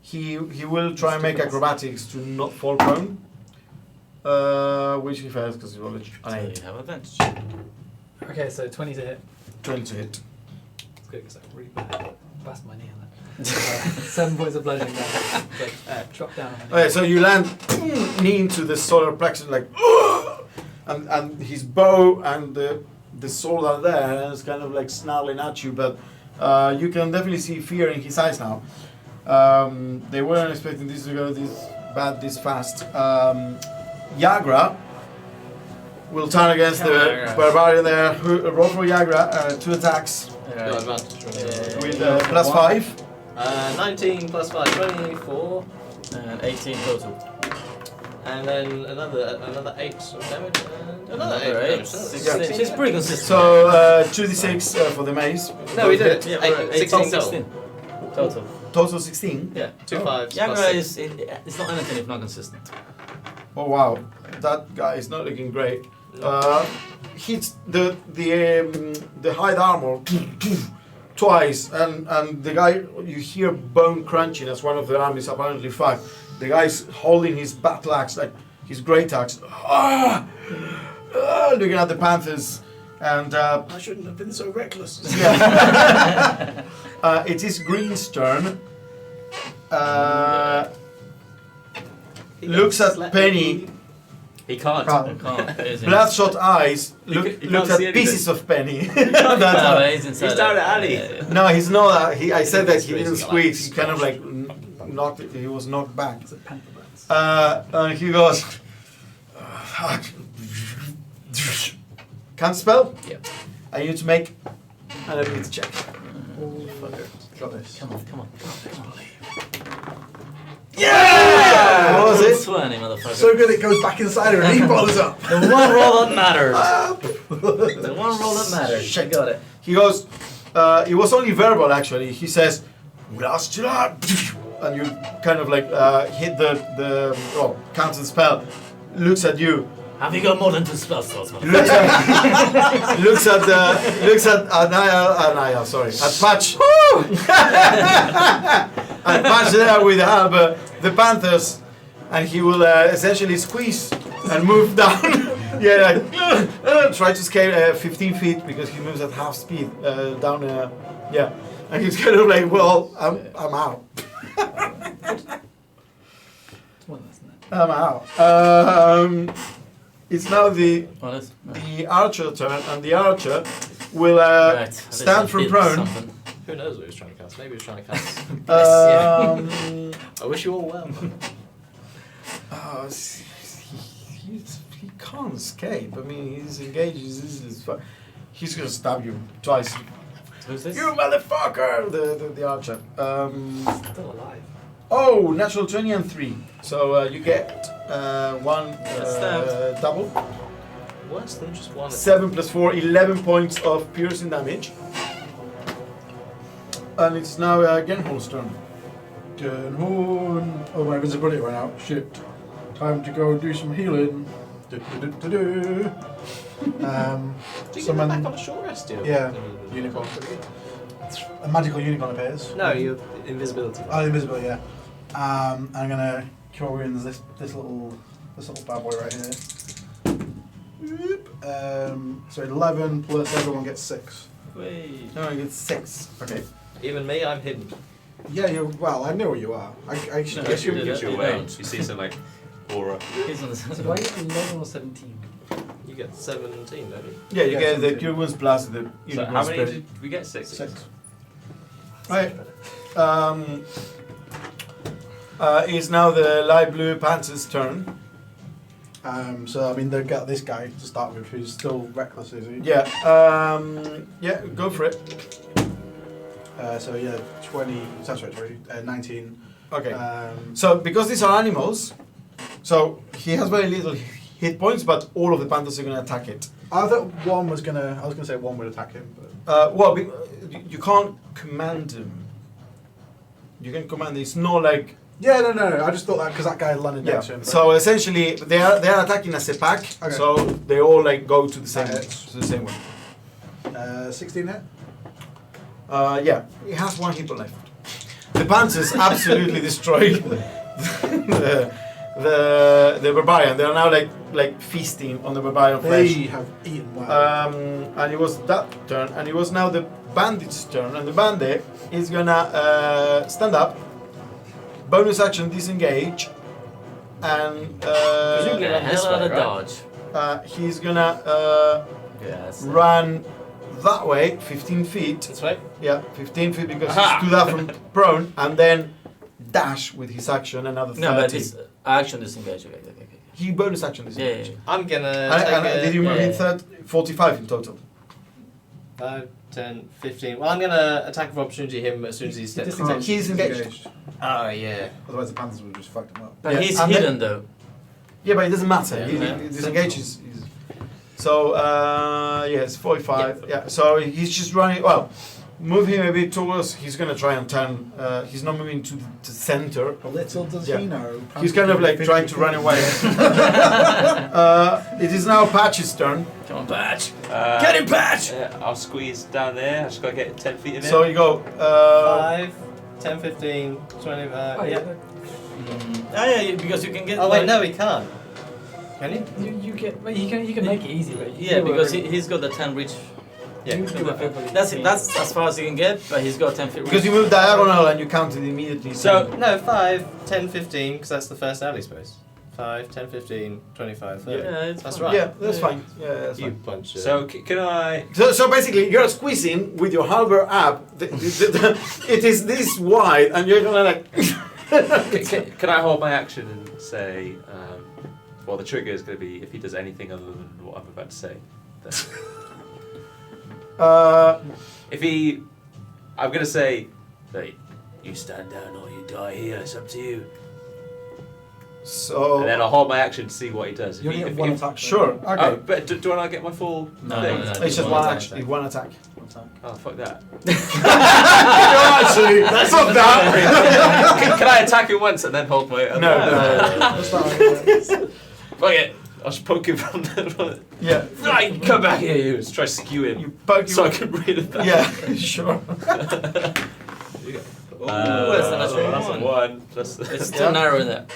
He will try and make acrobatics to not fall prone. Which he fails because he rolled an So 8. you have advantage. Okay, so 20 to hit. 20 to hit. It's good because I really bust my knee on that. 7 points of bludgeoning damage. Like, drop down on my knee. Okay, so you land knee into the solar plexus, like, and his bow and the sword are there, and it's kind of like snarling at you, but you can definitely see fear in his eyes now. They weren't expecting this to go this bad this fast. Yagra will turn against Come on, the Yagra. barbarian there. Roll for Yagra, 2 attacks No advantage. with plus 5. 19 plus 5, 24. And 18 total. And then another 8 of damage. And another 8 Another of 8. damage. So that's 16. 16. She's pretty consistent. So 2d6 for the maze. No, we did it. Yeah, Eight- right, 16 16 total. Total 16. Yeah. 2 5s plus Yagra 6. it's not anything if not consistent. Oh wow, that guy is not looking great. Hits the hide armor twice, and the guy, you hear bone crunching as one of the armies apparently fired. The guy's holding his battle axe, like his great axe, looking at the panthers, and I shouldn't have been so reckless. it is Green's turn. Looks at Penny. He can't. Bloodshot eyes look can't at see anything. pieces of Penny. He's He's down at alley. No, he's not. I said that he He's didn't crazy, squeeze. He kind of like knocked. He was knocked back. It's a panther burns. And he goes. Fuck. Can't spell. Yep. I need to make an ability check. Come on. Yeah! What was it? 20, motherfucker. So good it goes back inside her and he follows up. The one roll that mattered. The one roll that mattered. Shit. You got it. He goes. It was only verbal actually. He says, "Last July," and you kind of like hit the counter the spell. Looks at you. Have you got more than 2 spell slots, motherfucker? looks at Anaya, sorry, at Patch. At Patch there with the panthers, and he will essentially squeeze and move down. Try to scale 15 feet because he moves at half speed down. And he's kind of like, well, I'm out. It's one less than that. I'm out. it's now the Well, that's archer turn, and the archer will right. stand from prone. Who knows what he was trying to cast? Maybe he was trying to cast. I wish you all well. He can't escape. I mean, he's engaged. He's gonna stab you twice. Who's this? You motherfucker! The archer. Still alive. Oh, natural 20 and 3. So you get one Stab. double. Worse than just one. 7 plus 4, 11 points of piercing damage. And it's now Genhol's turn. Genhorn. Oh, my invisibility ran out. Shit. Time to go do some healing. Do. Did you get Someone- back on a short rest deal? Yeah, unicorn. A magical unicorn appears. No, your invisibility. Oh, invisible, yeah. I'm gonna cure wounds this little bad boy right here. Whoop. So 11 plus everyone gets 6. Wait. No, he gets 6. Okay. Even me, I'm hidden. Yeah, well, I know where you are. I should No, guess you you. did Gives it. you You away. don't. You see some like aura. He's on the So do I get 11 or 17? You get 17, don't you? Yeah, you Yeah, get the something. cure wounds plus the So unicorn how many spirit. did we get? 6. 6. Right. It's now the light blue panther's turn. So I mean, they've got this guy to start with, who's still reckless, is he? Yeah. Yeah. Go for it. So yeah, 20. Sorry, 19. Okay. Um, So because these are animals, so he has very little hit points, but all of the panthers are going to attack it. I thought one was gonna. I was gonna say one would attack him, but Well, you can't command them. You can command. It's not like yeah, no. I just thought that because that guy landed yeah. next to him. but- So essentially, they are attacking as a pack. Okay. So they all like go to the same That hits. to the same way. 16 hit. Yeah, it has one hit point left. The panthers absolutely destroyed the barbarian. They are now like feasting on the barbarian flesh. They have eaten well. And it was that turn, and it was now the bandit's turn, and the bandit is gonna stand up, bonus action disengage, and Presumably Yeah, run this hell out way, of right? dodge. he's gonna Yes. run that way, 15 feet. This way? Yeah, 15 feet because Aha! he stood up from prone, and then dash with his action another 30. No, but this action disengage. Okay. He bonus action Yeah, disengage. yeah. I'm gonna And take did you move yeah. in 45 in total? 5, 10, 15. Well, I'm gonna attack of opportunity him as soon as he steps. Disengaged. He's engaged. Oh yeah. Otherwise, the Panthers would have just fucked him up. But Yeah, he's and hidden though. Yeah, but it doesn't matter. Yeah, he yeah. disengages. So yes, 45. Yeah. So he's just running. Well, move him a bit towards. He's gonna try and turn. He's not moving to the center. Little does Yeah. he know. He's kind of like trying to run away. It is now Patch's turn. Come on, Patch. Get him, Patch! Yeah, I'll squeeze down there. I just gotta get 10 feet of it. So you go. 5, 10, 15, 25. Oh, yeah. Yeah, because you can get. Oh wait, like- no, he can't. Can he? You get. Well, you can make it easy, but Yeah, because he's got the 10 reach. Yeah. You do whatever you That's need. that's as far as he can get, but he's got 10 feet reach. Because you move diagonal and you count it immediately. So, no, 5, 10, 15, because that's the first alley space. 5, 10, 15, 25, 30. Yeah, it's That's fine. right. yeah, that's fine. Yeah, that's You fine. bunch of... So can I? So basically, you're squeezing with your halberd up. It is this wide, and you're gonna like. Can I hold my action and say, well, the trigger is going to be if he does anything other than what I'm about to say. Then. If he, I'm going to say, hey, you stand down or you die here. It's up to you. So And then I'll hold my action to see what he does. If You he, only if get one he- attack. sure, Oh, okay. but do I not get my full No, thing? no, no. It's just one action. One attack. Oh, fuck that. Actually, that's not that. Can I attack him once and then hold my other No, hand? Fuck it. I'll just poke him from the... Yeah. Right, come back here, you. Let's try to skew him. You poke So I him. can read it back. Yeah, sure. Ooh, that's a natural that's a one. 1. Plus It's still narrow in there.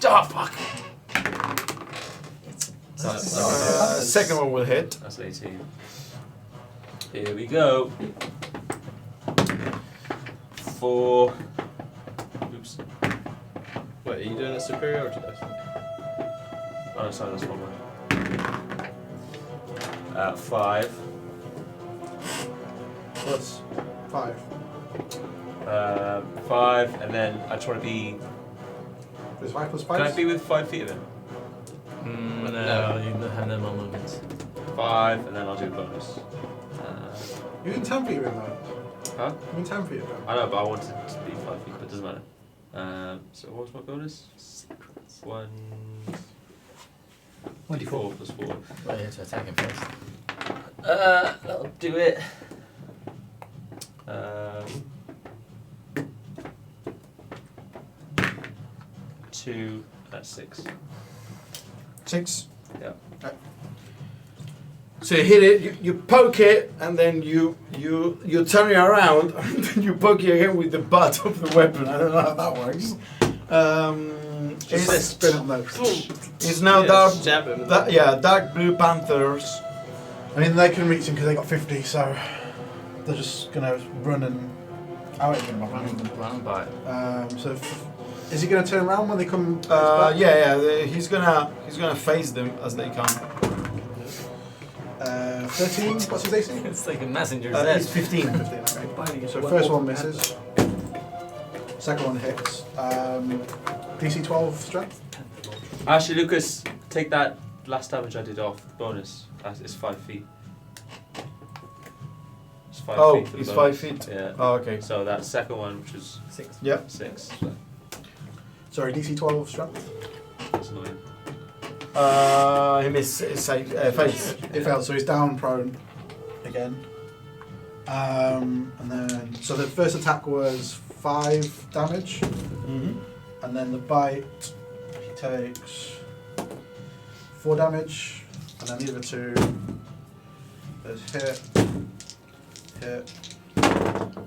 Oh, fuck. Second one will hit. That's 18. Here we go. 4. Oops. Wait, are you doing a superiority dice? Oh, sorry, that's one more. 5. Plus 5. 5, and then I just want to be. There's 5 plus Can 5? I be with 5 feet of him? No, you don't have no more movements. 5, and then I'll do a bonus. You're in 10 feet of him though. Huh? You're in 10 feet of him. I know, but I wanted to be 5 feet, but it doesn't matter. So what's my bonus? 1. 4 plus 4. Well, you have to attack him first. That'll do it. 2, that's 6. 6. Yeah. So you hit it, you poke it, and then you turn it around, and then you poke it again with the butt of the weapon. I don't know how that works. It's, Spin it though. it's now dark. Jab him. Dark blue panthers. I mean, they can reach him because they got 50, so they're just gonna run and out at him. Run by. So, is he gonna turn around when they come? He's gonna face them as they come. 13. What's his AC? It's like a messenger's It's 15. 15. Okay. So first one misses. Second one hits. DC 12 strength. Actually, Lucas, take that last damage I did off the bonus. It's 5 feet. It's 5 feet. For the it's bonus. 5 feet. Yeah. Oh, okay. So that second one, which is 6. Yep. 6. So Sorry, DC 12 strength. that's annoying. He missed his face. It failed, so he's down prone again. And then, so the first attack was 5 damage, Mm-hmm. and then the bite, he takes 4 damage, and then the other 2, there's hit,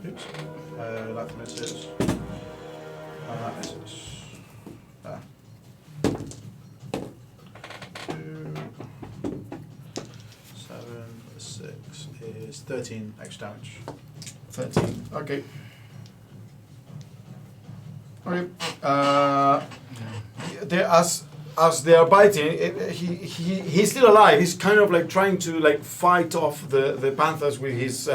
oops, that misses, and that misses. Ah. 2, 7, 6 is 13 extra damage. 13. Okay. Okay. As they are biting, he's still alive. He's kind of like trying to like fight off the panthers with his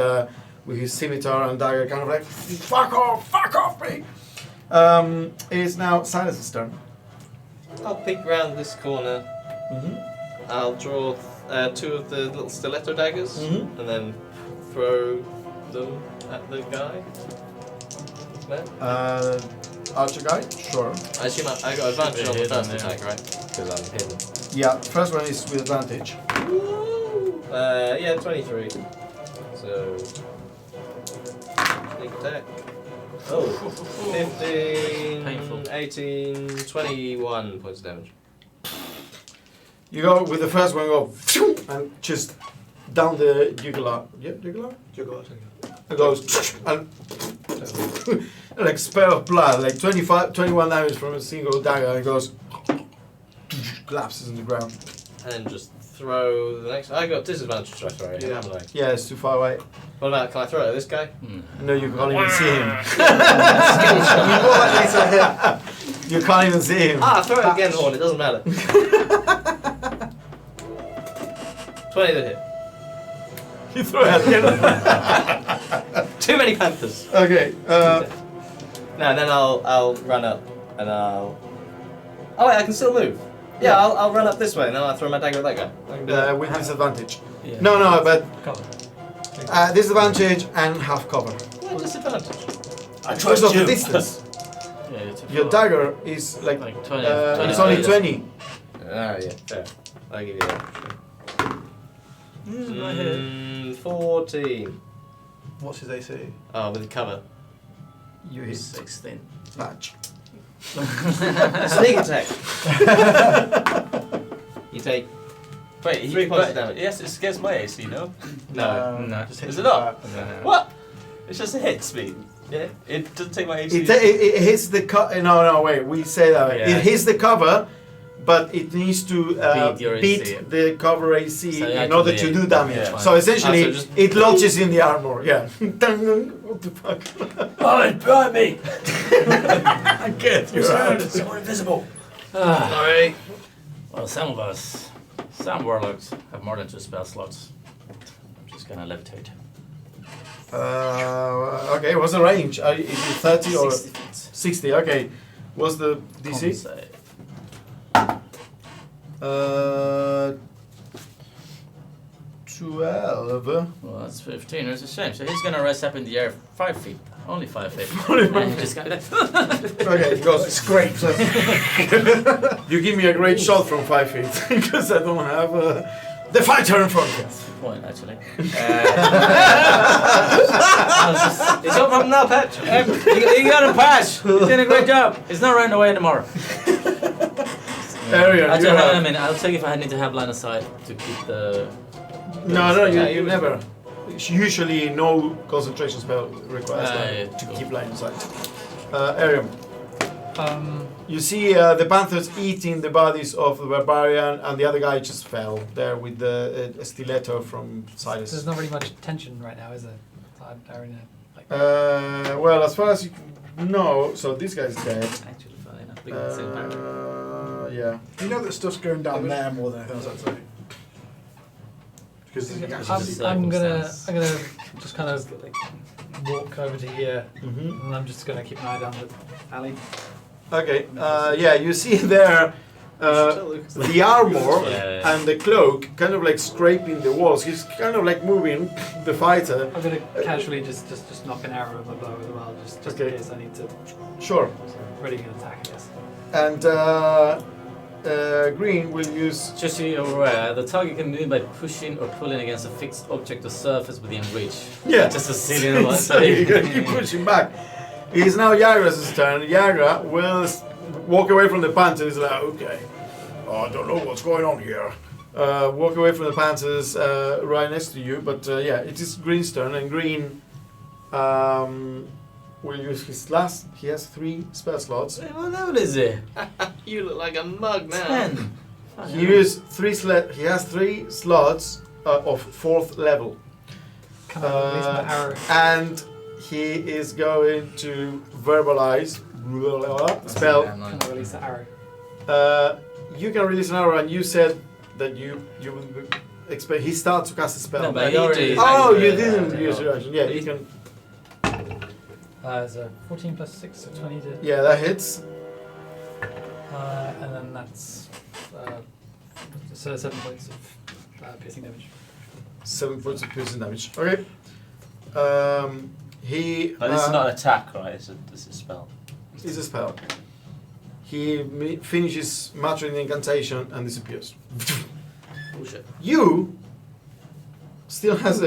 scimitar and dagger, kind of like fuck off me. It's now Silas's turn. I'll peek round this corner. Mm-hmm. I'll draw 2 of the little stiletto daggers Mhm. and then throw them at the guy. No? Archer guy? Sure. I assume I got advantage on the Hidden, first yeah. attack, right? Because I'm hidden. Yeah, first one is with advantage. 23. So. Sneak attack. Oh. 15, Painful. 18, 21 points of damage. You go with the first one, go and just down the jugular. Yeah, jugular? It goes and like spell of blood, like 21 damage from a single dagger. It goes collapses in the ground. And then just throw the next. I got disadvantage to throw it, haven't I? Yeah, it's too far away. What about, can I throw it at this guy? No, you can't even see him. Skill shot. You can't even see him. Throw it again, Horn, it doesn't matter. 20 to hit. You throw it at him. Too many panthers. Okay. No, then I'll run up and I'll. Oh wait, I can still move. Yeah, I'll run up this way and then I'll throw my dagger at that guy. I can do that. With disadvantage. Yeah. No, but Cover. disadvantage and half cover. What disadvantage? Because of the distance. Yeah, it's a Your four. dagger is like, Like 20. it's only 20. Yeah, fair. I'll give you that. 14. What's his AC? Oh, with the cover. You hit 16. patch. Sneak attack. You take. Wait, 3 points of damage. Yes, it's against my AC, no? No. No. Just hit Is him it not? with No. What? It just hits me. Yeah, it doesn't take my AC. It hits the no, wait, we say that. Yeah. It hits the cover, but it needs to Beat your beat AC. the cover AC So in order to actually, do damage. yeah. So essentially, So just- it lodges in the armor. Yeah. What the fuck? Oh, it's behind me! I get you. Someone invisible. Sorry. Well, some warlocks have more than 2 spell slots. gonna levitate. Okay, what's the range? Is it 30 or 60 feet. 60? Okay. What's the DC? Con save. 12. Well, that's 15. It's a shame. So he's gonna rise up in the air 5 feet. Only 5 feet. And he's just gonna. Okay, he goes, scrapes. You give me a great shot from 5 feet because I don't have the fighter in front of us. Good point, actually. It's your problem now, Patch. You got a patch. You're doing a great job. It's not running away anymore. Arian, Actually, you hang on a have... minute. I'll check if I need to have line of sight to keep the. No, you never. Usually no concentration spell requires that to keep line of sight. Arian, you see the panthers eating the bodies of the barbarian, and the other guy just fell there with the stiletto from Silas. There's not really much tension right now, is there? I don't know. Like, Well, as far as you know, so this guy's dead. Actually, funny enough, we got the same pattern. Yeah. You know that stuff's going down there more than anything else, I'd say. Because you can actually see. I'm gonna just kind of walk over to here, Mm-hmm. and I'm just gonna keep an eye down the alley. Okay. Yeah, you see there the armor Yeah. and the cloak kind of like scraping the walls. He's kind of like moving the fighter. I'm gonna casually just knock an arrow with a bow as well, just Okay. in case I need to. Sure. Ready an attack, I guess. And Green will use. Just so you're aware, the target can move by pushing or pulling against a fixed object or surface within reach. Yeah. Just a silly one. So you're gonna keep pushing back. It is now Yagra's turn. Yagra will walk away from the panthers. Like, okay, I don't know what's going on here. Walk away from the panthers right next to you. But yeah, it is Green's turn, and Green will use his last. He has 3 spell slots. What level is it? You look like a mug now. 10. He uses 3 He has 3 slots of 4th level. Can I release my arrow? And he is going to verbalize spell. Can I release the arrow? You can release an arrow, and you said that you will expect. He starts to cast a spell. No, but he already. Oh, you didn't use your action. Yeah, you can. It's a 14 plus 6, so 20 to. Yeah, that hits. And then that's so 7 points of piercing damage. 7 points of piercing damage. Okay. He. Like, this is not an attack, right? It's a spell. It's a spell. He finishes muttering the incantation and disappears. Bullshit. You still have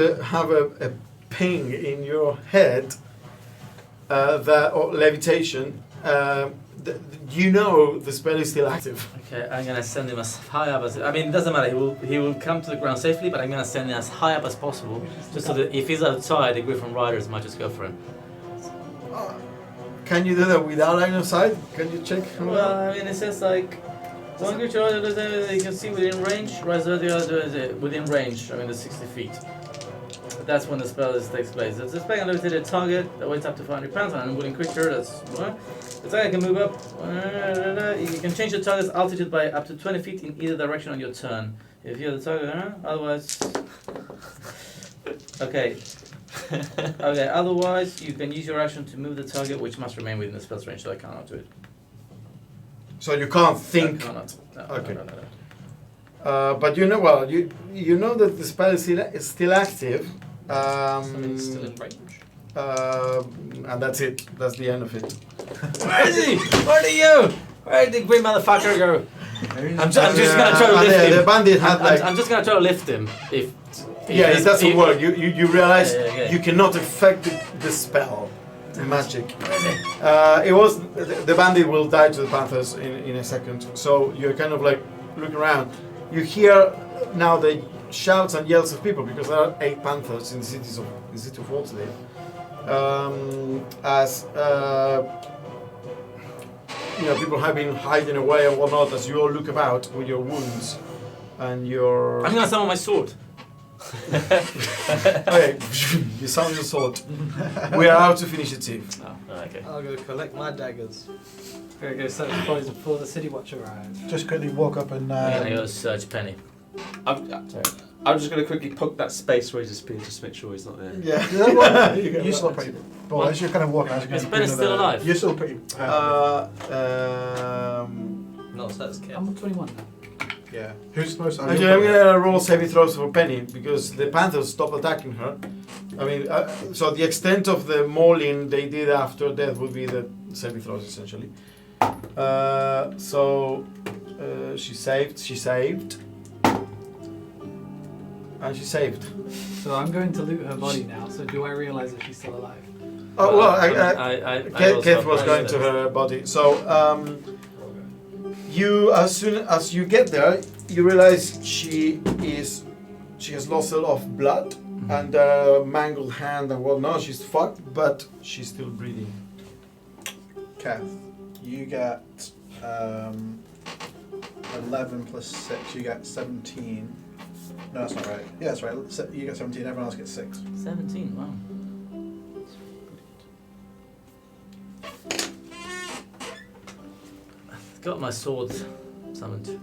a ping in your head or levitation. You know the spell is still active. Okay, I'm gonna send him as high up as. I mean, it doesn't matter. He will come to the ground safely, but I'm gonna send him as high up as possible, just so that if he's outside, the Griffin Riders might just go for him. Can you do that without line of sight? Can you check? Well, I mean, it says like one creature you can see within range, whereas the other is within range. I mean, the 60 feet. But that's when the spell takes place. It's a spell can locate a target that weighs up to 500 pounds, an unwilling creature. That's what. The target can move up. You can change the target's altitude by up to 20 feet in either direction on your turn. If you're the target, otherwise. Okay. Okay. Otherwise, you can use your action to move the target, which must remain within the spell's range. So I cannot do it. So you can't think. I cannot. No, Okay. No. But you know, well, you know that the spell is still active. Something's still in range. And that's it. That's the end of it. Where is he? Where are you? Where did the green motherfucker go? I'm just gonna try to lift him. The bandit had like. I'm just gonna try to lift him. If Yeah, it doesn't work. You realize Yeah. you cannot affect the spell, the magic. It was the bandit will die to the panthers in a second. So you're kind of like looking around. You hear now the shouts and yells of people because there are 8 panthers in the city of Walsley. As you know, people have been hiding away and whatnot. As you all look about with your wounds and your. I'm gonna summon my sword. Okay, you summon your sword. We are out to finish the team. Oh, okay. I'll go collect my daggers. Gonna go search the bodies before the city watch arrives. Just quickly walk up and. I'm gonna go search Penny. I'm I'm just going to quickly poke that space where he disappeared just to make sure he's not there. Yeah. You get You're still that. pretty. Well, as you're kind of walking, as you're Is going Ben still alive? You're still pretty. Not so that's kid. I'm on 21 now. Yeah. Who's supposed to? Actually, I'm gonna roll saving throws for Penny because the panthers stopped attacking her. I mean, so the extent of the mauling they did after death would be the saving throws essentially. She saved, and she saved. So I'm going to loot her body now. So do I realise that she's still alive? Oh well, also Keth was going to applied her body. So you, as soon as you get there, you realize she has lost a lot of blood and mangled hand and whatnot. She's fucked, but she's still breathing. Kath, you get 11 plus 6. You get 17. No, that's not right. Yeah, that's right. You get 17. Everyone else gets 6. 17, wow. I've got my sword summoned.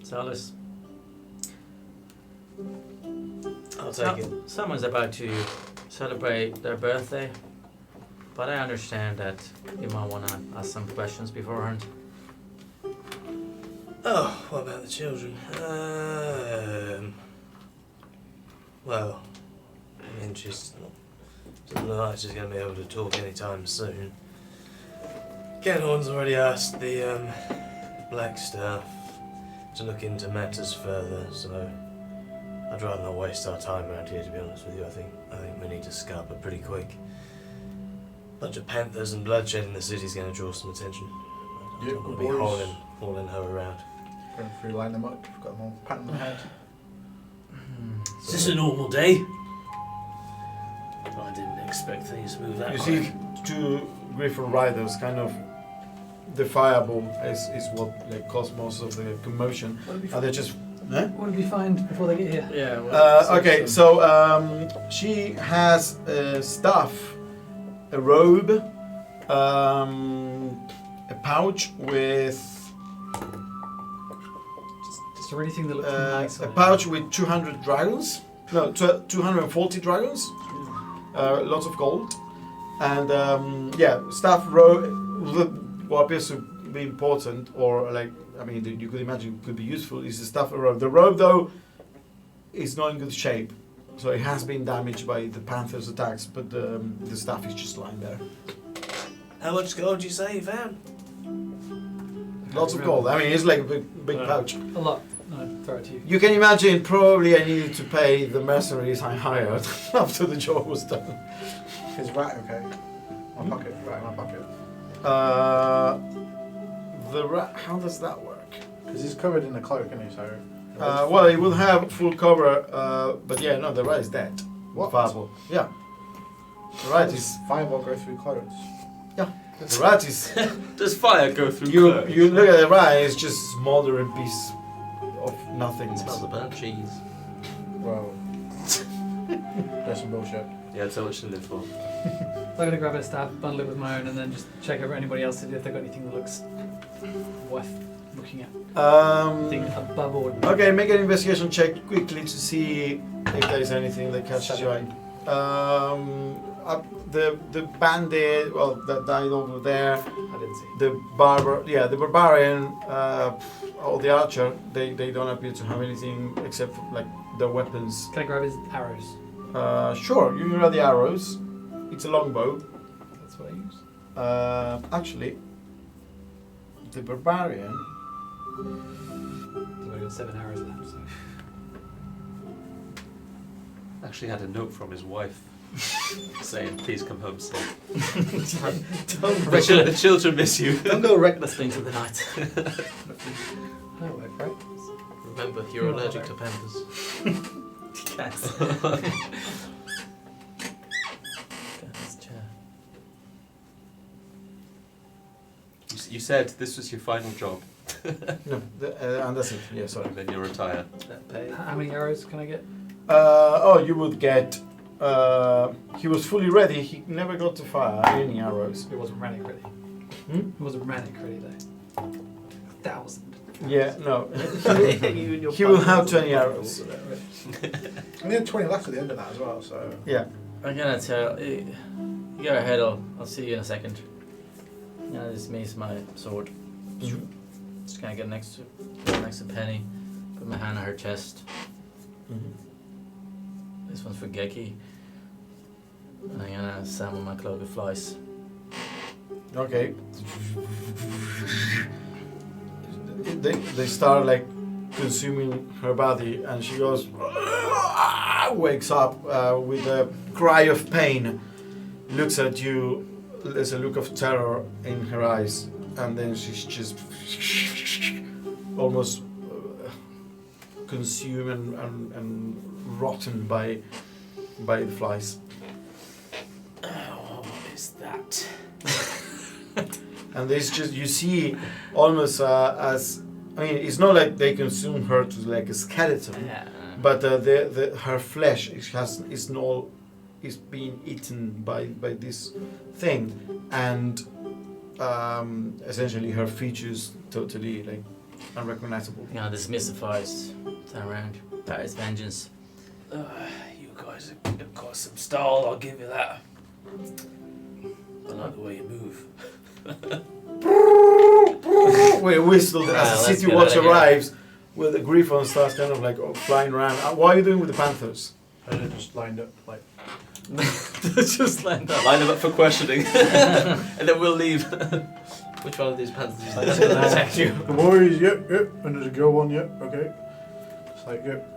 Salus. I'll take it. Someone's about to celebrate their birthday, but I understand that you might want to ask some questions beforehand. Oh, what about the children? Well, I mean, she's not, doesn't look like she's going to be able to talk anytime soon. Genhorn's already asked the Black Staff to look into matters further, so I'd rather not waste our time around here, to be honest with you. I think we need to scarper pretty quick. Bunch of panthers and bloodshed in the city's going to draw some attention. I don't want to be hauling her around. Going through, line them up. You've got them all patting the head. Is this a normal day? I didn't expect things to move that You quick. see two Griffin riders, kind of the fireball is what like caused most of the commotion. They're just. What did we find before they get here? Yeah. Okay, so she has a staff, a robe, a pouch with Just anything that looks nice. a pouch with 200 dragons. No, 240 dragons. Lots of gold, and staff robe. What appears to be important, or like I mean, you could imagine could be useful, is the staff robe. The robe, though, is not in good shape, so it has been damaged by the panther's attacks. But the staff is just lying there. How much gold do you say you found? Lots of gold. I mean, it's like a big pouch. A lot. No, throw it to you. You can imagine. Probably I needed to pay the mercenaries I hired after the job was done. Is rat okay? My pocket. Rat in my pocket. The rat. How does that work? Because he's covered in a cloak, isn't he? So. Well, it will have full cover, but yeah, no, the rat is dead. What? Fireball. Yeah. The rat is. Fireball go through clothes. The rat is. Does fire go through You clothes? you look at the rat, it's just smoldering piece of nothing. It smells of burnt cheese. Whoa. That's some bullshit. Yeah, so much to live for. I'm going to grab a staff, bundle it with my own, and then just check over anybody else to see if they've got anything that looks worth looking at. Anything above board. Okay, make an investigation check quickly to see if there is anything that catches your eye. The bandit, well, that died over there. I didn't see. The barbarian, or the archer. They don't appear to have anything except for, like their weapons. Can I grab his arrows? Sure, you can grab the arrows. It's a longbow. That's what I use. Actually, the barbarian. I've got 7 arrows left. So. Actually had a note from his wife saying, please come home safe. The children miss you. Don't go recklessly into the night. Oh, right. Remember, you're allergic to panthers. Cats. You said this was your final job. No, and that's it. Yeah, sorry. And then you retire. How many arrows can I get? You would get. He was fully ready. He never got to fire any arrows. It wasn't manic ready. Hmm? It wasn't manic ready though. 1,000. Yeah, no. You and your He will have partner 20 arrows. And we had 20 left at the end of that as well, so. Yeah. I'm gonna tell you go ahead. I'll see you in a second. Yeah, this means my sword. Just gonna get next to Penny. Put my hand on her chest. This one's for Geki. And I'm gonna summon my cloak of flies. Okay. They start like consuming her body, and she goes, wakes up with a cry of pain, looks at you. There's a look of terror in her eyes, and then she's just almost consumed and rotten by the flies. What is that? And there's just, you see almost as, I mean, it's not like they consume her to like a skeleton, but her flesh is being eaten by this thing, and essentially her features totally like unrecognizable. You know, this mystifies. Turn around. That is vengeance. You guys have got some style, I'll give you that. I like the way you move. We whistled Yeah, as the let's city get watch that again. arrives, where the griffon starts kind of like flying around. What are you doing with the panthers? And it just lined up like. Just lined up. Line them up for questioning, and then we'll leave. Which one of these panthers do you think attack you? The boys, yep. And there's a girl one, yep, okay. It's like, yep.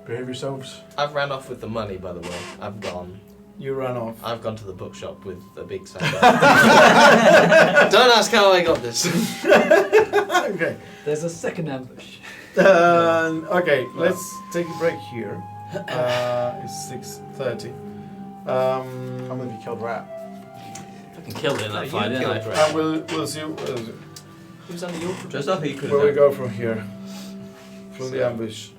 Behave yourselves. I've ran off with the money, by the way. I've gone. You run off. I've gone to the bookshop with a big sack. Don't ask how I got this. Okay. There's a second ambush. Okay, let's take a break here. It's 6:30. I'm gonna be killed rat. Fucking killed it in that You fight, didn't I? killed And we'll see Who's under your protection? There's nothing you could where have we done. go from here. From the ambush.